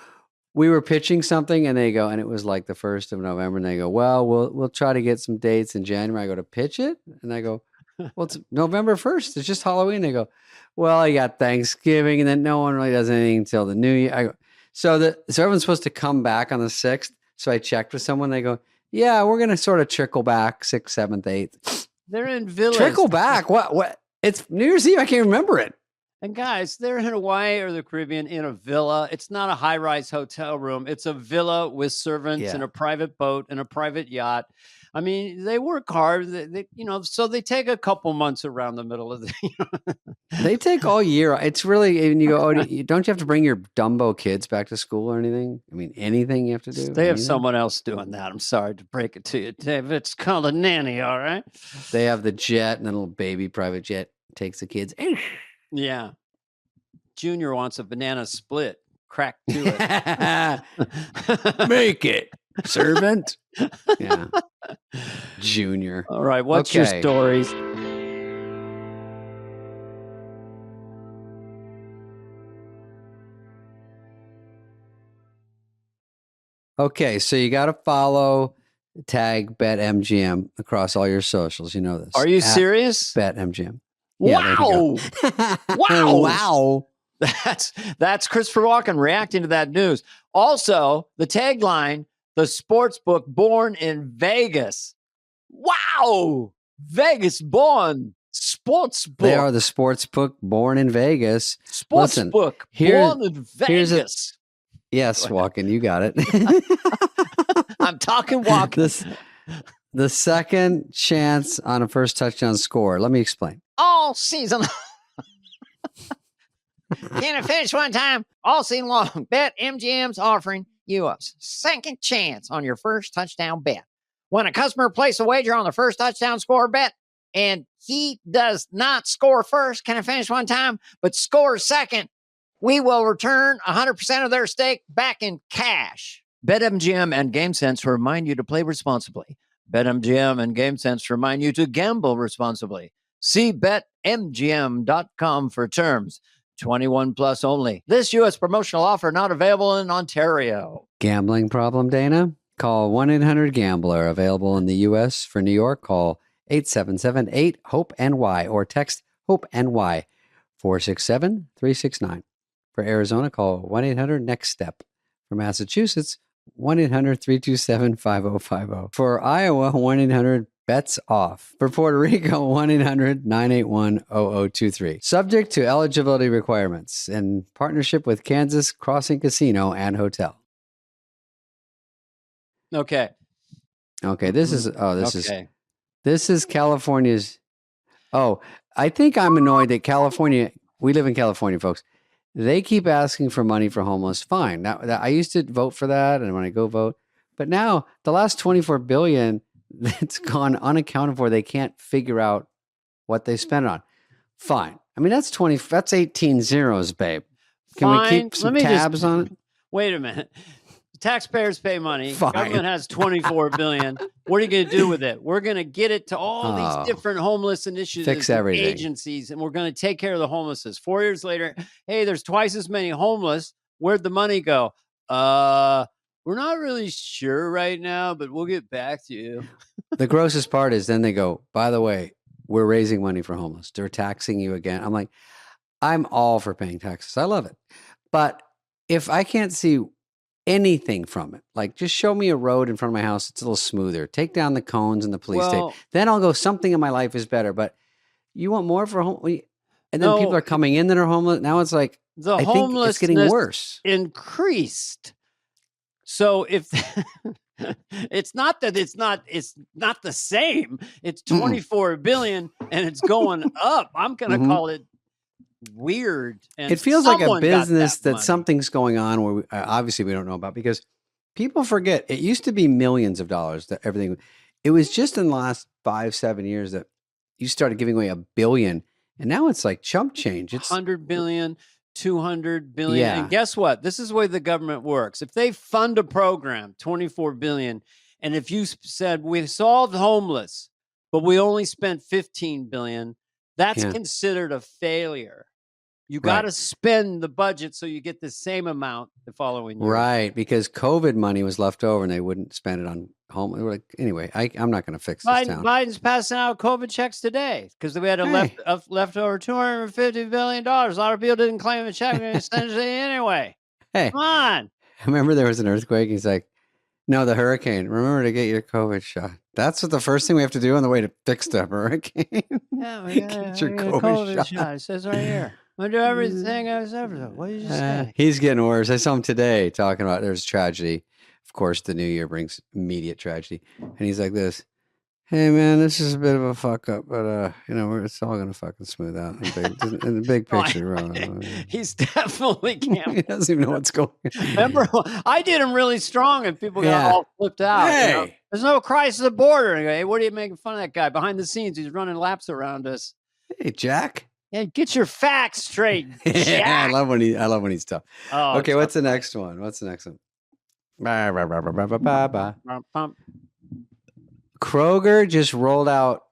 we were pitching something and they go, and it was like the 1st of November. And they go, well, we'll try to get some dates in January. I go, to pitch it? And I go, well, it's November 1st. It's just Halloween. They go, well, you got Thanksgiving and then no one really does anything until the new year. I go, so everyone's supposed to come back on the 6th. So I checked with someone. They go, yeah, we're going to sort of trickle back 6th, 7th, 8th. They're in villas. Trickle back? What? It's New Year's Eve. I can't remember it. And guys, they're in Hawaii or the Caribbean in a villa. It's not a high-rise hotel room. It's a villa with servants and a private boat and a private yacht. I mean, they work hard. They so they take a couple months around the middle of the. They take all year. It's really, and you go, oh, don't you have to bring your Dumbo kids back to school or anything? I mean, anything you have to do? They have someone else doing that. I'm sorry to break it to you, Dave. It's called a nanny, all right? They have the jet and the little baby private jet takes the kids. Yeah. Junior wants a banana split. Crack to it. Make it, servant. Yeah. Junior. All right. What's your stories? Okay. So you got to follow, tag BetMGM across all your socials. You know this. Are you serious? BetMGM. Yeah, wow. Wow. Wow. That's Christopher Walken reacting to that news. Also, the tagline, the sports book born in Vegas. Wow. Vegas born sports book. They are the sports book born in Vegas. Sports book born in Vegas. Yes, Walken, you got it. I'm talking Walken. The second chance on a first touchdown score. Let me explain. All season. Can it finish one time? All season long. BetMGM's offering you a second chance on your first touchdown bet. When a customer places a wager on the first touchdown score bet, and he does not score first, can it finish one time, but scores second, we will return 100% of their stake back in cash. BetMGM and GameSense remind you to play responsibly. BetMGM and GameSense remind you to gamble responsibly. See BetMGM.com for terms. 21 plus only. This U.S. promotional offer not available in Ontario. Gambling problem, Dana? Call 1-800-GAMBLER. Available in the U.S. For New York, call 877-8-HOPE-NY or text HOPE-NY 467-369. For Arizona, call 1-800-NEXT-STEP. For Massachusetts, 1-800-327-5050. For Iowa, 1-800-BETS-OFF. For Puerto Rico, 1-800-981-0023. Subject to eligibility requirements in partnership with Kansas Crossing Casino and Hotel. Okay. This is California's. Oh, I think I'm annoyed that California, we live in California, folks. They keep asking for money for homeless. Fine. Now, I used to vote for that, and when I go vote, but now the last $24 billion that's gone unaccounted for, they can't figure out what they spent it on. Fine. I mean, that's 18 zeros, babe. Can we keep some tabs on it? Wait a minute. Taxpayers pay money. Fine. Government has $24 billion. What are you going to do with it? We're going to get it to all these different homeless initiatives, fix everything. Agencies, and we're going to take care of the homelessness. 4 years later, hey, there's twice as many homeless. Where'd the money go? We're not really sure right now, but we'll get back to you. The grossest part is then they go, by the way, we're raising money for homeless. They're taxing you again. I'm like, I'm all for paying taxes. I love it. But if I can't see anything from it, like just show me a road in front of my house, it's a little smoother. Take down the cones and the police tape. Then I'll go, something in my life is better. But you want more for home? And then people are coming in that are homeless. Now it's like, I think it's getting worse. Increased. So if it's not the same. It's 24 billion and it's going up. I'm going to call it weird. And it feels like a business that something's going on where obviously we don't know about, because people forget it used to be millions of dollars that everything. It was just in the last 5-7 years that you started giving away $1 billion, and now it's like chump change. It's 100 billion. 200 billion. Yeah. And guess what? This is the way the government works. If they fund a program, 24 billion, And if you said we solved homeless, but we only spent 15 billion, that's considered a failure. You got to spend the budget so you get the same amount the following year. Right, because COVID money was left over and they wouldn't spend it on home. They were like, anyway, I'm not going to fix this town. Biden's passing out COVID checks today because we had left over $250 billion. A lot of people didn't claim a check. We're going to send it to you anyway. Hey, come on. I remember there was an earthquake. He's like, no, the hurricane. Remember to get your COVID shot. That's what the first thing we have to do on the way to fix the hurricane. Yeah, we get your COVID shot. It says right here. I'm going to do everything I was ever done. What did you say? He's getting worse. I saw him today talking about there's tragedy. Of course, the new year brings immediate tragedy. And he's like this. Hey, man, this is a bit of a fuck up, but, it's all going to fucking smooth out in the big picture. He's definitely can't. He doesn't even know what's going on. Remember, I did him really strong and people got all flipped out. Hey. There's no crisis at the border. And I go, hey, what are you making fun of that guy? Behind the scenes, he's running laps around us. Hey, Jack. Yeah, get your facts straight, Jack. Yeah, I love when he's tough. Oh, okay, what's the next one? Kroger just rolled out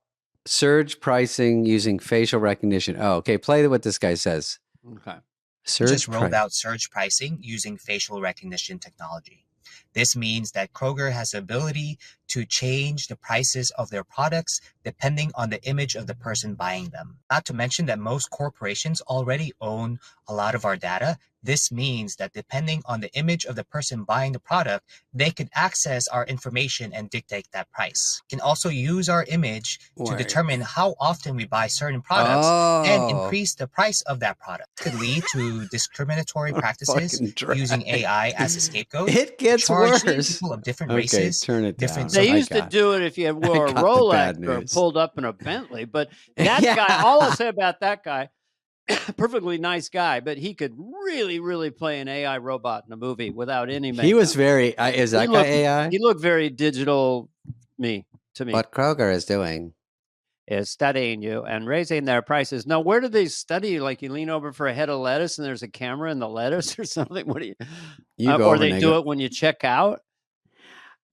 surge pricing using facial recognition. Oh, okay. Play what this guy says. Okay. Just rolled out surge pricing using facial recognition technology. This means that Kroger has the ability to change the prices of their products depending on the image of the person buying them. Not to mention that most corporations already own a lot of our data. This means that depending on the image of the person buying the product, they could access our information and dictate that price. We can also use our image to determine how often we buy certain products and increase the price of that product. It could lead to discriminatory practices using AI as a scapegoat. It gets worse. People of different races, turn it down. They used to do it if you wore a Rolex or pulled up in a Bentley. But that guy, all I'll say about that guy, perfectly nice guy, but he could really, really play an AI robot in a movie without any makeup. He was very, is that guy AI? He looked very digital to me. What Kroger is doing is studying you and raising their prices. Now, where do they study you? Like you lean over for a head of lettuce and there's a camera in the lettuce or something? What do you or they do it when you check out?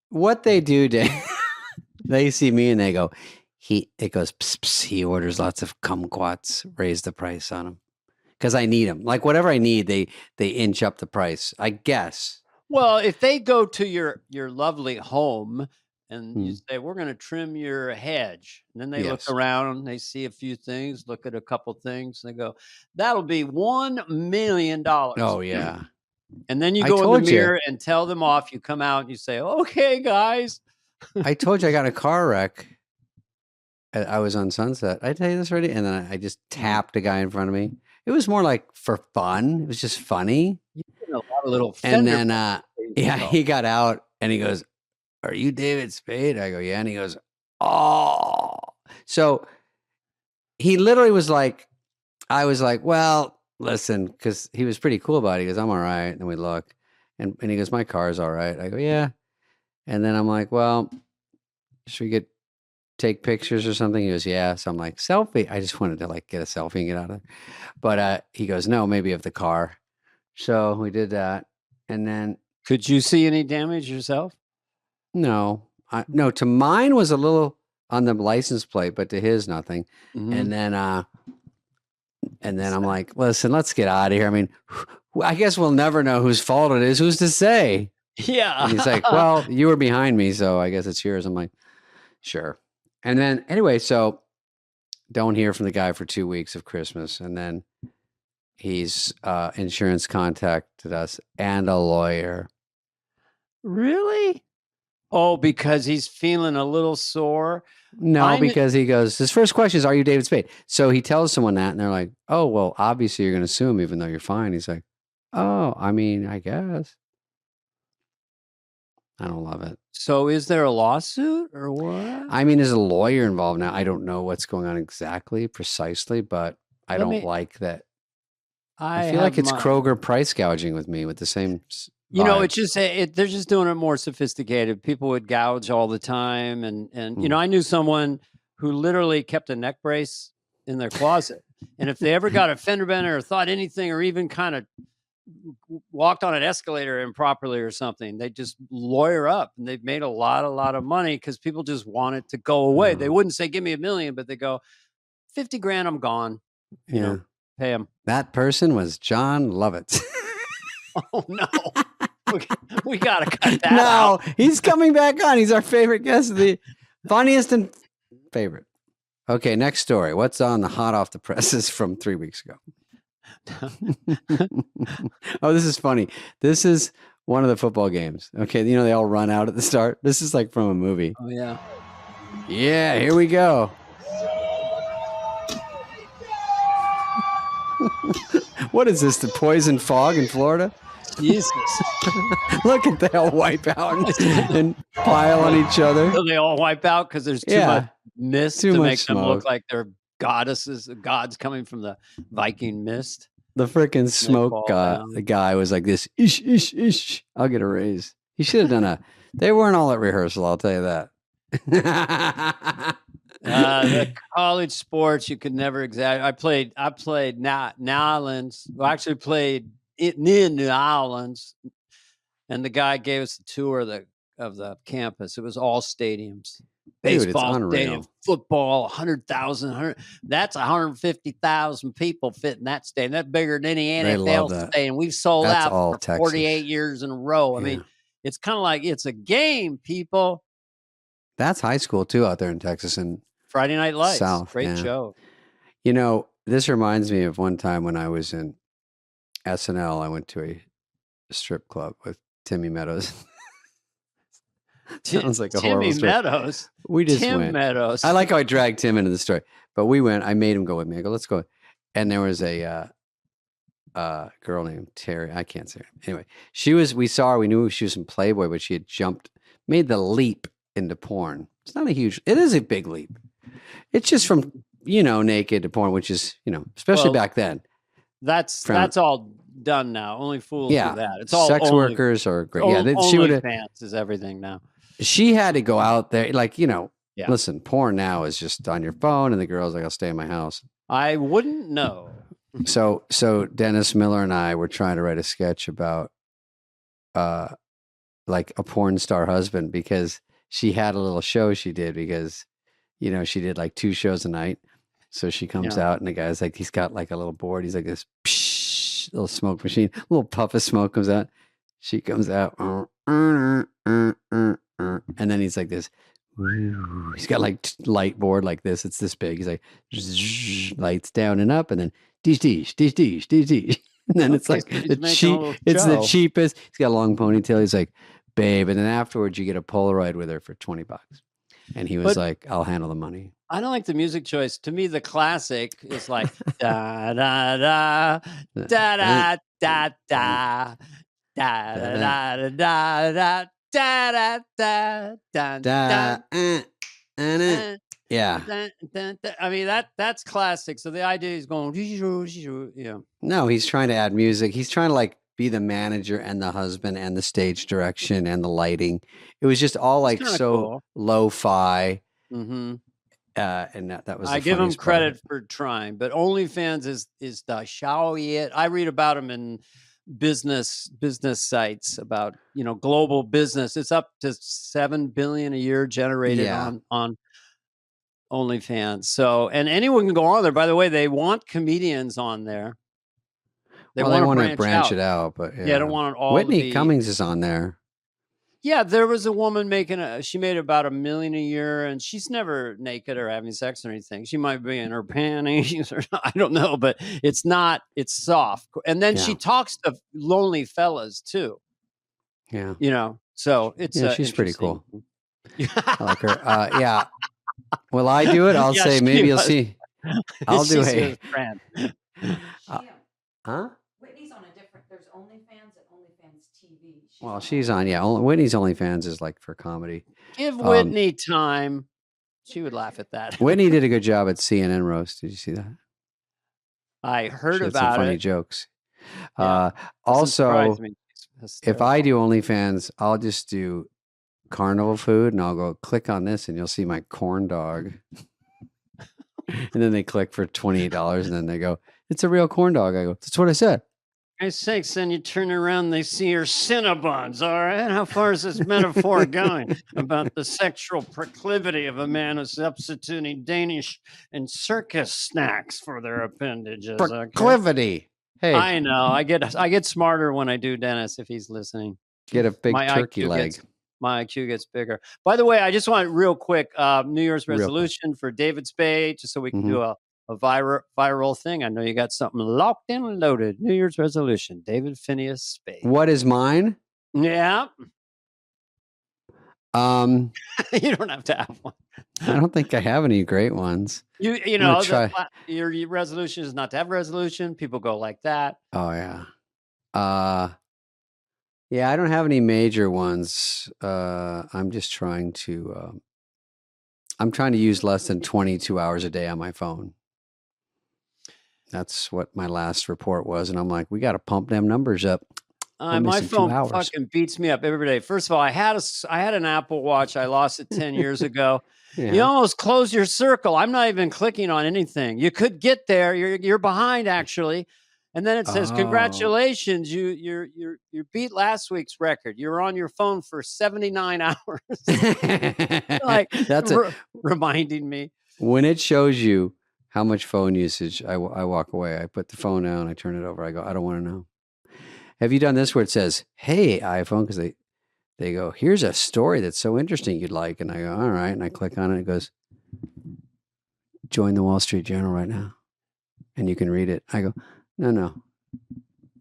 What they do, they see me and they go, it goes, pss, pss, he orders lots of kumquats, raise the price on them. Because I need them. Like whatever I need, they inch up the price, I guess. Well, if they go to your lovely home and you say, we're going to trim your hedge. And then they look around, they see a few things, look at a couple things. And they go, that'll be $1 million. Oh, yeah. And then you go in the mirror and tell them off. You come out and you say, okay, guys. I told you I got in a car wreck. I was on Sunset. I tell you this already? And then I just tapped a guy in front of me. It was more like for fun. It was just funny. You get a lot of little and then, he got out and he goes, are you David Spade? I go, yeah. And he goes, oh. So he literally was like, I was like, well, listen, because he was pretty cool about it. He goes, I'm all right. And we look. And he goes, my car's all right. I go, yeah. And then I'm like, well, should we take pictures or something? He goes, yeah. So I'm like, selfie. I just wanted to like get a selfie and get out of there. But he goes, no, maybe of the car. So we did that. And then. Could you see any damage yourself? No. No, to mine was a little on the license plate, but to his, nothing. Mm-hmm. And then I'm like, listen, let's get out of here. I mean, I guess we'll never know whose fault it is. Who's to say? Yeah. And he's like, well, you were behind me, so I guess it's yours. I'm like, sure. And then anyway, so don't hear from the guy for 2 weeks of Christmas. And then he's insurance contacted us and a lawyer. Really? Oh, because he's feeling a little sore? No, because he goes, his first question is, are you David Spade? So he tells someone that and they're like, oh, well, obviously you're going to sue him even though you're fine. He's like, oh, I mean, I guess. I don't love it. So is there a lawsuit or what? I mean, there's a lawyer involved now. I don't know what's going on precisely, but I don't like that. I feel like it's Kroger price gouging with me with the same. You know, it's just they're just doing it more sophisticated. People would gouge all the time, and you know, I knew someone who literally kept a neck brace in their closet, and if they ever got a fender bender or thought anything, or even kind of walked on an escalator improperly or something. They just lawyer up, and they've made a lot of money because people just want it to go away. They wouldn't say, give me $1 million, but they go, 50 grand, I'm gone. You know, pay them. That person was John Lovitz. Oh, no. We got to cut that out. No, he's coming back on. He's our favorite guest, the funniest and favorite. Okay, next story. What's on the hot off the presses from 3 weeks ago? Oh, this is funny. This is one of the football games. Okay, you know, they all run out at the start. This is like from a movie. Oh, yeah. Yeah, here we go. What is this, the poison fog in Florida? Jesus. Look at they all wipe out and pile on each other. So they all wipe out because there's too much mist to make them look like they're goddesses, gods coming from the Viking mist. The freaking smoke guy, the guy was like this, ish, ish, ish. I'll get a raise. He should have done they weren't all at rehearsal, I'll tell you that. The college sports, you could never exaggerate. I played New Orleans. Well, actually played it near New Orleans, and the guy gave us a tour of the campus. It was all stadiums. Baseball stadium, football, 100,000. That's 150,000 people fit in that stadium. That's bigger than any NFL stadium. We've sold out for Texas. 48 years in a row. I mean, it's kind of like it's a game, people. That's high school too out there in Texas and Friday Night Lights. South. Great show. You know, this reminds me of one time when I was in SNL. I went to a strip club with Timmy Meadows. Sounds like a horrible story. Timmy Meadows. We just Tim went. Meadows. I like how I dragged Tim into the story, but we went. I made him go with me. I go, let's go. And there was a girl named Terry. I can't say her. Anyway, we saw her. We knew she was in Playboy, but she had made the leap into porn. It's not it is a big leap. It's just from, naked to porn, which is, especially back then. That's all done now. Only fools do that. It's all sex workers are great. She would have. OnlyFans is everything now. She had to go out there, listen, porn now is just on your phone, and the girl's like, I'll stay in my house. I wouldn't know. So Dennis Miller and I were trying to write a sketch about like a porn star husband, because she had a little show she did because, she did like 2 shows a night. So she comes out and the guy's like, he's got like a little board. He's like this little smoke machine, a little puff of smoke comes out. She comes out. And then he's like this. He's got like light board like this. It's this big. He's like lights down and up, and then dish. And then it's like the cheapest. He's got a long ponytail. He's like, babe. And then afterwards, you get a Polaroid with her for $20. And he was like, I'll handle the money. I don't like the music choice. To me, the classic is like da da da da da da da da da da da da da da da. Yeah. I mean, that's classic. So the idea is going, No, he's trying to add music. He's trying to be the manager and the husband and the stage direction and the lighting. It was just all so lo-fi. Mm-hmm. And that was. I give him credit for trying, but OnlyFans is the shawty. I read about him in business sites about global business. It's up to $7 billion a year generated on OnlyFans. So, and anyone can go on there. By the way, they want comedians on there. They want to branch it out, but I don't want it all. Whitney Cummings is on there. Yeah, there was a woman she made about $1 million a year, and she's never naked or having sex or anything. She might be in her panties or I don't know, but it's soft. And then she talks to lonely fellas too. Yeah. So it's she's pretty cool. I like her. Yeah. Will I do it? I'll say maybe you'll see. I'll do it. Huh? Whitney's on a different. There's OnlyFans and OnlyFans TV. Well, she's on. Yeah, Whitney's OnlyFans is for comedy. Give Whitney time. She would laugh at that. Whitney did a good job at CNN roast. Did you see that? I heard about some funny jokes. Also, if I do OnlyFans, I'll just do carnival food, and I'll go click on this, and you'll see my corn dog. And then they click for $28, and then they go, "It's a real corn dog." I go, "That's what I said." I sakes, then you turn around, they see your Cinnabons, all right? How far is this metaphor going about the sexual proclivity of a man who's substituting Danish and circus snacks for their appendages? Proclivity. Hey, I know. I get smarter when I do, Dennis, if he's listening. get a big My turkey IQ leg. My IQ gets bigger. By the way, I just want real quick New Year's Real quick. resolution for David Spade, just so we can Mhm. do a viral thing. I know you got something locked and loaded. New Year's resolution, David Phineas Spade. What is mine? Yeah. You don't have to have one. I don't think I have any great ones. You I'm know, gonna try. your resolution is not to have a resolution. People go like that. Oh yeah. Yeah, I don't have any major ones. I'm just trying to I'm trying to use less than 22 hours a day on my phone. That's what my last report was, and I'm like, we got to pump them numbers up. My phone fucking beats me up every day. First of all, I had an Apple Watch. I lost it 10 years ago. Yeah. You almost close your circle. I'm not even clicking on anything. You could get there. You're behind actually. And then it says, congratulations, you beat last week's record. You're on your phone for 79 hours. Like that's reminding me. When it shows you how much phone usage, I walk away. I put the phone down. I turn it over. I go, I don't want to know. Have you done this where it says, hey, iPhone? Because they go, here's a story that's so interesting you'd like. And I go, all right. And I click on it. It goes, join the Wall Street Journal right now. And you can read it. I go, no.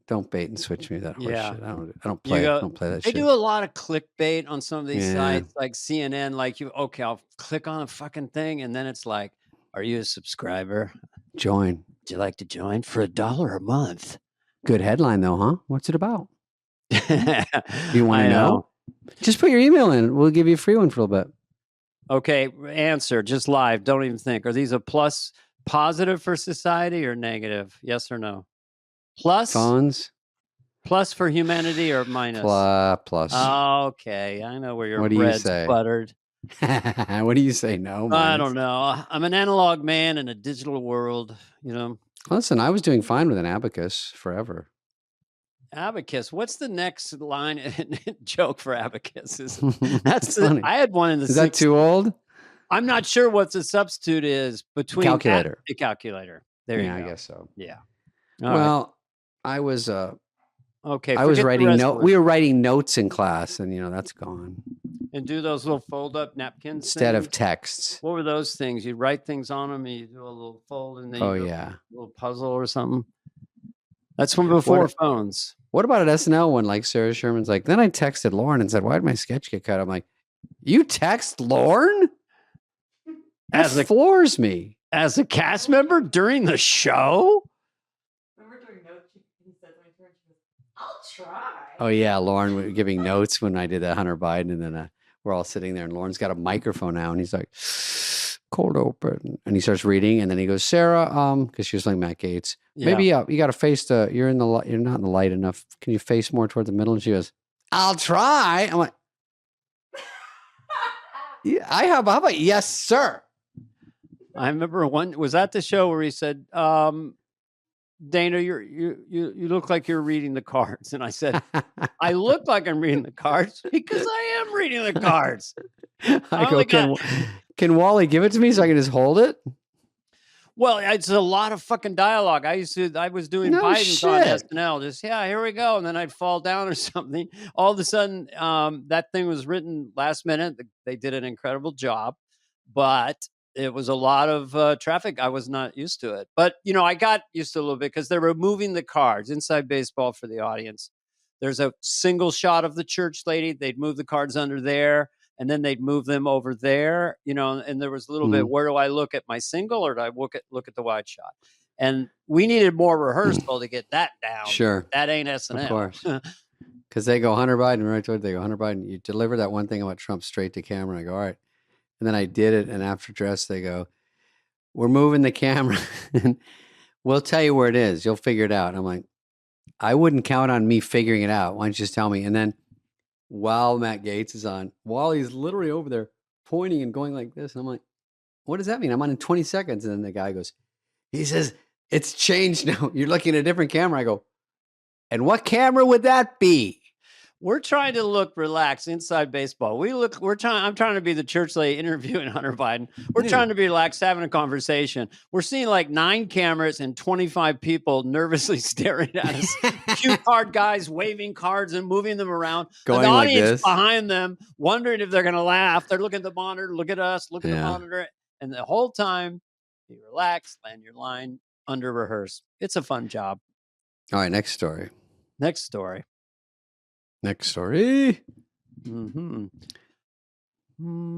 Don't bait and switch me that horse shit. I don't play that shit. They do a lot of clickbait on some of these sites like CNN. Like I'll click on a fucking thing. And then it's like, are you a subscriber? Join. Would you like to join for $1 a month? Good headline though, huh? What's it about? You want to know? Just put your email in. We'll give you a free one for a little bit. Okay, answer just live. Don't even think. Are these a positive for society or negative? Yes or no? Plus phones. Plus for humanity or minus? Plus. Okay, I know where your bread's buttered. What do you say? No, I don't know. I'm an analog man in a digital world. You know. Listen, I was doing fine with an abacus forever. Abacus. What's the next line joke for abacus? That's funny. I had one in the. Is that too old? I'm not sure what the substitute is between calculator. A calculator. There you go. I guess so. Yeah. Well, I was okay. I was writing notes. We were writing notes in class, and that's gone. And do those little fold-up napkins instead of texts. What were those things? You write things on them, and you do a little fold, and then you do a little puzzle or something. That's from before phones. What about an SNL one? Like Sarah Sherman's like, then I texted Lauren and said, "Why did my sketch get cut?" I'm like, "You text Lauren?" That floors me. As a cast member during the show. I'll try. Oh yeah, Lauren was giving notes when I did that Hunter Biden, and then we're all sitting there, and Lauren's got a microphone now, and he's like, "Cold open," and he starts reading, and then he goes, "Sarah, because she was like Matt Gaetz, maybe you got to face you're not in the light enough. Can you face more toward the middle?" And she goes, "I'll try." I'm like, "Yeah, how about yes, sir." I remember was that the show where he said, Dana, you look like you're reading the cards. And I said, I look like I'm reading the cards because I am reading the cards. I go, can Wally give it to me so I can just hold it? Well, it's a lot of fucking dialogue. I was doing Biden's on SNL. Just, here we go. And then I'd fall down or something. All of a sudden, that thing was written last minute. They did an incredible job, but it was a lot of traffic. I was not used to it. But, I got used to it a little bit because they were moving the cards. Inside baseball for the audience. There's a single shot of the church lady. They'd move the cards under there, and then they'd move them over there, and there was a little bit, where do I look at my single or do I look at the wide shot? And we needed more rehearsal to get that down. Sure. That ain't SNL. Of course. Because they go, Hunter Biden, right toward, they go, Hunter Biden, you deliver that one thing about Trump straight to camera. I go, all right. And then I did it, and after dress, they go, we're moving the camera, and we'll tell you where it is. You'll figure it out. And I'm like, I wouldn't count on me figuring it out. Why don't you just tell me? And then while Matt Gaetz is on, Wally's literally over there pointing and going like this. And I'm like, what does that mean? I'm on in 20 seconds. And then the guy goes, he says, it's changed now. You're looking at a different camera. I go, And what camera would that be? We're trying to look relaxed inside baseball. I'm trying to be the church lady interviewing Hunter Biden. We're trying to be relaxed, having a conversation. We're seeing like 9 cameras and 25 people nervously staring at us. Cue card guys waving cards and moving them around. Going the like audience this. behind them, wondering if they're going to laugh. They're looking at the monitor, look at us, look at the monitor. And the whole time, be relaxed, land your line, under rehearse. It's a fun job. All right, next story. Next story. Mm-hmm.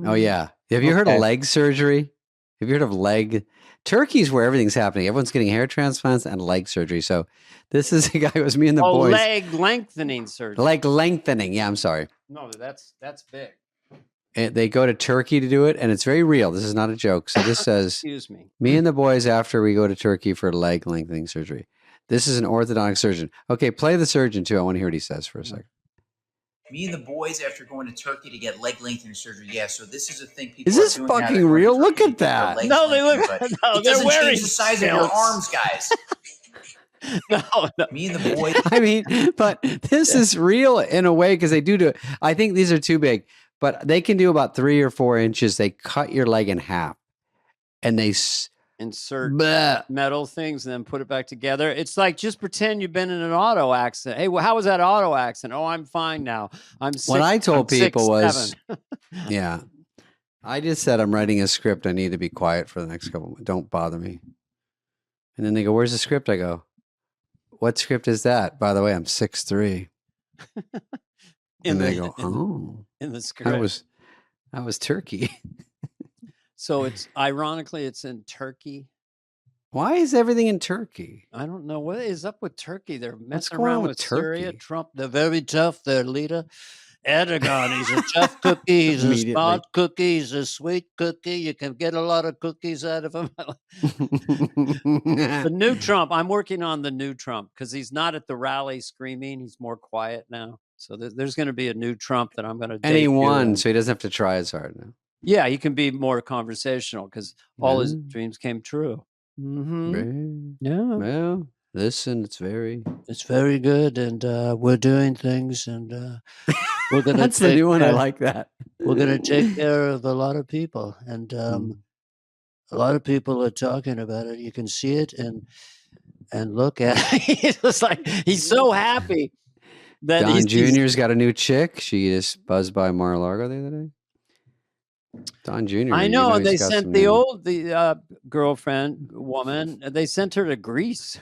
Oh, yeah. Have you heard of leg surgery? Have you heard of leg? Turkey's where everything's happening. Everyone's getting hair transplants and leg surgery. So this is a guy who was me and the boys. Leg lengthening surgery. Leg lengthening. Yeah, I'm sorry. No, that's big. And they go to Turkey to do it, and it's very real. This is not a joke. So this says, excuse me. Me and the boys after we go to Turkey for leg lengthening surgery. This is an orthodontic surgeon. Okay, play the surgeon too. I want to hear what he says for a second. Me and the boys after going to Turkey to get leg lengthening surgery. Yeah, so this is a thing people Is this are doing fucking real? Look at their that. legs No, they lengthened, look. but No, it they're doesn't wearing change the size of your stilts. arms, guys. No. Me and the boys. I mean, but this is real in a way because they do it. I think these are too big, but they can do about 3 or 4 inches. They cut your leg in half and they insert metal things and then put it back together. It's like, just pretend you've been in an auto accident. Hey, well, how was that auto accident? Oh, I'm fine now. What I told people was, yeah, I just said, I'm writing a script. I need to be quiet for the next couple. Don't bother me. And then they go, where's the script? I go, what script is that? By the way, I'm 6'3". And they go, oh, in the script. I was Turkey. So it's ironically, it's in Turkey. Why is everything in Turkey? I don't know what is up with Turkey. They're messing going around on with with Turkey? Syria. Trump, they're very tough. Their leader, Erdogan, he's a tough cookie. He's a smart cookie. He's a sweet cookie. You can get a lot of cookies out of him. The new Trump. I'm working on the new Trump because he's not at the rally screaming. He's more quiet now. So there's going to be a new Trump that I'm going to. And he won, so he doesn't have to try as hard now. Yeah, he can be more conversational because all his dreams came true. Mm-hmm. Yeah. Well, listen, it's very good, and we're doing things, and we're gonna. That's the new one. I like that. We're gonna take care of a lot of people, and a lot of people are talking about it. You can see it and look at it. It's like he's so happy that Don Jr.'s got a new chick. She just buzzed by Mar-a-Lago the other day. Don Jr. I know, they sent the girlfriend woman. They sent her to Greece.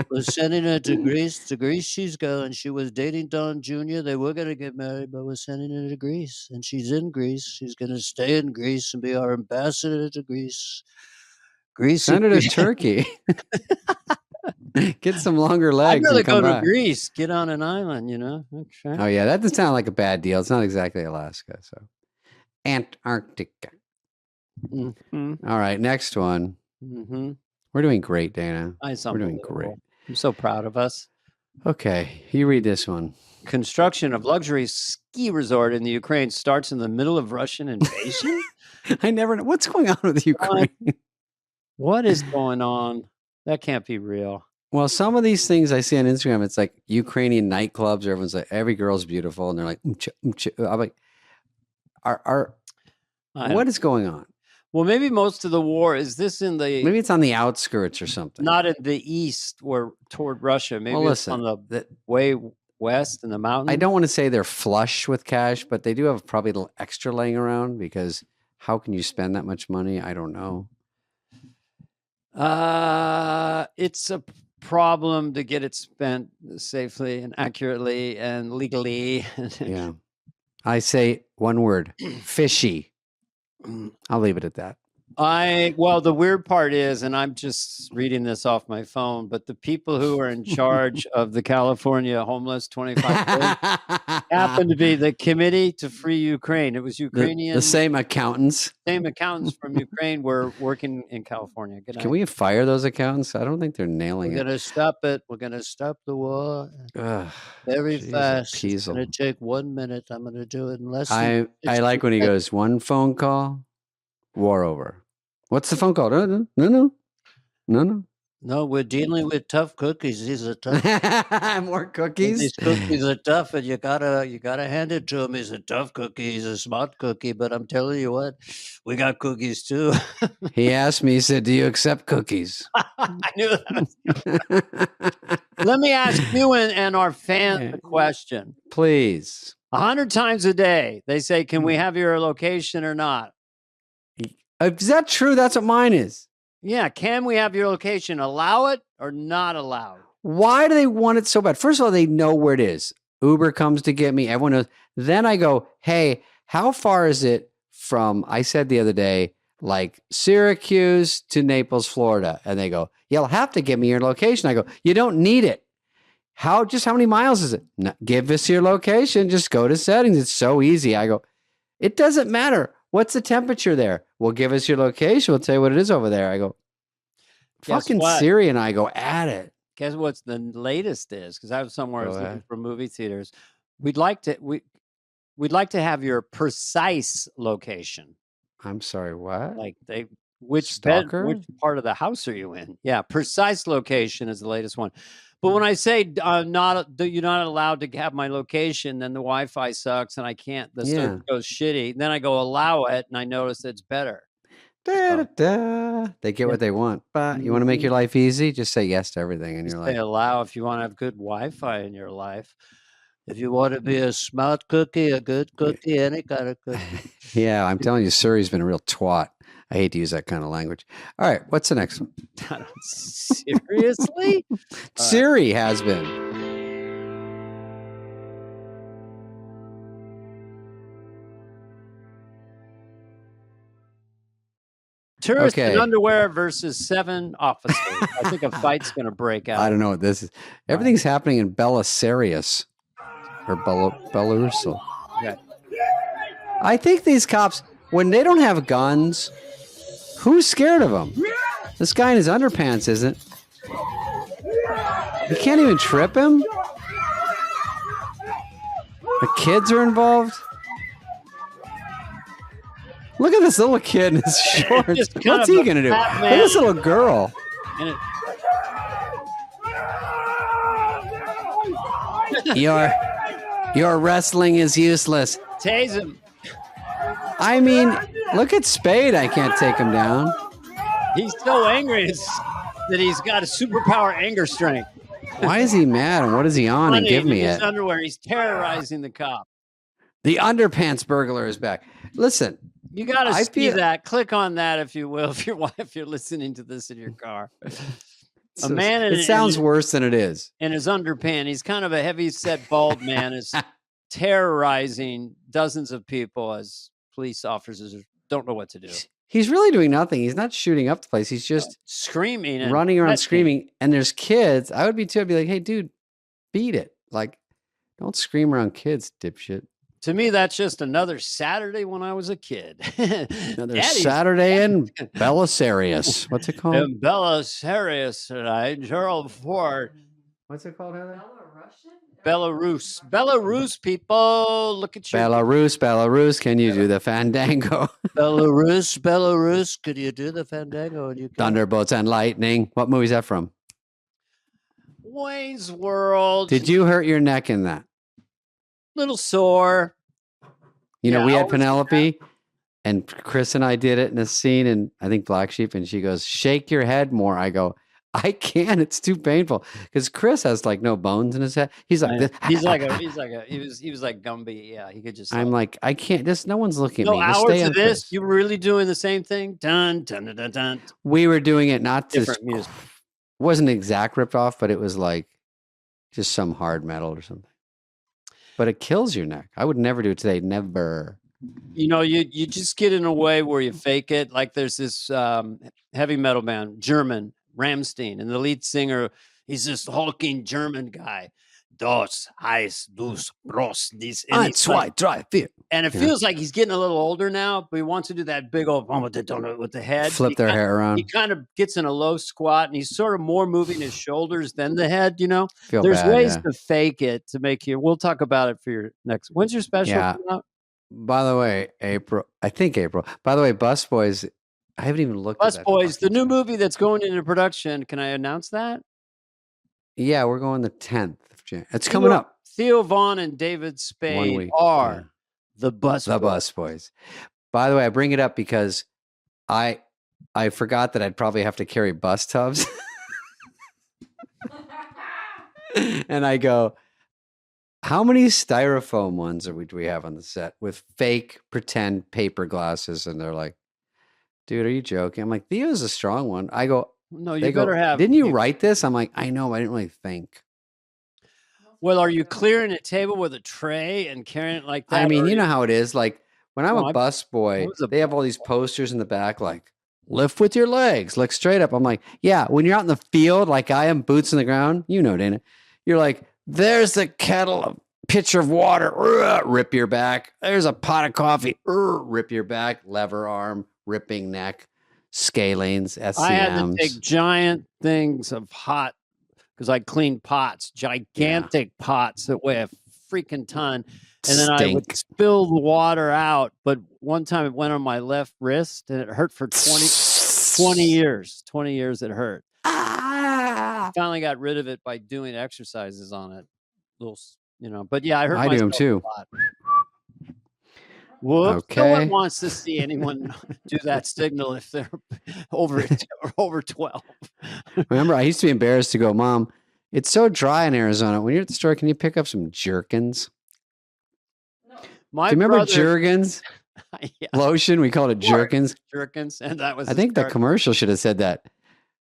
We're sending her to Greece. To Greece she's going. She was dating Don Jr. They were going to get married, but we're sending her to Greece. And she's in Greece. She's going to stay in Greece and be our ambassador to Greece. Send her to Turkey. Get some longer legs. I'd rather and come go to back. Greece. Get on an island, you know. Okay. Oh yeah, that doesn't sound like a bad deal. It's not exactly Alaska, so Antarctica. Mm-hmm. All right, next one. Mm-hmm. We're doing great, Dana. We're doing great. I'm so proud of us. Okay, you read this one. Construction of luxury ski resort in the Ukraine starts in the middle of Russian invasion. I never know what's going on with Ukraine. What is going on? That can't be real. Well, some of these things I see on Instagram, it's like Ukrainian nightclubs. Everyone's like, every girl's beautiful, and they're like, I'm like, what is going on? Well, maybe most of the war is this in the. Maybe it's on the outskirts or something. Not in the east, or toward Russia. Maybe it's on the way west in the mountains. I don't want to say they're flush with cash, but they do have probably a little extra laying around because how can you spend that much money? I don't know. It's a problem to get it spent safely and accurately and legally. Yeah. I say one word, fishy. I'll leave it at that. Well, the weird part is, and I'm just reading this off my phone, but the people who are in charge of the California homeless 25 happen to be the Committee to Free Ukraine. It was Ukrainian. The same accountants. Same accountants from Ukraine were working in California. Good Can night. we fire those accountants? I don't think they're nailing We're it. going to stop it. We're going to stop the war Ugh, very jeez, fast. It's Peasel. going to take 1 minute. I'm going to do it in less I than like when he 60 goes, one phone call, war over. What's the phone call? No. No, we're dealing with tough cookies. These are tough. More cookies. These cookies are tough, and you gotta hand it to him. He's a tough cookie. He's a smart cookie. But I'm telling you what, we got cookies too. He asked me. He said, "Do you accept cookies?" I knew that. Let me ask you and our fans a question, please. 100 times a day, they say, "Can we have your location or not?" Is that true? That's what mine is. Yeah, can we have your location? Allow it or not allow it? Why do they want it so bad? First of all, they know where it is. Uber comes to get me. Everyone knows. Then I go, hey, how far is it from, I said the other day, like Syracuse to Naples, Florida? And they go, you'll have to give me your location. I go, you don't need it. How many miles is it? No, give us your location. Just go to settings. It's so easy. I go, it doesn't matter. What's the temperature there? Well, give us your location. We'll tell you what it is over there. I go, fucking Siri and I go at it. Guess what's the latest is? Because I was somewhere I was looking for movie theaters. We'd like to have your precise location. I'm sorry, what? Like which part of the house are you in? Yeah, precise location is the latest one. But when I say you're not allowed to have my location, then the Wi-Fi sucks and I can't. The service goes shitty. Then I go allow it, and I notice it's better. They get what they want. But you want to make your life easy? Just say yes to everything in your life. Say allow if you want to have good Wi-Fi in your life. If you want to be a smart cookie, a good cookie, any kind of cookie. Yeah, I'm telling you, Suri's been a real twat. I hate to use that kind of language. All right, what's the next one? Seriously? Siri has been. Tourists in underwear versus 7 officers. I think a fight's going to break out. I don't know what this is. Everything's happening in Belarus or Belarus. Okay. I think these cops, when they don't have guns, who's scared of them? This guy in his underpants isn't. You can't even trip him? The kids are involved? Look at this little kid in his shorts. What's he going to do? Look at this little girl. Your wrestling is useless. Tase him. I mean, look at Spade. I can't take him down. He's so angry that he's got a superpower anger strength. Why is he mad? And what is he on? And give me it. Underwear. He's terrorizing the cop. The underpants burglar is back. Listen. You got to see that. Click on that, if you will, if you're listening to this in your car. A man. It sounds worse than it is. In his underpants, he's kind of a heavy-set bald man, is terrorizing dozens of people as police officers don't know what to do. He's really doing nothing. He's not shooting up the place. He's just screaming, and running around screaming. And there's kids. I would be too. I'd be like, hey, dude, beat it. Like, don't scream around kids, dipshit. To me, that's just another Saturday when I was a kid. Another Saturday in Belarus. What's it called? In Belarus tonight, Gerald Ford. What's it called, Heather? Belarus, people, look at you. Belarus, can you do the fandango? Belarus, could you do the fandango? Thunderbolts and lightning. What movie is that from? Wayne's World. Did you hurt your neck in that? Little sore. You know, we had Penelope, and Chris and I did it in a scene, and I think Black Sheep, and she goes, shake your head more. I go, I can't. It's too painful because Chris has like no bones in his head. He's like, he was like Gumby. Yeah, he could just. I'm like, I can't. Just no one's looking at me. No hours of this. You were really doing the same thing. Dun dun dun dun dun. We were doing it not different music. It wasn't exact ripped off, but it was like just some hard metal or something. But it kills your neck. I would never do it today. Never. You know, you just get in a way where you fake it. Like there's this heavy metal band, German, Rammstein, and the lead singer, he's this hulking German guy. Das heißt dus Brust. Eins, zwei, drei, vier. And it feels like he's getting a little older now, but he wants to do that big old with the head. Flip their hair around. He kind of gets in a low squat, and he's sort of more moving his shoulders than the head, you know? There's ways to fake it to make you. We'll talk about it for your next. When's your special come out? By the way, April. By the way, Busboys I haven't even looked Bus at that. Boys, the new movie that's going into production. Can I announce that? Yeah, we're going the 10th of January. It's coming up. Theo Vaughn and David 1 Spade week. are the Bus The Boys. Bus Boys. By the way, I bring it up because I forgot that I'd probably have to carry bus tubs. And I go, how many styrofoam ones do we have on the set with fake pretend paper glasses? And they're like, dude, are you joking? I'm like, Theo's a strong one. I go, no, you better have. Didn't you write this? I'm like, I know, but I didn't really think. Well, are you clearing a table with a tray and carrying it like that? I mean, you know how it is. Like when I'm a bus boy, they have all these posters in the back, like lift with your legs, look straight up. I'm like, yeah, when you're out in the field, like I am, boots in the ground, you know, Dana, you're like, there's a kettle, a pitcher of water, rip your back. There's a pot of coffee, rip your back, lever arm, ripping neck, scalenes, SCMs. I had to take giant things of hot, because I cleaned pots, gigantic pots that weigh a freaking ton. And then I would spill the water out. But one time it went on my left wrist and it hurt for 20 years. 20 years it hurt. Finally got rid of it by doing exercises on it. Little, you know, but yeah, I hurt myself do them too. a lot. Whoops. Okay. No one wants to see anyone do that signal if they're over 12. Remember, I used to be embarrassed to go, Mom, it's so dry in Arizona. When you're at the store, can you pick up some Jergens? No. Do you remember Jergens? Yeah. Lotion? We called it Jergens. Jergens, and that was. I think the commercial should have said that.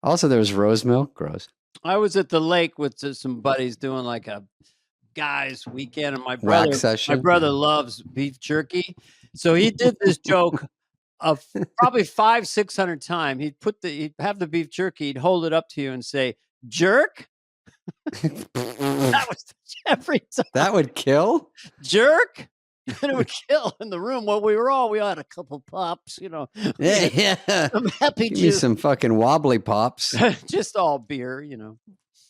Also, there was rose milk. Gross. I was at the lake with some buddies doing like a guys weekend, and my brother loves beef jerky, so he did this joke of probably 500-600 times. He'd have the beef jerky, he'd hold it up to you and say, jerk. That was every time. That would kill? Jerk. And it would kill in the room. Well, we had a couple pops, you know. Yeah. I'm happy Give me some fucking wobbly pops. Just all beer, you know.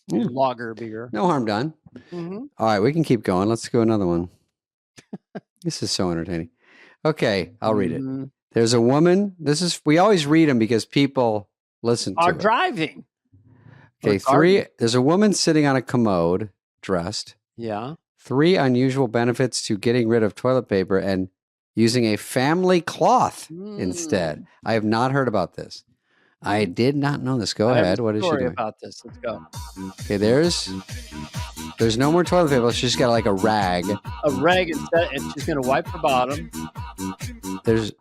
Yeah. Lager beer. No harm done. Mm-hmm. All right, we can keep going. Let's go another one. This is so entertaining. Okay, I'll read it. There's a woman. We always read them because people listen to it. Driving. Okay, there's a woman sitting on a commode, dressed. Yeah. 3 unusual benefits to getting rid of toilet paper and using a family cloth instead. I have not heard about this. I did not know this. Go ahead. What is she doing? About this. Let's go. Okay, there's no more toilet paper. She's got like a rag. A rag instead, and she's gonna wipe her bottom. Is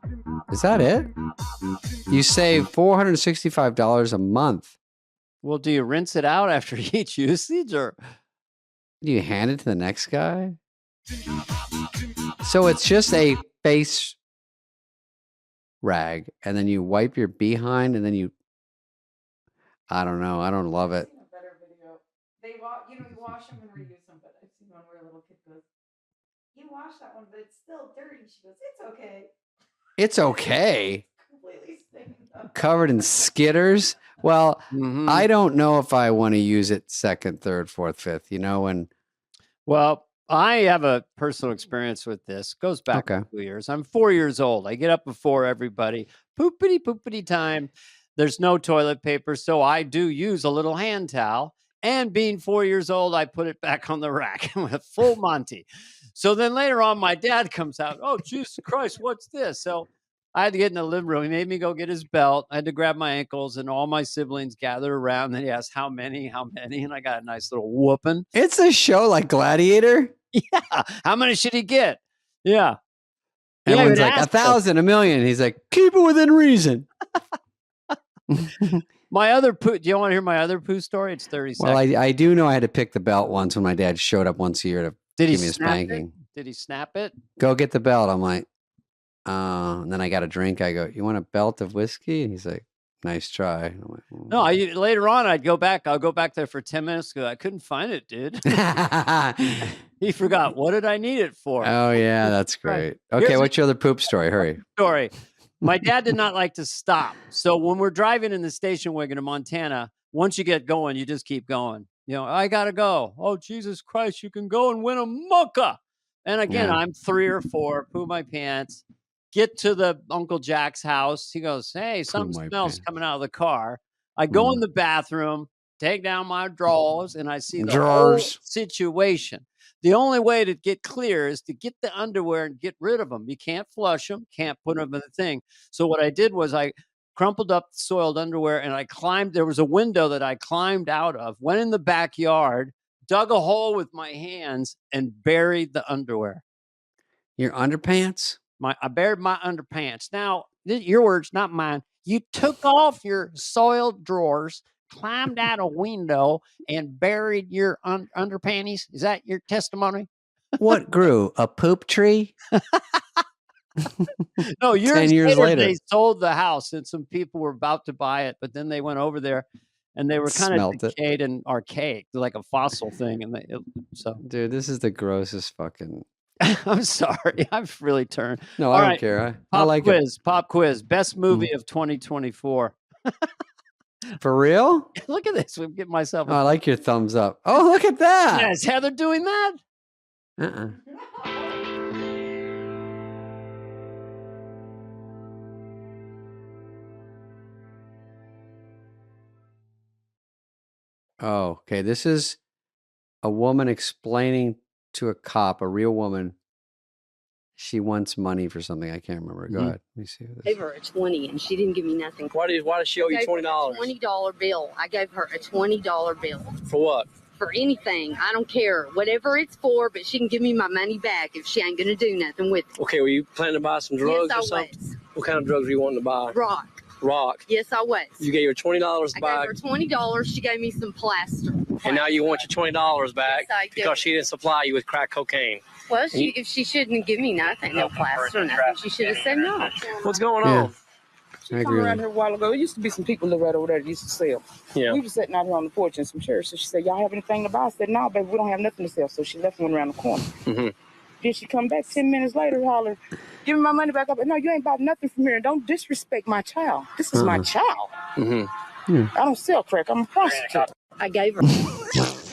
that it? You save $465 a month. Well, do you rinse it out after each usage, or do you hand it to the next guy? So it's just a face rag, and then you wipe your behind, and then I don't know. I don't love it. A better video. You wash them and reuse them, but I've seen one where a little kid goes, "You wash that one, but it's still dirty." She goes, "It's okay." It's okay. Completely stained up. Covered in skitters. Well, I don't know if I want to use it second, third, fourth, fifth. You know, and well, I have a personal experience with this. Goes back a few years. I'm 4 years old. I get up before everybody. Poopity time. There's no toilet paper, so I do use a little hand towel. And being 4 years old, I put it back on the rack with full Monty. So then later on, my dad comes out. Oh, Jesus Christ, what's this? So I had to get in the living room. He made me go get his belt. I had to grab my ankles, and all my siblings gathered around. And he asked, how many? And I got a nice little whooping. It's a show like Gladiator. Yeah. How many should he get? Yeah. Everyone's like 1,000, 1,000,000. He's like, keep it within reason. My other poo. Do you want to hear my other poo story? It's 30 seconds. Well, I do know I had to pick the belt once when my dad showed up once a year to give me a spanking. Did he snap it? Go get the belt. I'm like, and then I got a drink. I go, you want a belt of whiskey? And he's like, nice try. I'm like, no, later on, I'll go back there for 10 minutes. Because I couldn't find it, dude. He forgot. What did I need it for? Oh, yeah, that's great. Okay, what's your other poop story? Hurry. My dad did not like to stop. So when we're driving in the station wagon in Montana, once you get going, you just keep going. You know, I got to go. Oh, Jesus Christ, you can go and win a mucka. And again, I'm 3 or 4, poo my pants, get to the Uncle Jack's house. He goes, "Hey, something my smells pants. coming out of the car." I go in the bathroom, take down my drawers, and I see the whole Drawers. situation. The only way to get clear is to get the underwear and get rid of them. You can't flush them, can't put them in the thing. So what I did was I crumpled up soiled underwear and I climbed. There was a window that I climbed out of, went in the backyard, dug a hole with my hands, and buried the underwear. Your underpants? I buried my underpants. Now, your words, not mine. You took off your soiled drawers, climbed out a window, and buried your underpanties. Is that your testimony? What grew? A poop tree? No, 10 years later. They sold the house and some people were about to buy it, but then they went over there and they were kind of decayed and archaic, like a fossil thing. And dude, this is the grossest fucking. I'm sorry. I've really turned. No, I don't care. I like quiz, Pop quiz. Best movie of 2024. For real? Look at this. We'll get myself. I like your thumbs up. Oh, look at that. Yeah, is Heather doing that? Oh, okay. This is a woman explaining to a cop, a real woman. She wants money for something. I can't remember. Go ahead. Let me see. I gave her a 20 and she didn't give me nothing. Why did she owe you $20? $20 bill. I gave her a $20 bill. For what? For anything. I don't care. Whatever it's for, but she can give me my money back if she ain't going to do nothing with it. Okay, were you planning to buy some drugs yes, or something? Was. What kind of drugs were you wanting to buy? Rock. Yes, I was. You gave her $20 to buy. I gave her $20. She gave me some plaster. And now you want your $20 back yes, because she didn't supply you with crack cocaine. Well, if she shouldn't give me nothing, no plaster or nothing, she should have said no. What's going on? She came around here a while ago. It used to be some people live right over there that used to sell. Yeah. We were sitting out here on the porch in some chairs. So she said, "Y'all have anything to buy?" I said, "No, baby, we don't have nothing to sell." So she left one around the corner. Mm-hmm. Then she come back 10 minutes later, holler, "Give me my money back up." No, you ain't bought nothing from here. Don't disrespect my child. This is my child. Mm-hmm. I don't sell crack. I'm a prostitute. I gave her.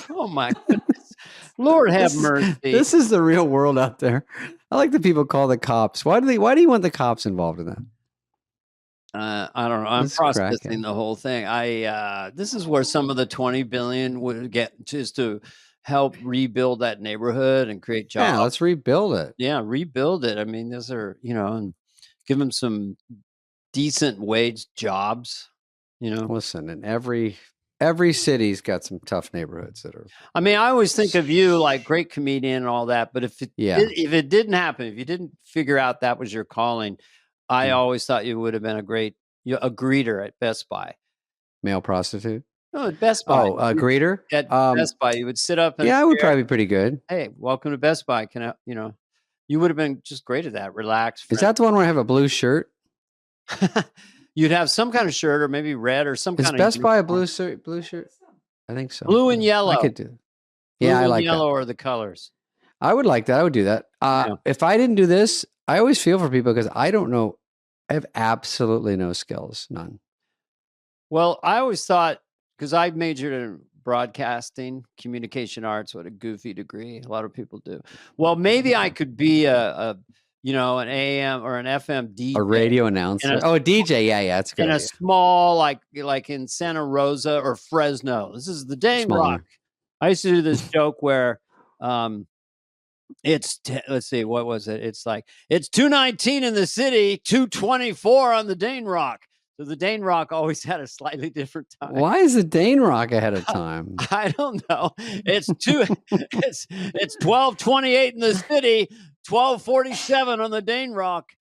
Oh my goodness. Lord have mercy. This is the real world out there. I like that people call the cops. Why do you want the cops involved in that? I don't know. I'm processing the whole thing. This is where some of the 20 billion would get just to help rebuild that neighborhood and create jobs. Yeah, let's rebuild it. Yeah, rebuild it. I mean, those are, and give them some decent wage jobs, Listen, in every city's got some tough neighborhoods that are. I mean, I always think of you like great comedian and all that, but if it didn't happen, if you didn't figure out that was your calling, I always thought you would have been a greeter at Best Buy. Male prostitute? No, at Best Buy. Oh, a greeter? At Best Buy, you would sit up and I would probably be pretty good. Hey, welcome to Best Buy. Can I, you would have been just great at that. Relax. Is that the one where I have a blue shirt? You'd have some kind of shirt or maybe red or some kind of. Is Best Buy a blue shirt? I think so. Blue and yellow. I could do. Yeah, I like yellow that. are the colors. I would like that. I would do that. If I didn't do this, I always feel for people because I don't know. I have absolutely no skills, none. Well, I always thought, because I majored in broadcasting, communication arts, what a goofy degree. A lot of people do. Well, maybe I could be an AM or an FM DJ. A radio announcer. A DJ. Yeah, that's good. In a small, like in Santa Rosa or Fresno. This is the Dane Rock. I used to do this joke where let's see, what was it? It's like, it's 2:19 in the city, 2:24 on the Dane Rock. So the Dane Rock always had a slightly different time. Why is the Dane Rock ahead of time? I don't know. It's 12:28 in the city, 12:47 on the Dane Rock.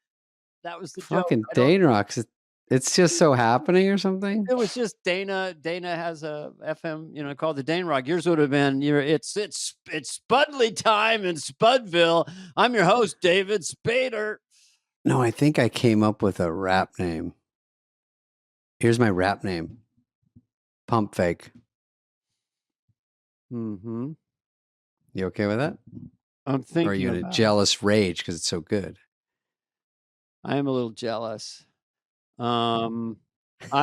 That was the fucking joke. Dane Rock. It's just so happening or something. It was just Dana. Dana has a FM, called the Dane Rock. Yours would have been it's Spudley time in Spudville. I'm your host, David Spader. No, I think I came up with a rap name. Here's my rap name. Pump Fake. Mm-hmm. You okay with that? I'm thinking. Or are you in a jealous rage because it's so good? I am a little jealous. I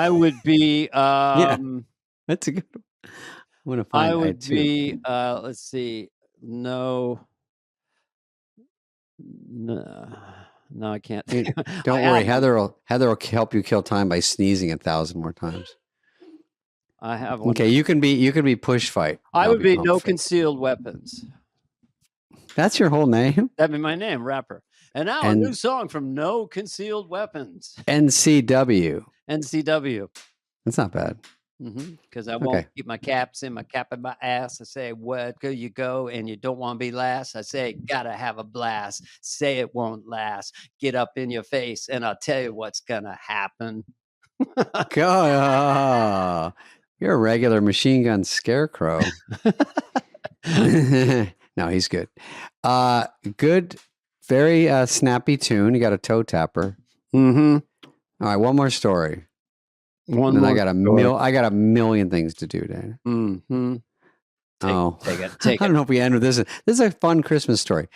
would be that's a good one. I'm gonna find I would be let's see. No. No, I can't. Don't worry, Heather will help you kill time by sneezing 1,000 more times. I have one. Okay, you can be push fight. I would be no pump fake. concealed weapons. That's your whole name? That'd be my name, rapper. And now a new song from No Concealed Weapons. NCW. NCW. That's not bad. Because I won't keep my caps in my cap in my ass. I say, where do you go? And you don't want to be last. I say, gotta have a blast. Say it won't last. Get up in your face and I'll tell you what's gonna happen. Go. You're a regular machine gun scarecrow. No, he's good. Good, very snappy tune. You got a toe tapper. All right, one more story. I got a million things to do, Dan. Take it. I don't know if we end with this. This is a fun Christmas story.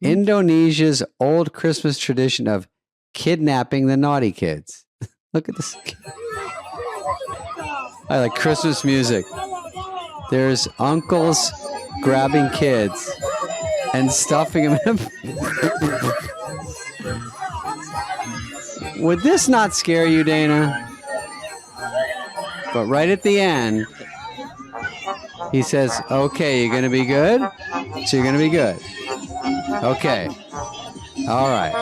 Indonesia's old Christmas tradition of kidnapping the naughty kids. Look at this. I like Christmas music. There's uncles grabbing kids and stuffing them in Would this not scare you, Dana? But right at the end, he says, okay, you're going to be good? So you're going to be good. Okay. All right.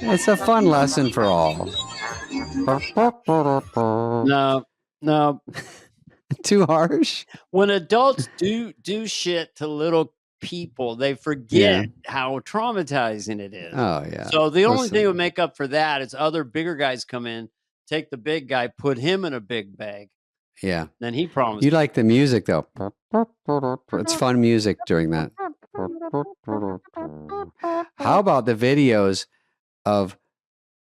It's a fun lesson for all. No. Too harsh? When adults do shit to little people, they forget how traumatizing it is. Oh, yeah. So the only thing that would make up for that is other bigger guys come in, take the big guy, put him in a big bag. Yeah. Then he promised. You like the music, though. It's fun music during that. How about the videos of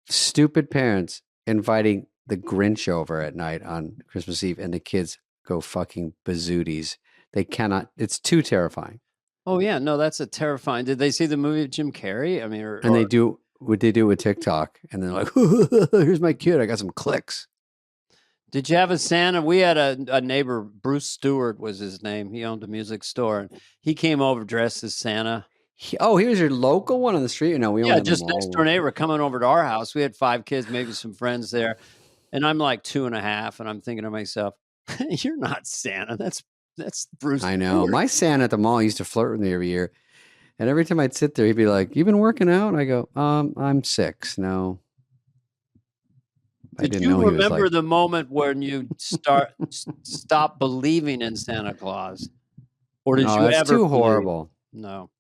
stupid parents inviting the Grinch over at night on Christmas Eve and the kids go fucking bazooties? They cannot. It's too terrifying. Oh, yeah. No, that's a terrifying. Did they see the movie of Jim Carrey? I mean, they do what they do with TikTok. And they're like, here's my kid. I got some clicks. Did you have a Santa? We had a neighbor, Bruce Stewart was his name. He owned a music store. And he came over dressed as Santa. He was your local one on the street? No, we only just next door neighbor coming over to our house. We had 5 kids, maybe some friends there. And I'm like 2.5. And I'm thinking to myself, you're not Santa. That's Bruce I know. Stewart. My Santa at the mall used to flirt with me every year. And every time I'd sit there, he'd be like, you been working out? I go, I'm 6. No. Did you remember the moment when you stop believing in Santa Claus? Or did you that's ever too believe? horrible. No.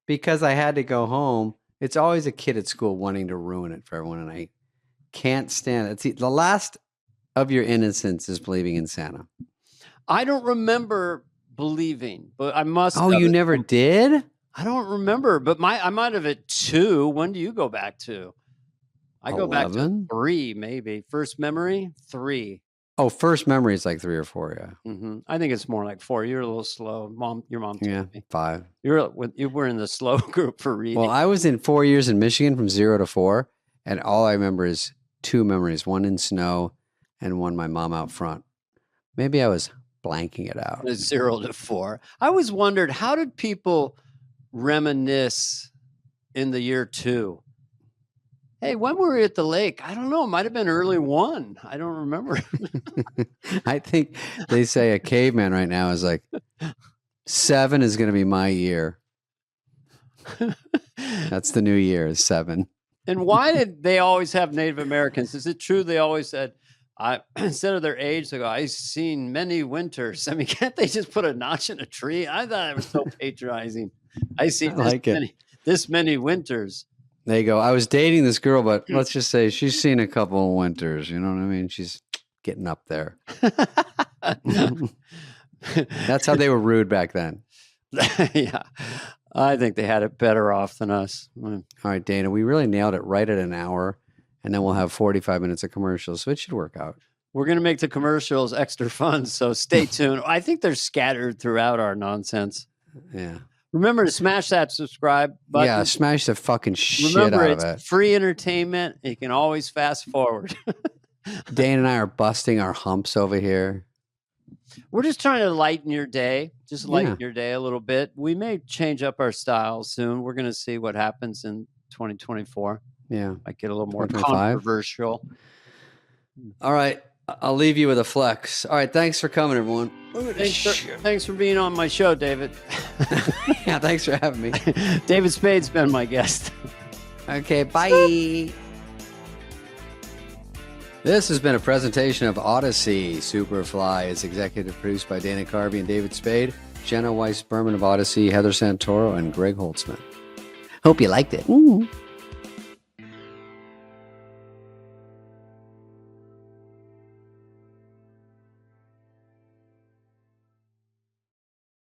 Because I had to go home. It's always a kid at school wanting to ruin it for everyone, and I can't stand it. See, the last of your innocence is believing in Santa. I don't remember believing, but I must. Oh, you never did? I don't remember, but I might have at 2. When do you go back to? I go back to 3, maybe. First memory, 3. Oh, first memory is like 3 or 4, yeah. I think it's more like 4. You're a little slow. Your mom told me. 5. You were in the slow group for reading. Well, I was in 4 years in Michigan from 0 to 4, and all I remember is 2 memories, one in snow and one my mom out front. Maybe I was blanking it out. 0 to 4. I always wondered, how did people reminisce in the year 2? Hey, when were we at the lake? I don't know. It might have been early 1. I don't remember. I think they say a caveman right now is like, 7 is going to be my year. That's the new year, is 7. And why did they always have Native Americans? Is it true they always said, instead of their age, they go, I've seen many winters. I mean, can't they just put a notch in a tree? I thought it was so patronizing. I see this many winters. There you go. I was dating this girl, but let's just say she's seen a couple of winters. You know what I mean? She's getting up there. That's how they were rude back then. Yeah. I think they had it better off than us. All right, Dana, we really nailed it right at an hour, and then we'll have 45 minutes of commercials, so it should work out. We're going to make the commercials extra fun, so stay tuned. I think they're scattered throughout our nonsense. Yeah. Remember to smash that subscribe button. Yeah, smash the fucking shit out of it. It's free entertainment. You can always fast forward. Dane and I are busting our humps over here. we're just trying to lighten your day, your day a little bit. We may change up our style soon. We're going to see what happens in 2024. Yeah. Might get a little more 2025. controversial. All right. I'll leave you with a flex. All right. Thanks for coming, everyone. Thanks for being on my show, David. Yeah, thanks for having me. David Spade's been my guest. Okay, bye. This has been a presentation of Odyssey. Superfly is executive produced by Dana Carvey and David Spade, Jenna Weiss-Berman of Odyssey, Heather Santoro, and Greg Holtzman. Hope you liked it. Ooh.